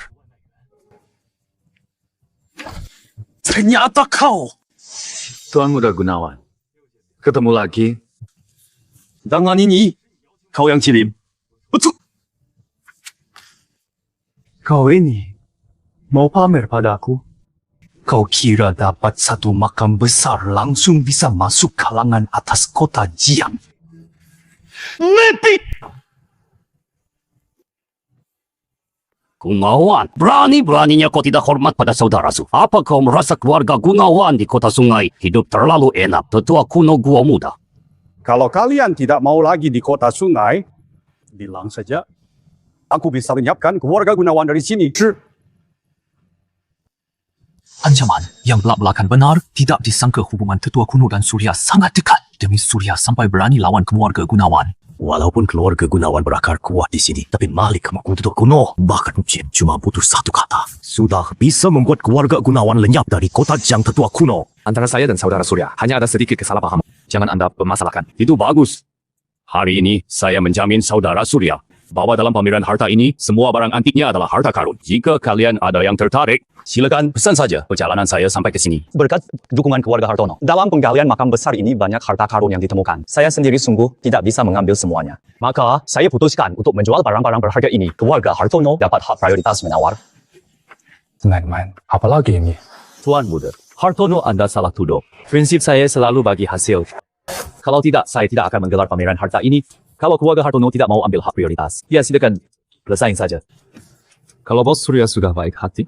Ternyata kau. Tuan Muda Gunawan. Ketemu lagi. Dengan ini, kau yang kirim. Betul. Kau ini mau pamer padaku? Kau kira dapat satu makam besar langsung bisa masuk kalangan atas kota Jiang? Lepit! Gunawan, berani-beraninya kau tidak hormat pada saudarasu. Apa kau merasa keluarga Gunawan di kota sungai hidup terlalu enak? Tetua kuno gua muda. Kalau kalian tidak mau lagi di kota sungai, bilang saja. Aku bisa lenyapkan keluarga Gunawan dari sini. Ancaman yang belak-belakan benar, tidak disangka hubungan tetua kuno dan Surya sangat dekat. Demi Surya sampai berani lawan keluarga Gunawan. Walaupun keluarga Gunawan berakar kuat di sini, tapi Malik Makun tetua kuno, bahkan Ucip cuma butuh satu kata. Sudah bisa membuat keluarga Gunawan lenyap dari kota Jiang tetua kuno. Antara saya dan saudara Surya, hanya ada sedikit kesalahpahaman. Jangan Anda permasalahkan. Itu bagus. Hari ini, saya menjamin saudara Surya Bahwa dalam pameran harta ini, semua barang antiknya adalah harta karun. Jika kalian ada yang tertarik, silakan pesan saja perjalanan saya sampai ke sini. Berkat dukungan keluarga Hartono, dalam penggalian makam besar ini banyak harta karun yang ditemukan. Saya sendiri sungguh tidak bisa mengambil semuanya. Maka, saya putuskan untuk menjual barang-barang berharga ini. Keluarga Hartono dapat hak prioritas menawar. Teman-teman, apa lagi ini? Tuan Muda, Hartono Anda salah tuduh. Prinsip saya selalu bagi hasil. Kalau tidak, saya tidak akan menggelar pameran harta ini. Kalau keluarga Hartono tidak mau ambil hak prioritas, ya silakan bersaing saja. Kalau Bos Surya sudah baik hati,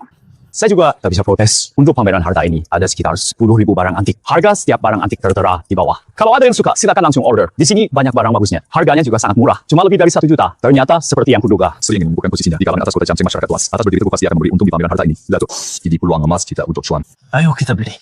saya juga tak bisa protes. Untuk pameran harta ini, ada sekitar 10.000 barang antik. Harga setiap barang antik tertera di bawah. Kalau ada yang suka, silakan langsung order. Di sini banyak barang bagusnya. Harganya juga sangat murah. Cuma lebih dari 1 juta. Ternyata seperti yang kuduga. Saya ingin membuka posisinya di kalangan atas kota Jiangxing masyarakat luas. Atas berdiri teguh pasti akan memberi untung di pameran harta ini. Datuk, jadi peluang emas kita untuk cuan. Ayo kita beli.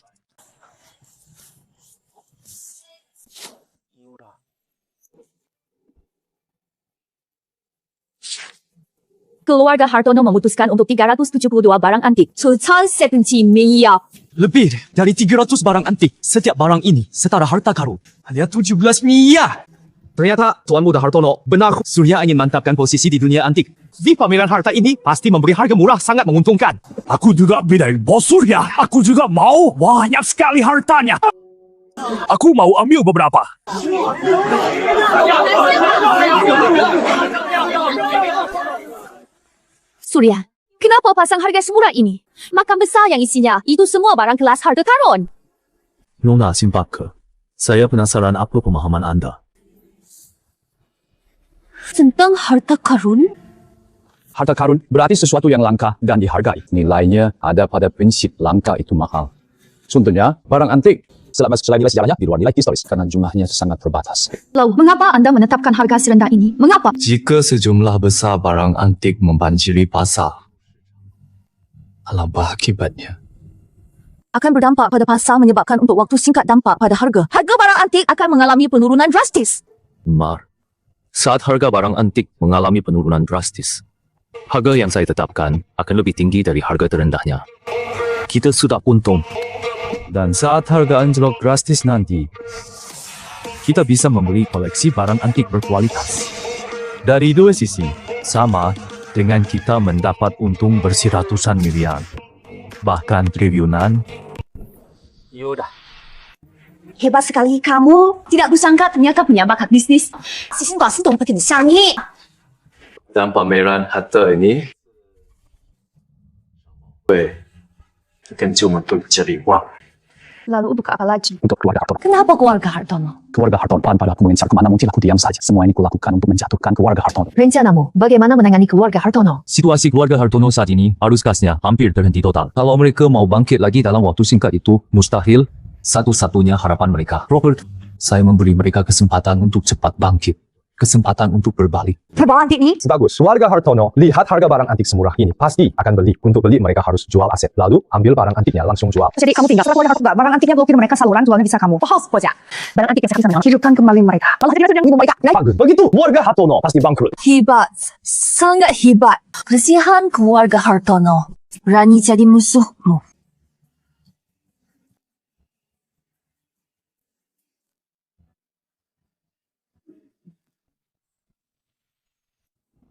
Keluarga Hartono memutuskan untuk 372 barang antik. Total 70 miliar. Lebih dari 300 barang antik. Setiap barang ini setara harta karun. Hanya 17 miliar. Ternyata Tuan Muda Hartono benar. Surya ingin mantapkan posisi di dunia antik. Di pameran harta ini pasti memberi harga murah sangat menguntungkan. Aku juga bidai Bos Surya. Aku juga mau banyak sekali hartanya. Aku mau ambil beberapa. Surya, kenapa pasang harga semurah ini? Makam besar yang isinya, itu semua barang kelas harta karun. Nona Simpaka, saya penasaran apa pemahaman Anda. Tentang harta karun? Harta karun berarti sesuatu yang langka dan dihargai. Nilainya ada pada prinsip langka itu mahal. Contohnya, barang antik. Selagi sejarahnya di luar nilai historis karena jumlahnya sangat terbatas. Lalu, mengapa Anda menetapkan harga serendah ini? Mengapa? Jika sejumlah besar barang antik membanjiri pasar, alangkah akibatnya. Akan berdampak pada pasar menyebabkan untuk waktu singkat dampak pada harga. Harga barang antik akan mengalami penurunan drastis. Mar, saat harga barang antik mengalami penurunan drastis, harga yang saya tetapkan akan lebih tinggi dari harga terendahnya. Kita sudah untung. Dan saat harga anjlok drastis nanti, kita bisa membeli koleksi barang antik berkualitas. Dari dua sisi, sama dengan kita mendapat untung bersiratusan miliar, bahkan triliunan. Yaudah. Hebat sekali kamu. Tidak kusangka ternyata punya bakat bisnis. Dan pameran harta ini, akan cuma untuk cari uang. Lalu untuk apa lagi? Untuk keluarga Hartono. Kenapa keluarga Hartono? Keluarga Hartono tanpa aku mengincar kemana mungkin aku diam saja. Semua ini kulakukan untuk menjatuhkan keluarga Hartono. Rencanamu, bagaimana menangani keluarga Hartono? Situasi keluarga Hartono saat ini arus kasnya hampir terhenti total. Kalau mereka mau bangkit lagi dalam waktu singkat itu mustahil. Satu-satunya harapan mereka, Robert, saya memberi mereka kesempatan untuk cepat bangkit. Kesempatan untuk berbalik. Barang antik ini? Bagus. Warga Hartono, lihat harga barang antik semurah ini. Pasti akan beli. Untuk beli mereka harus jual aset. Lalu ambil barang antiknya langsung jual. Jadi kamu tinggal setelah keluarga Hartono, barang antiknya blokir mereka saluran jualnya bisa kamu. Pahal saja. Barang antik yang bisa hidupkan kembali mereka. Malah tidak yang mereka. Bagus. Begitu. Warga Hartono pasti bangkrut. Hebat. Sangat hebat. Kesihan keluarga Hartono. Berani jadi musuhmu.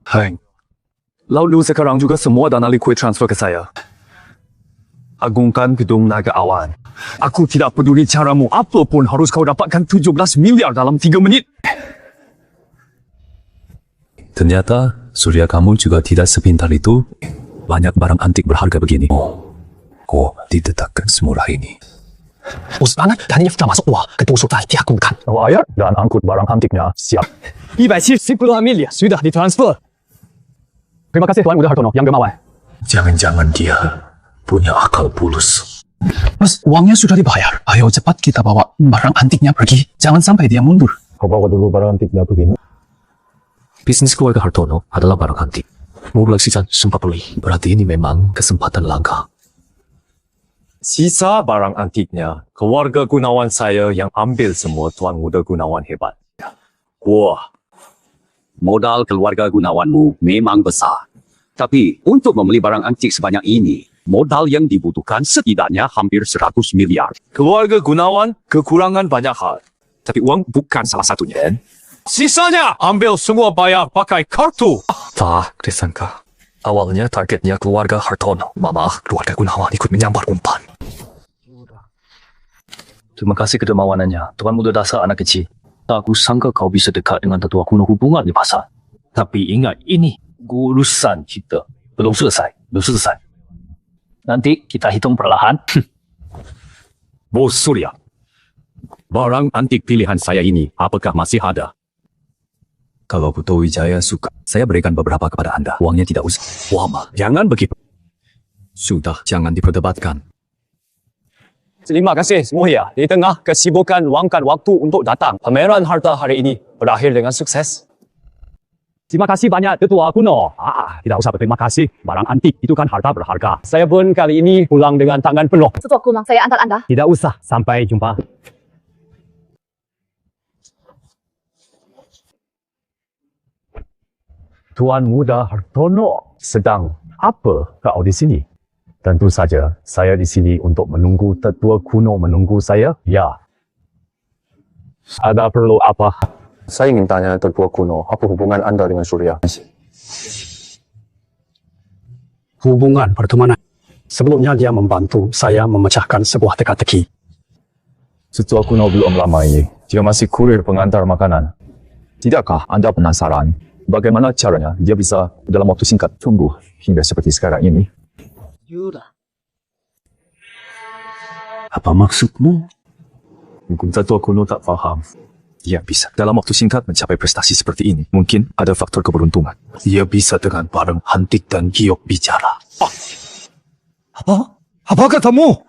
Hai. Lalu sekarang juga semua dana liquid transfer ke saya. Agungkan gedung Naga Awan. Aku tidak peduli caramu apapun harus kau dapatkan 17 miliar dalam 3 menit. Ternyata Surya kamu juga tidak sepintar itu. Banyak barang antik berharga begini. Kok diletakkan semurah ini? Bos banget. Dannya sudah masuk wah. Ketua Sultan diakunkan. Wire dan angkut barang antiknya siap. 170 miliar sudah ditransfer. Terima kasih Tuan Muda Hartono yang dermawan. Jangan-jangan dia punya akal bulus. Mas, uangnya sudah dibayar. Ayo cepat kita bawa barang antiknya pergi. Jangan sampai dia mundur. Kau bawa dulu barang antiknya begini. Bisnis keluarga Hartono adalah barang antik. Mulai sisa sempat beli. Berarti ini memang kesempatan langka. Sisa barang antiknya, keluarga Gunawan saya yang ambil semua Tuan Muda Gunawan hebat. Wah, modal keluarga Gunawanmu memang besar. Tapi untuk membeli barang antik sebanyak ini, modal yang dibutuhkan setidaknya hampir 100 miliar. Keluarga Gunawan kekurangan banyak hal. Tapi uang bukan salah satunya. Sisanya ambil semua bayar pakai kartu. Tak disangka. Awalnya targetnya keluarga Hartono. Mama, keluarga Gunawan ikut menyambar umpan. Terima kasih kedermawanannya. Tuan muda dasar anak kecil. Tak aku sangka kau bisa dekat dengan tetua kuno hubungan di pasar. Tapi ingat ini, urusan kita. Belum selesai. Nanti kita hitung perlahan. Bos Surya, barang antik pilihan saya ini apakah masih ada? Kalau Putu Wijaya suka, saya berikan beberapa kepada Anda. Uangnya tidak usah. Wama, jangan begitu. Sudah, jangan diperdebatkan. Terima kasih semua ya. Di tengah kesibukan luangkan waktu untuk datang. Pameran harta hari ini berakhir dengan sukses. Terima kasih banyak tetua kuno. Tidak usah berterima kasih. Barang antik itu kan harta berharga. Saya pun kali ini pulang dengan tangan penuh. Tetua kuno, saya antar Anda. Tidak usah. Sampai jumpa. Tuan Muda Hartono, sedang apa kau di sini? Tentu saja, saya di sini untuk menunggu tetua kuno menunggu saya. Ya. Ada perlu apa? Saya ingin tanya tetua kuno, apa hubungan Anda dengan Surya? Hubungan pertemanan. Sebelumnya dia membantu saya memecahkan sebuah teka-teki. Tetua kuno belum lama ini, dia masih kurir pengantar makanan. Tidakkah Anda penasaran bagaimana caranya dia bisa dalam waktu singkat tumbuh hingga seperti sekarang ini? Yuda. Apa maksudmu? Mungkin tetua kuno tak faham. Dia bisa dalam waktu singkat mencapai prestasi seperti ini. Mungkin ada faktor keberuntungan. Dia bisa dengan barang antik dan giok bicara. Apa? Apa katamu?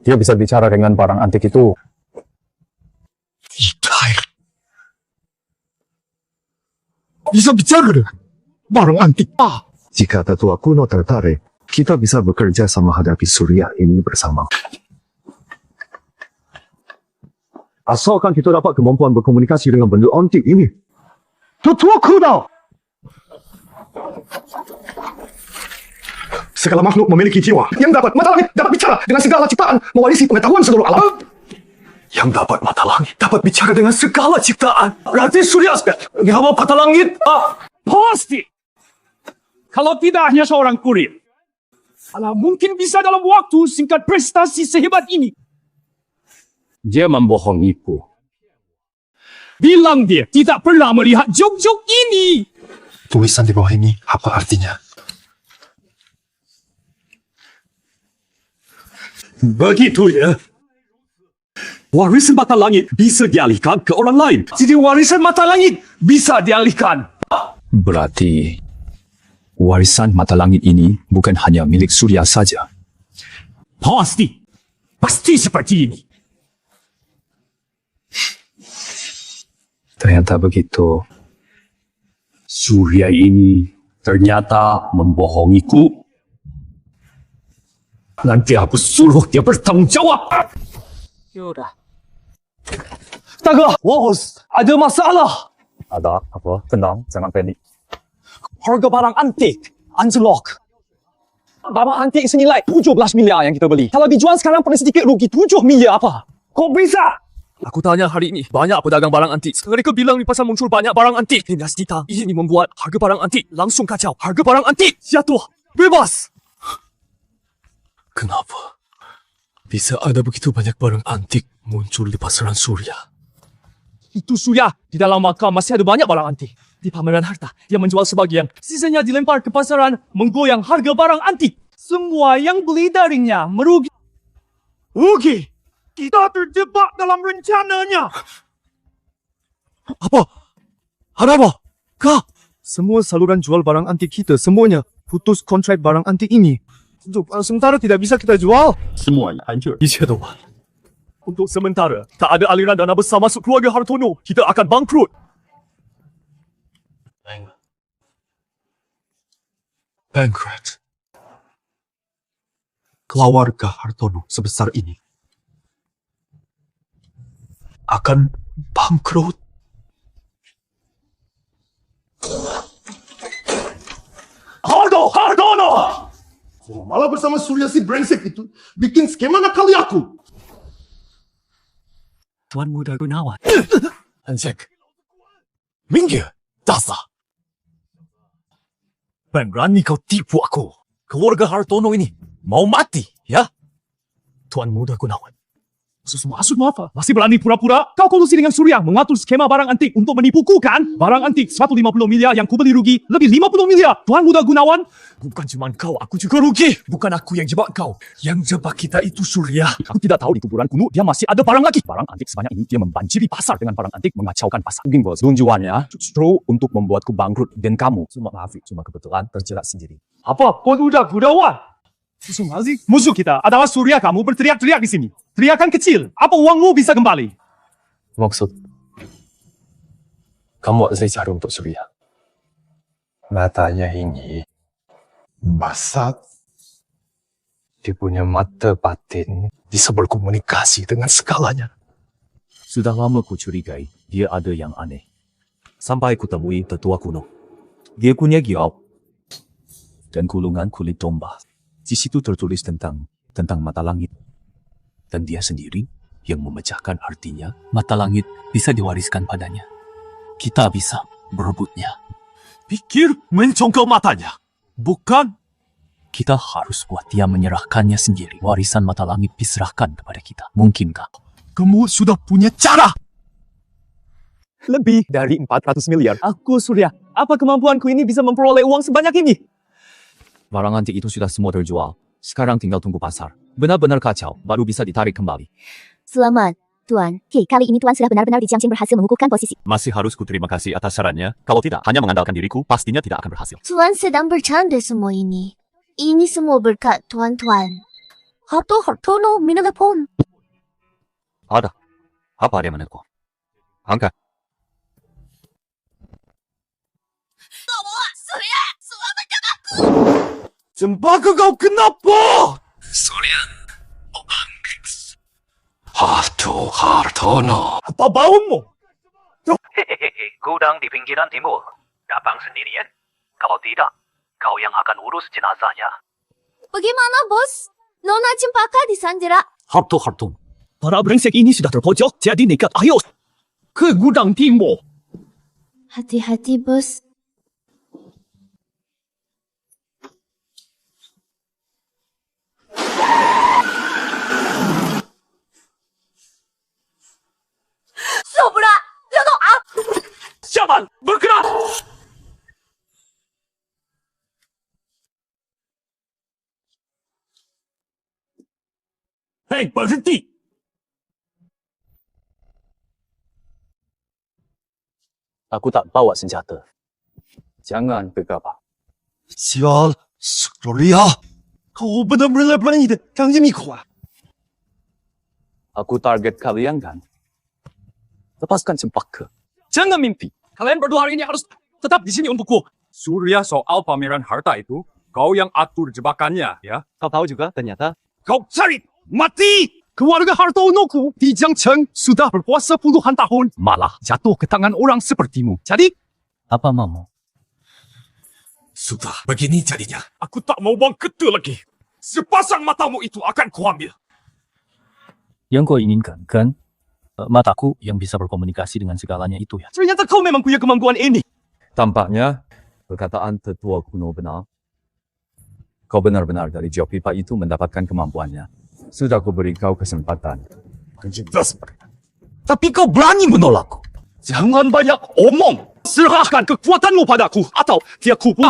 Dia bisa bicara dengan barang antik itu. Bisa bicara dengan barang antik. Jika tetua kuno tertarik, kita bisa bekerja sama hadapi Surya ini bersama. Asalkan kita dapat kemampuan berkomunikasi dengan benda antik ini. Tetua kuno! Segala makhluk memiliki jiwa yang dapat mata langit dapat bicara dengan segala ciptaan mewarisi pengetahuan seluruh alam. Yang dapat mata langit dapat bicara dengan segala ciptaan. Berarti Surya nyawa mata langit. Pasti. Kalau tidak hanya seorang kurir. Kalau mungkin bisa dalam waktu singkat prestasi sehebat ini. Dia membohongiku. Bilang dia tidak pernah melihat jok-jok ini. Tulisan di bawah ini apa artinya? Begitu ya. Warisan mata langit bisa dialihkan ke orang lain. Jadi warisan mata langit bisa dialihkan. Berarti warisan mata langit ini bukan hanya milik Surya saja. Pasti. Pasti seperti ini. Ternyata begitu. Surya ini ternyata membohongiku. Nanti aku suruh dia bertanggung jawab. Yuda. Daga, bos, ada masalah. Ada apa? Tenang, jangan panik. Harga barang antik, anjlok. Barang antik senilai 17 miliar yang kita beli. Kalau dijual sekarang paling sedikit rugi 7 miliar apa? Kok bisa? Aku tanya hari ini, banyak pedagang barang antik. Mereka bilang di pasar muncul banyak barang antik. Dinastita ini membuat harga barang antik langsung kacau. Harga barang antik jatuh. Bebas. Kenapa? Bisa ada begitu banyak barang antik muncul di pasaran Surya. Itu Surya. Di dalam makam masih ada banyak barang antik. Di pameran harta, dia menjual sebagian. Sisanya dilempar ke pasaran, menggoyang harga barang antik. Semua yang beli darinya merugi. Rugi. Kita terjebak dalam rencananya. Apa? Ada apa? Kak? Semua saluran jual barang antik kita, semuanya putus kontrak barang antik ini. Untuk sementara tidak bisa kita jual. Semuanya hancur. Dicedowan. Untuk sementara, tak ada aliran dana besar masuk keluarga Hartono. Kita akan bangkrut. Bankrupt. Keluarga Hartono sebesar ini akan bangkrut. Hartono! Malah bersama Surya si brengsek itu bikin skema nakal aku. Tuan Muda Gunawan. Hansek. Minggir, dasar. Berani kau tipu aku. Keluarga Hartono ini mau mati, ya? Tuan Muda Gunawan. Maksudmu apa? Masih berani pura-pura? Kau kolusi dengan Surya mengatur skema barang antik untuk menipuku kan? Barang antik 150 miliar yang kubeli rugi lebih 50 miliar. Tuan Muda Gunawan. Bukan cuma kau, aku juga rugi. Bukan aku yang jebak kau. Yang jebak kita itu Surya. Aku tidak tahu di kuburan kuno dia masih ada barang lagi. Barang antik sebanyak ini dia membanjiri pasar dengan barang antik mengacaukan pasar. Mungkin bos, tujuannya justru untuk membuatku bangkrut dan kamu. Cuma kebetulan terjerat sendiri. Apa? Tuan Muda Gunawan? Musuh kita adalah Surya. Kamu berteriak-teriak di sini. Teriakan kecil. Apa uangmu bisa kembali? Maksud, kamu saya cari untuk Surya. Matanya ini basah. Dia punya mata batin bisa berkomunikasi dengan segalanya. Sudah lama ku curigai dia ada yang aneh. Sampai ku temui tetua kuno. Dia punya giok dan kulungan kulit domba. Di situ tertulis tentang mata langit. Dan dia sendiri yang memecahkan artinya. Mata langit bisa diwariskan padanya. Kita bisa berebutnya. Pikir mencongkel matanya. Bukan. Kita harus buat dia menyerahkannya sendiri. Warisan mata langit diserahkan kepada kita. Mungkinkah? Kamu sudah punya cara. Lebih dari 400 miliar. Aku Surya. Apa kemampuanku ini bisa memperoleh uang sebanyak ini? Barang antik itu sudah semua terjual. Sekarang tinggal tunggu pasar. Benar-benar kacau, baru bisa ditarik kembali. Selamat, Tuan. Oke, kali ini Tuan sudah benar-benar di Jiangqing berhasil mengukuhkan posisi. Masih harus ku terima kasih atas sarannya. Kalau tidak, hanya mengandalkan diriku, pastinya tidak akan berhasil. Tuan sedang bercanda semua ini. Ini semua berkat Tuan-Tuan. Hartono menelepon. Ada. Apa dia menelepon? Angkat. Surya, selamatkan aku. Cempaka kau kenapa? Surya. Hartono. Apa baumu? Hehehe, gudang di pinggiran timur. Datang sendirian? Kalau tidak, kau yang akan urus jenazahnya. Bagaimana, Bos? Nona Cempaka disandera. Harto. Para brengsek ini sudah terpojok, jadi nekat. Ayo ke gudang timur. Hati-hati, Bos. Sobra! Jono up! Syaban, bergerak! Hei, berhenti! Aku tak bawa senjata. Jangan gegabah. Sial, Surya. Kau benar-benar berani de, Kang Jimiko. Aku target kalian kan? Lepaskan Cempaka. Jangan mimpi. Kalian berdua hari ini harus tetap di sini untukku. Surya soal pameran harta itu, kau yang atur jebakannya, ya? Kau tahu juga ternyata. Kau cari mati! Keluarga Hartonoku di Jiangqing sudah berpuasa puluhan tahun. Malah jatuh ke tangan orang sepertimu. Jadi, Apa maumu? sudah begini jadinya. Aku tak mau bang ketul lagi. Sepasang matamu itu akan kuambil. Yang kau inginkan, kan? Mataku yang bisa berkomunikasi dengan segalanya itu ya. Ternyata kau memang punya kemampuan ini. Tampaknya, perkataan tetua kuno benar. Kau benar-benar dari Jok Pipa itu mendapatkan kemampuannya. Sudah ku beri kau kesempatan. Tapi kau berani menolakku. Jangan banyak omong. Serahkan kekuatanmu padaku. Atau dia kubu.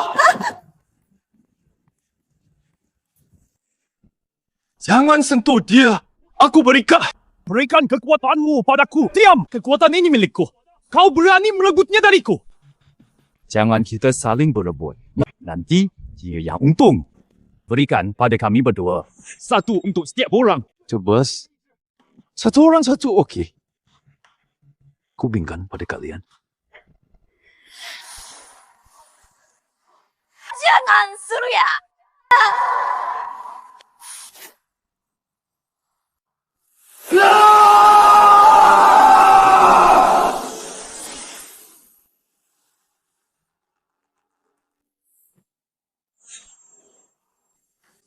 Jangan sentuh dia. Aku berikan kekuatanmu padaku. Diam. Kekuatan ini milikku. Kau berani merebutnya dariku. Jangan kita saling berebut. Nanti dia yang untung. Berikan pada kami berdua. Satu untuk setiap orang. Coba. Satu orang satu, okey. Kubingkan pada kalian. Jangan, Surya.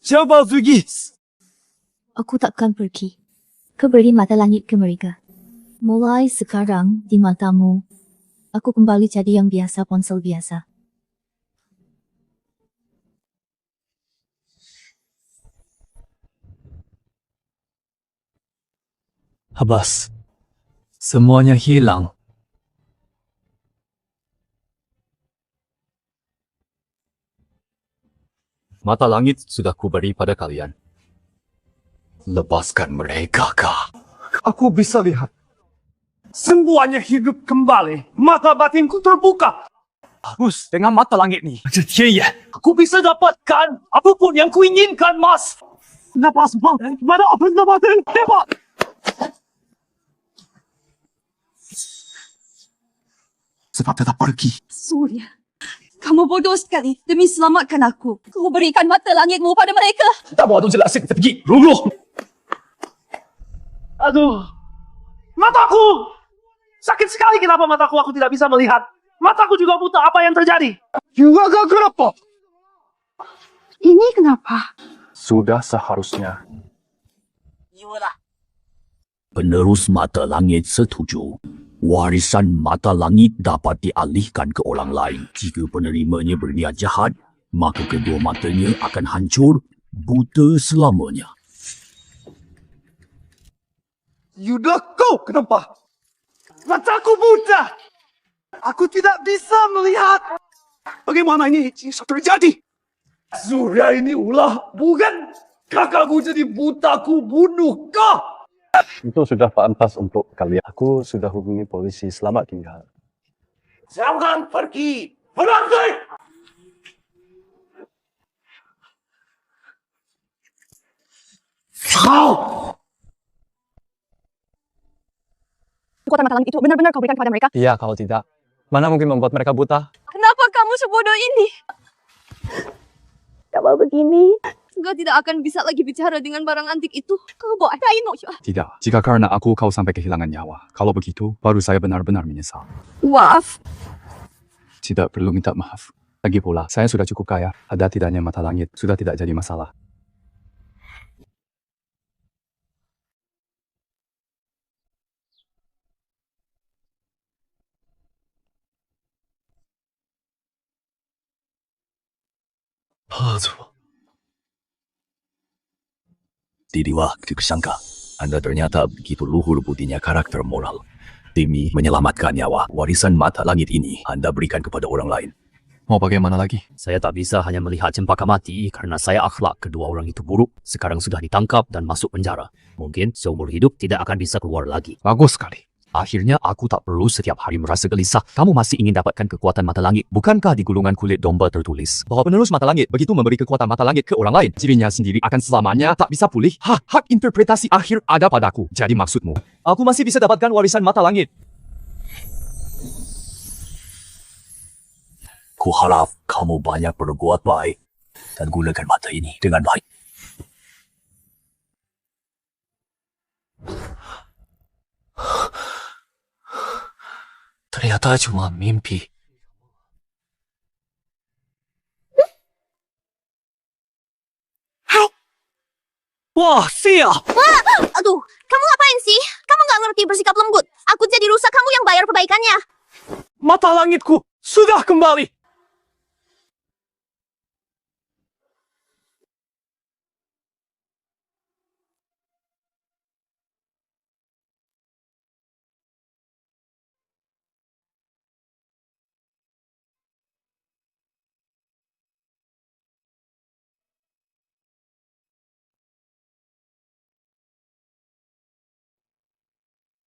Coba pergi. Aku takkan pergi. Kau beri mata langit ke mereka. Mulai sekarang, di matamu, aku kembali jadi yang biasa, ponsel biasa. Abbas, semuanya hilang. Mata langit sudah kuberi pada kalian. Lepaskan mereka, Kak. Aku bisa lihat. Semuanya hidup kembali. Mata batinku terbuka. Bagus, dengan mata langit ni. Iya. Aku bisa dapatkan apapun yang kuinginkan, Mas. Napas bang, mana apa napatin? Tembak. Sebab tetap pergi. Surya, kamu bodoh sekali. Demi selamatkan aku, kau berikan mata langitmu pada mereka. Tak mau jelasin, kita pergi. Ruluh. Aduh, mataku! Sakit sekali kenapa mataku aku tidak bisa melihat. Mataku juga buta, apa yang terjadi? Juga gak kenapa? Ini kenapa? Sudah seharusnya. Penerus mata langit setuju. Warisan mata langit dapat dialihkan ke orang lain. Jika penerimanya berniat jahat, maka kedua matanya akan hancur, buta selamanya. Yuda, kau kenapa? Mataku buta! Aku tidak bisa melihat. Bagaimana ini bisa terjadi? Surya ini ulah, bukan? Kakakku jadi buta, aku bunuh kau! Itu sudah pantas untuk kalian. Aku sudah hubungi polisi. Selamat tinggal. Jangan pergi! Berhenti! Kau! Kekuatan mata langit itu benar-benar kau berikan kepada mereka? Iya, kalau tidak. Mana mungkin membuat mereka buta? Kenapa kamu sebodoh ini? Kalau begini, kau tidak akan bisa lagi bicara dengan barang antik itu. Kau bawa Raino. Tidak, jika karena aku kau sampai kehilangan nyawa. Kalau begitu, baru saya benar-benar menyesal. Maaf. Tidak perlu minta maaf. Lagi pula, saya sudah cukup kaya. Ada tidaknya mata langit, sudah tidak jadi masalah. Tidak disangka, Anda ternyata begitu luhur budinya karakter moral. Demi menyelamatkan nyawa, warisan mata langit ini Anda berikan kepada orang lain. Mau bagaimana lagi? Saya tak bisa hanya melihat Cempaka mati karena saya akhlak kedua orang itu buruk. Sekarang sudah ditangkap dan masuk penjara. Mungkin seumur hidup tidak akan bisa keluar lagi. Bagus sekali. Akhirnya aku tak perlu setiap hari merasa gelisah. Kamu masih ingin dapatkan kekuatan mata langit. Bukankah di gulungan kulit domba tertulis Bahwa penerus mata langit begitu memberi kekuatan mata langit ke orang lain, dirinya sendiri akan selamanya tak bisa pulih. Hak interpretasi akhir ada padaku. Jadi maksudmu, aku masih bisa dapatkan warisan mata langit. Kuharap kamu banyak berbuat baik dan gunakan mata ini dengan baik. ternyata cuma mimpi. Wah, Sia! Wah, aduh, kamu ngapain sih? Kamu nggak ngerti bersikap lembut. Aku jadi rusak, kamu yang bayar perbaikannya. Mata langitku sudah kembali.